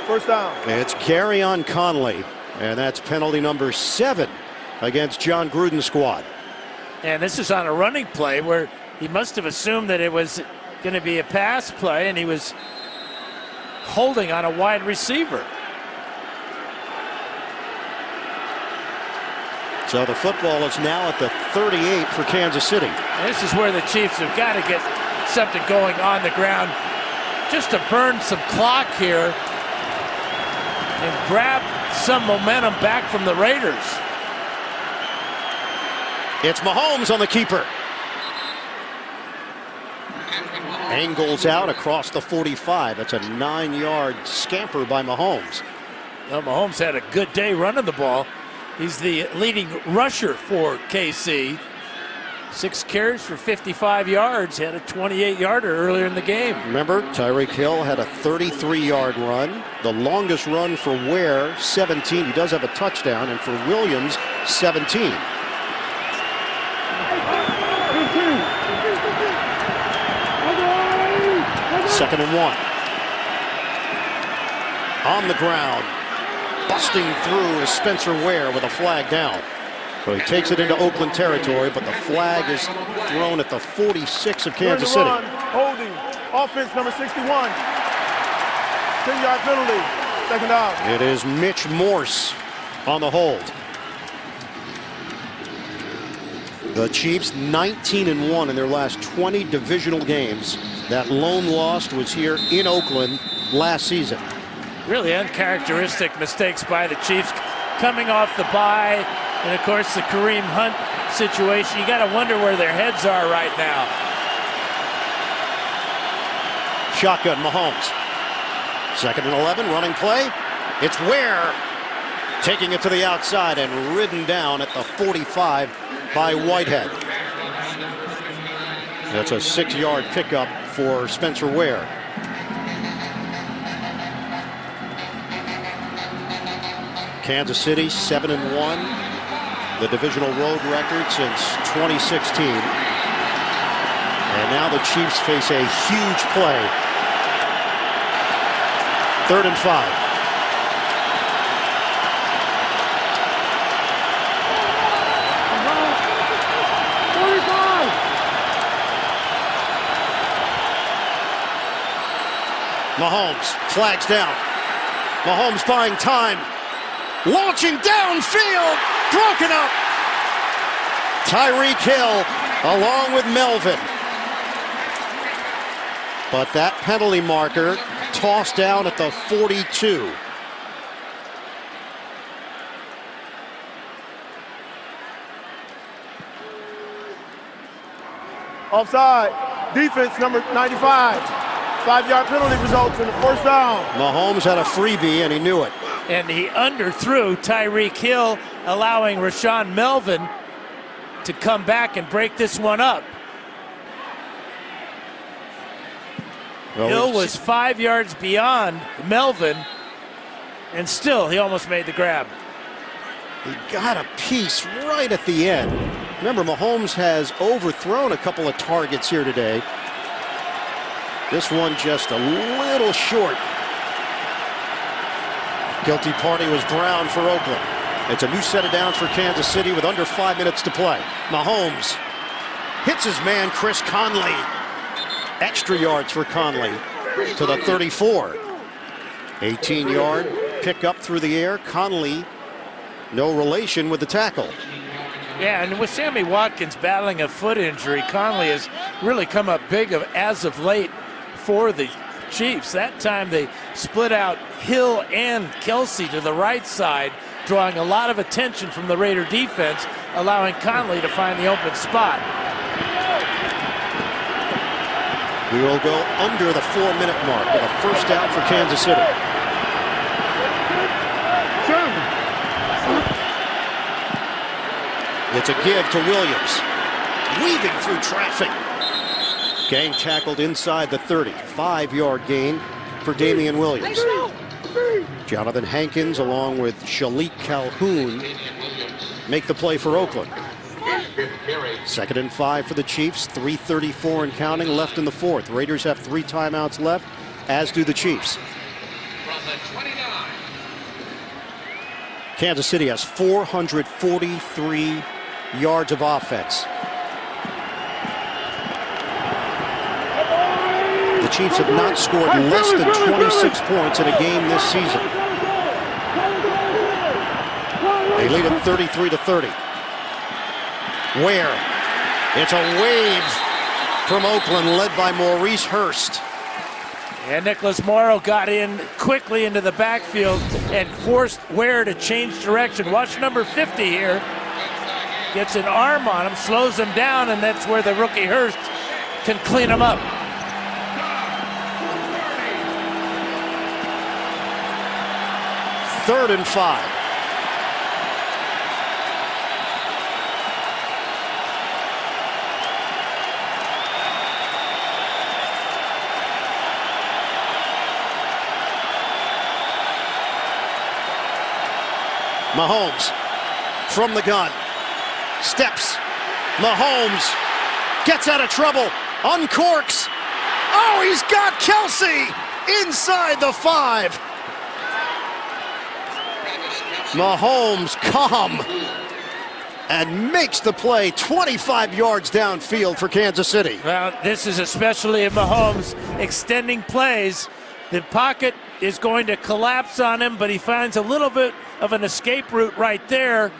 First down. It's Kerryon Conley, and that's penalty number 7 against John Gruden's squad. And this is on a running play where he must have assumed that it was going to be a pass play, and he was holding on a wide receiver. So the football is now at the 38 for Kansas City. And this is where the Chiefs have got to get something going on the ground just to burn some clock here and grab some momentum back from the Raiders. It's Mahomes on the keeper. Angles out across the 45. That's a 9-yard scamper by Mahomes. Well, Mahomes had a good day running the ball. He's the leading rusher for KC. 6 carries for 55 yards. Had a 28-yarder earlier in the game. Remember, Tyreek Hill had a 33-yard run. The longest run for Ware, 17. He does have a touchdown. And for Williams, 17. Second and 1. On the ground. Busting through is Spencer Ware with a flag down. So he takes it into Oakland territory, but the flag is thrown at the 46 of Kansas City. Run, holding. Offense number 61. 10-yard penalty. Second down. It is Mitch Morse on the hold. The Chiefs 19-1 in their last 20 divisional games. That lone loss was here in Oakland last season. Really uncharacteristic mistakes by the Chiefs coming off the bye. And, of course, the Kareem Hunt situation. You got to wonder where their heads are right now. Shotgun, Mahomes. Second and 11, running play. It's Ware taking it to the outside and ridden down at the 45 by Whitehead. That's a 6-yard pickup for Spencer Ware. Kansas City 7-1, the divisional road record since 2016. And now the Chiefs face a huge play. 3rd and 5. Mahomes flags down. Mahomes buying time. Launching downfield. Broken up. Tyreek Hill along with Melvin. But that penalty marker tossed down at the 42. Offside. Defense number 95. 5-yard penalty results in the first down. Mahomes had a freebie and he knew it. And he underthrew Tyreek Hill, allowing Rashawn Melvin to come back and break this one up. Well, Hill was 5 yards beyond Melvin, and still he almost made the grab. He got a piece right at the end. Remember, Mahomes has overthrown a couple of targets here today. This one just a little short. Guilty party was Brown for Oakland. It's a new set of downs for Kansas City with under 5 minutes to play. Mahomes hits his man Chris Conley. Extra yards for Conley to the 34. 18-yard pickup through the air. Conley, no relation with the tackle. Yeah, and with Sammy Watkins battling a foot injury, Conley has really come up big as of late for the Chiefs. That time they split out Hill and Kelsey to the right side, drawing a lot of attention from the Raider defense, allowing Conley to find the open spot. We will go under the 4-minute mark with a first down for Kansas City. It's a give to Williams. Weaving through traffic. Gang tackled inside the 30. 5-yard gain for Damian Williams. Jonathan Hankins along with Shalik Calhoun make the play for Oakland. 2nd and 5 for the Chiefs. 3:34 and counting left in the fourth. Raiders have 3 timeouts left, as do the Chiefs. Kansas City has 443 yards of offense. The Chiefs have not scored less than 26 points in a game this season. They lead at 33-30. Where? It's a wave from Oakland led by Maurice Hurst. And Nicholas Morrow got in quickly into the backfield and forced Ware to change direction. Watch number 50 here. Gets an arm on him, slows him down, and that's where the rookie Hurst can clean him up. Third and 5. Mahomes from the gun. Steps. Mahomes gets out of trouble. Uncorks. Oh, he's got Kelsey inside the 5. Mahomes calm and makes the play 25 yards downfield for Kansas City. Well, this is especially in Mahomes extending plays. The pocket is going to collapse on him, but he finds a little bit of an escape route right there.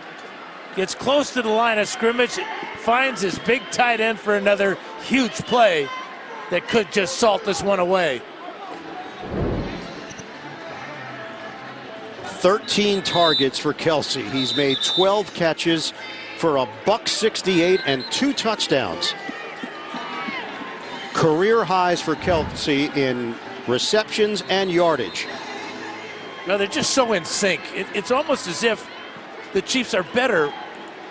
Gets close to the line of scrimmage, finds his big tight end for another huge play that could just salt this one away. 13 targets for Kelsey. He's made 12 catches for $168 and 2 touchdowns. Career highs for Kelsey in receptions and yardage. No, they're just so in sync. It's almost as if the Chiefs are better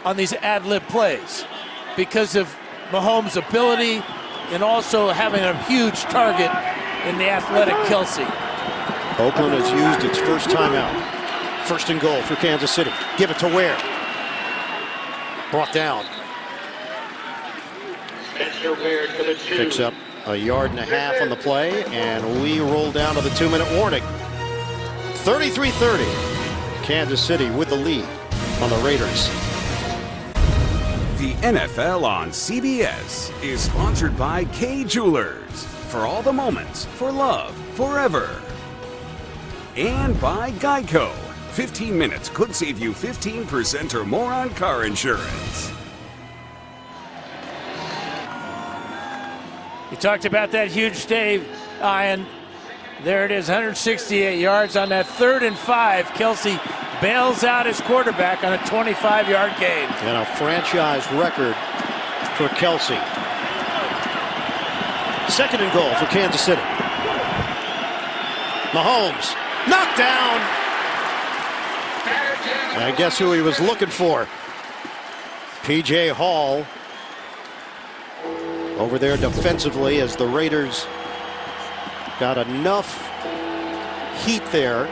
on these ad-lib plays because of Mahomes' ability and also having a huge target in the athletic Kelsey. Oakland has used its first timeout. 1st and goal for Kansas City. Give it to Ware. Brought down. Picks up a yard and a half on the play, and we roll down to the 2-minute warning. 33-30. Kansas City with the lead on the Raiders. The NFL on CBS is sponsored by Kay Jewelers. For all the moments, for love, forever. And by Geico. 15 minutes could save you 15% or more on car insurance. You talked about that huge day, Ian. There it is, 168 yards on that 3rd and 5. Kelsey bails out his quarterback on a 25-yard gain. And a franchise record for Kelsey. 2nd and goal for Kansas City. Mahomes knocked down. And guess who he was looking for? P.J. Hall over there defensively as the Raiders got enough heat there.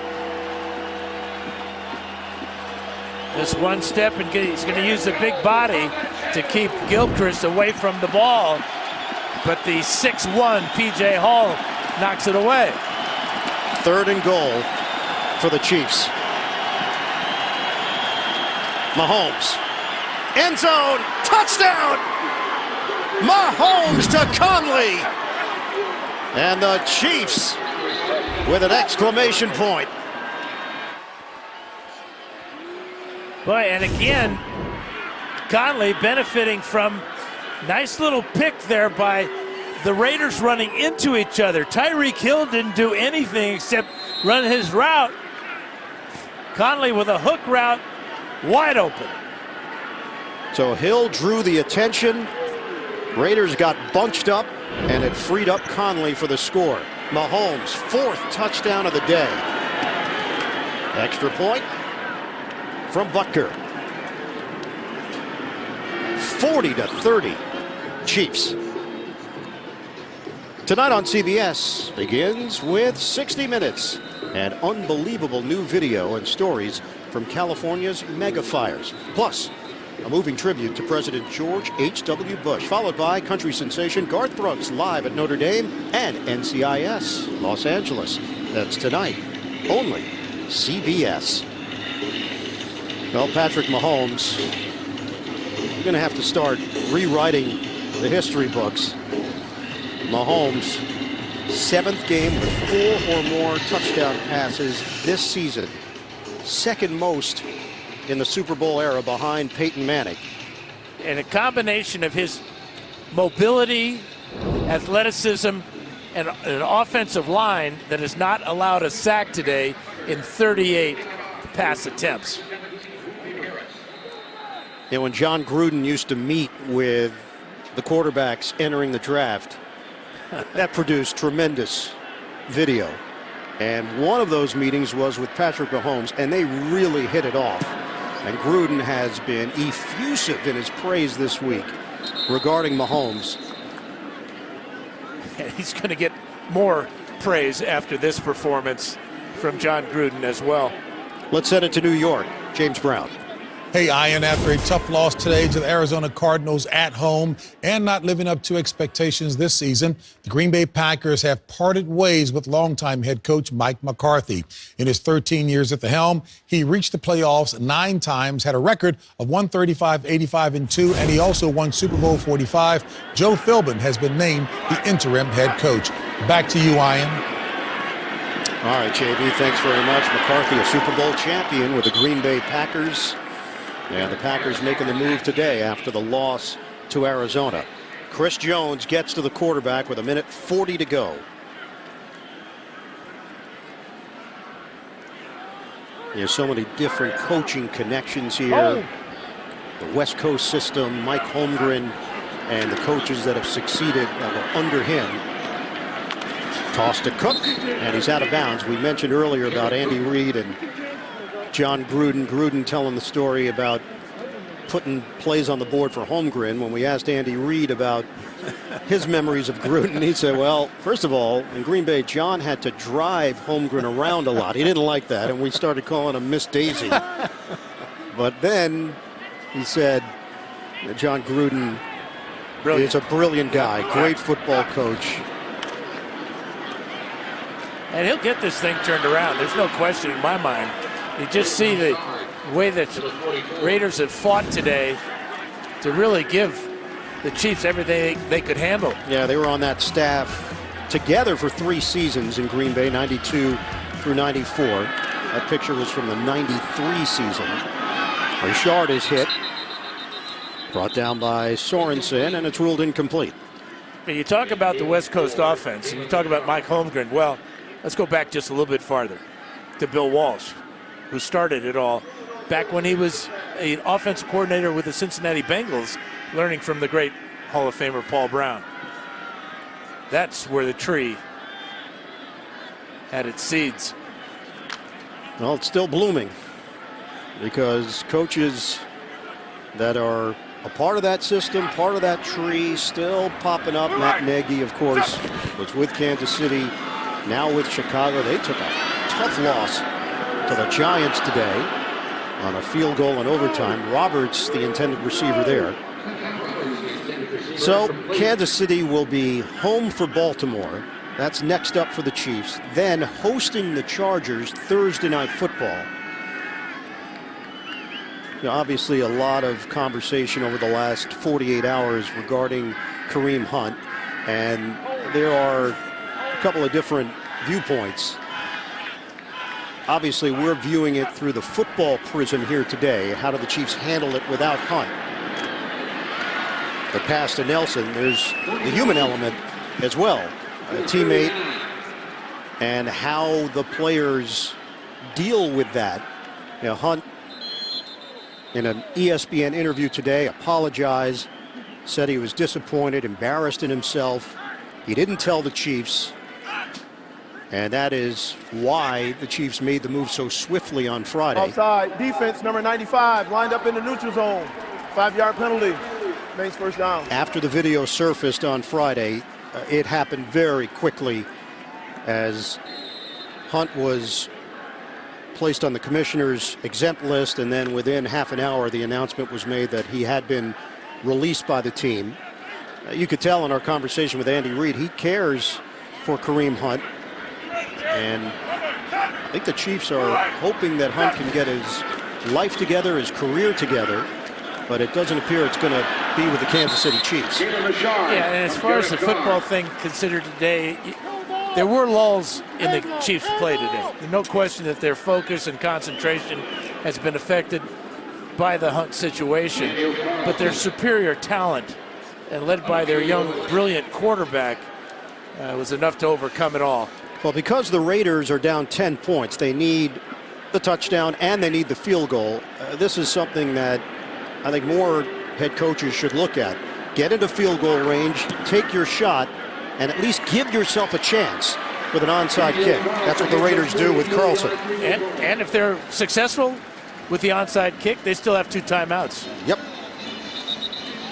Just one step, and he's going to use the big body to keep Gilchrist away from the ball. But the 6'1" P.J. Hall knocks it away. 3rd and goal for the Chiefs. Mahomes. End zone. Touchdown. Mahomes to Conley. And the Chiefs with an exclamation point. Boy, and again, Conley benefiting from nice little pick there by the Raiders running into each other. Tyreek Hill didn't do anything except run his route. Conley with a hook route, wide open. So Hill drew the attention. Raiders got bunched up, and it freed up Conley for the score. Mahomes' 4th touchdown of the day. Extra point from Butker. 40-30 Chiefs. Tonight on CBS begins with 60 Minutes. and unbelievable new video and stories from California's mega fires. Plus, a moving tribute to President George H.W. Bush, followed by country sensation Garth Brooks live at Notre Dame and NCIS Los Angeles. That's tonight, only CBS. Well, Patrick Mahomes, you're going to have to start rewriting the history books. Mahomes, 7th game with 4 or more touchdown passes this season. Second most in the Super Bowl era behind Peyton Manning. And a combination of his mobility, athleticism, and an offensive line that has not allowed a sack today in 38 pass attempts. And when John Gruden used to meet with the quarterbacks entering the draft, that produced tremendous video. And one of those meetings was with Patrick Mahomes, and they really hit it off. And Gruden has been effusive in his praise this week regarding Mahomes. And he's going to get more praise after this performance from John Gruden as well. Let's send it to New York. James Brown. Hey, Ian, after a tough loss today to the Arizona Cardinals at home and not living up to expectations this season, the Green Bay Packers have parted ways with longtime head coach Mike McCarthy. In his 13 years at the helm, he reached the playoffs 9 times, had a record of 135, 85, and 2, and he also won Super Bowl 45. Joe Philbin has been named the interim head coach. Back to you, Ian. All right, JB, thanks very much. McCarthy, a Super Bowl champion with the Green Bay Packers. And the Packers making the move today after the loss to Arizona. Chris Jones gets to the quarterback with 1:40 to go. There's so many different coaching connections here. The West Coast system, Mike Holmgren, and the coaches that have succeeded under him. Toss to Cook, and he's out of bounds. We mentioned earlier about Andy Reid and John Gruden. Gruden telling the story about putting plays on the board for Holmgren. When we asked Andy Reid about his memories of Gruden, he said, well, first of all, in Green Bay, John had to drive Holmgren around a lot. He didn't like that, and we started calling him Miss Daisy. But then he said John Gruden is a brilliant guy, great football coach. And he'll get this thing turned around. There's no question in my mind. You just see the way that Raiders have fought today to really give the Chiefs everything they could handle. Yeah, they were on that staff together for 3 seasons in Green Bay, 92 through 94. That picture was from the 93 season. Richard is hit, brought down by Sorensen, and it's ruled incomplete. But you talk about the West Coast offense, and you talk about Mike Holmgren. Well, let's go back just a little bit farther to Bill Walsh, who started it all back when he was an offensive coordinator with the Cincinnati Bengals, learning from the great Hall of Famer Paul Brown. That's where the tree had its seeds. Well, it's still blooming because coaches that are a part of that system, part of that tree, still popping up. Matt Nagy, of course, was with Kansas City, now with Chicago. They took a tough loss to the Giants today on a field goal in overtime. Roberts, the intended receiver there. So Kansas City will be home for Baltimore. That's next up for the Chiefs. Then hosting the Chargers Thursday Night Football. You know, obviously a lot of conversation over the last 48 hours regarding Kareem Hunt. And there are a couple of different viewpoints. Obviously, we're viewing it through the football prism here today. How do the Chiefs handle it without Hunt? The pass to Nelson, there's the human element as well. A teammate and how the players deal with that. You know, Hunt, in an ESPN interview today, apologized, said he was disappointed, embarrassed in himself. He didn't tell the Chiefs. And that is why the Chiefs made the move so swiftly on Friday. Offside, defense, number 95, lined up in the neutral zone. 5-yard penalty, makes first down. After the video surfaced on Friday, it happened very quickly as Hunt was placed on the commissioner's exempt list, and then within half an hour the announcement was made that he had been released by the team. You could tell in our conversation with Andy Reid, he cares for Kareem Hunt, and I think the Chiefs are hoping that Hunt can get his life together, his career together, but it doesn't appear it's going to be with the Kansas City Chiefs. Yeah, and as far as the football thing considered today, there were lulls in the Chiefs' play today. No question that their focus and concentration has been affected by the Hunt situation, but their superior talent, and led by their young, brilliant quarterback, was enough to overcome it all. Well, because the Raiders are down 10 points, they need the touchdown and they need the field goal. This is something that I think more head coaches should look at. Get into field goal range, take your shot, and at least give yourself a chance with an onside kick. That's what the Raiders do with Carlson. And if they're successful with the onside kick, they still have 2 timeouts. Yep.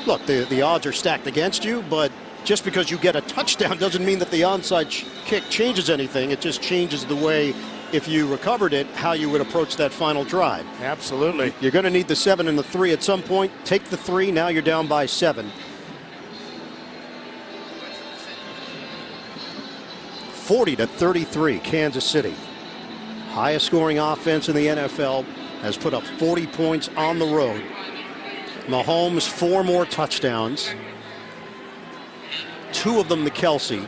Look, the odds are stacked against you, but just because you get a touchdown doesn't mean that the onside kick changes anything. It just changes the way, if you recovered it, how you would approach that final drive. Absolutely. You're going to need the 7 and the 3 at some point. Take the 3. Now you're down by 7. 40-33, Kansas City. Highest scoring offense in the NFL, has put up 40 points on the road. Mahomes, 4 more touchdowns. 2 of them to Kelsey.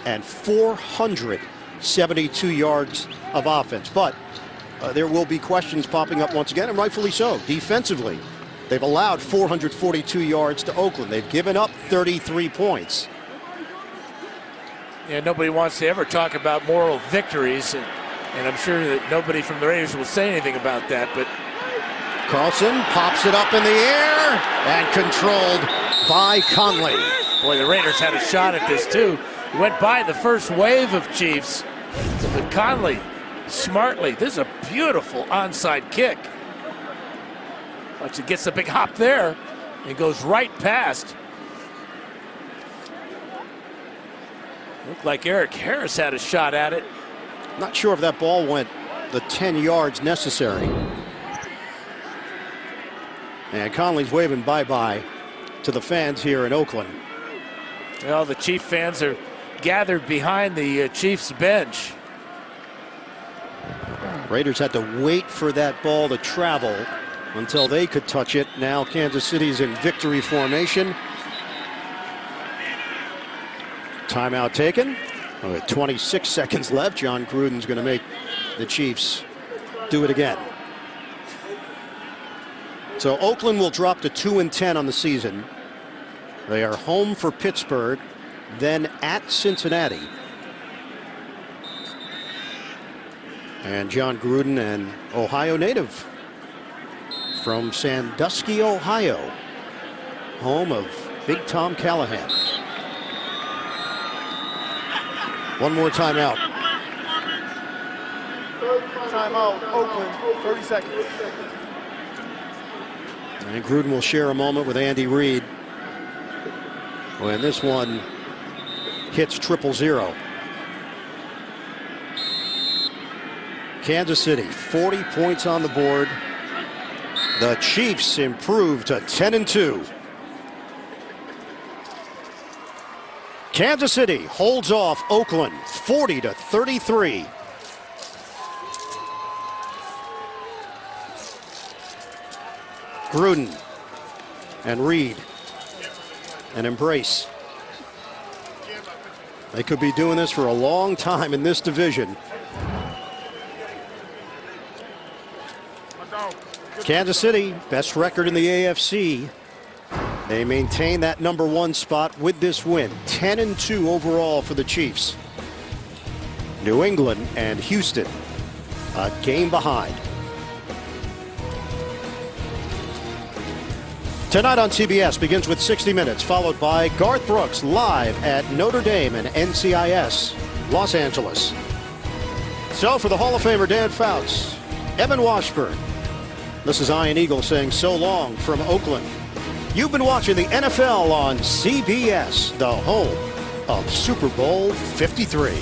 And 472 yards of offense. But there will be questions popping up once again, and rightfully so. Defensively, they've allowed 442 yards to Oakland. They've given up 33 points. Yeah, nobody wants to ever talk about moral victories, and I'm sure that nobody from the Raiders will say anything about that, but Carlson pops it up in the air and controlled by Conley. Boy, the Raiders had a shot at this too. Went by the first wave of Chiefs, but Conley smartly, this is a beautiful onside kick. Watch, it gets a big hop there and goes right past. Looked like Eric Harris had a shot at it. Not sure if that ball went the 10 yards necessary. And Conley's waving bye-bye to the fans here in Oakland. Well, the Chief fans are gathered behind the Chiefs bench. Raiders had to wait for that ball to travel until they could touch it. Now Kansas City's in victory formation. Timeout taken. With 26 seconds left, John Gruden's going to make the Chiefs do it again. So Oakland will drop to 2-10 on the season. They are home for Pittsburgh, then at Cincinnati. And John Gruden, an Ohio native from Sandusky, Ohio, home of Big Tom Callahan. One more timeout. Timeout, Oakland, 30 seconds. And Gruden will share a moment with Andy Reid when this one hits 0-0. Kansas City, 40 points on the board. The Chiefs improve to 10-2. Kansas City holds off Oakland 40-33. Gruden and Reid and embrace. They could be doing this for a long time in this division. Kansas City, best record in the AFC. They maintain that #1 spot with this win. 10-2 overall for the Chiefs. New England and Houston, a game behind. Tonight on CBS begins with 60 Minutes, followed by Garth Brooks live at Notre Dame and NCIS, Los Angeles. So for the Hall of Famer Dan Fouts, Evan Washburn, this is Ian Eagle saying so long from Oakland. You've been watching the NFL on CBS, the home of Super Bowl 53.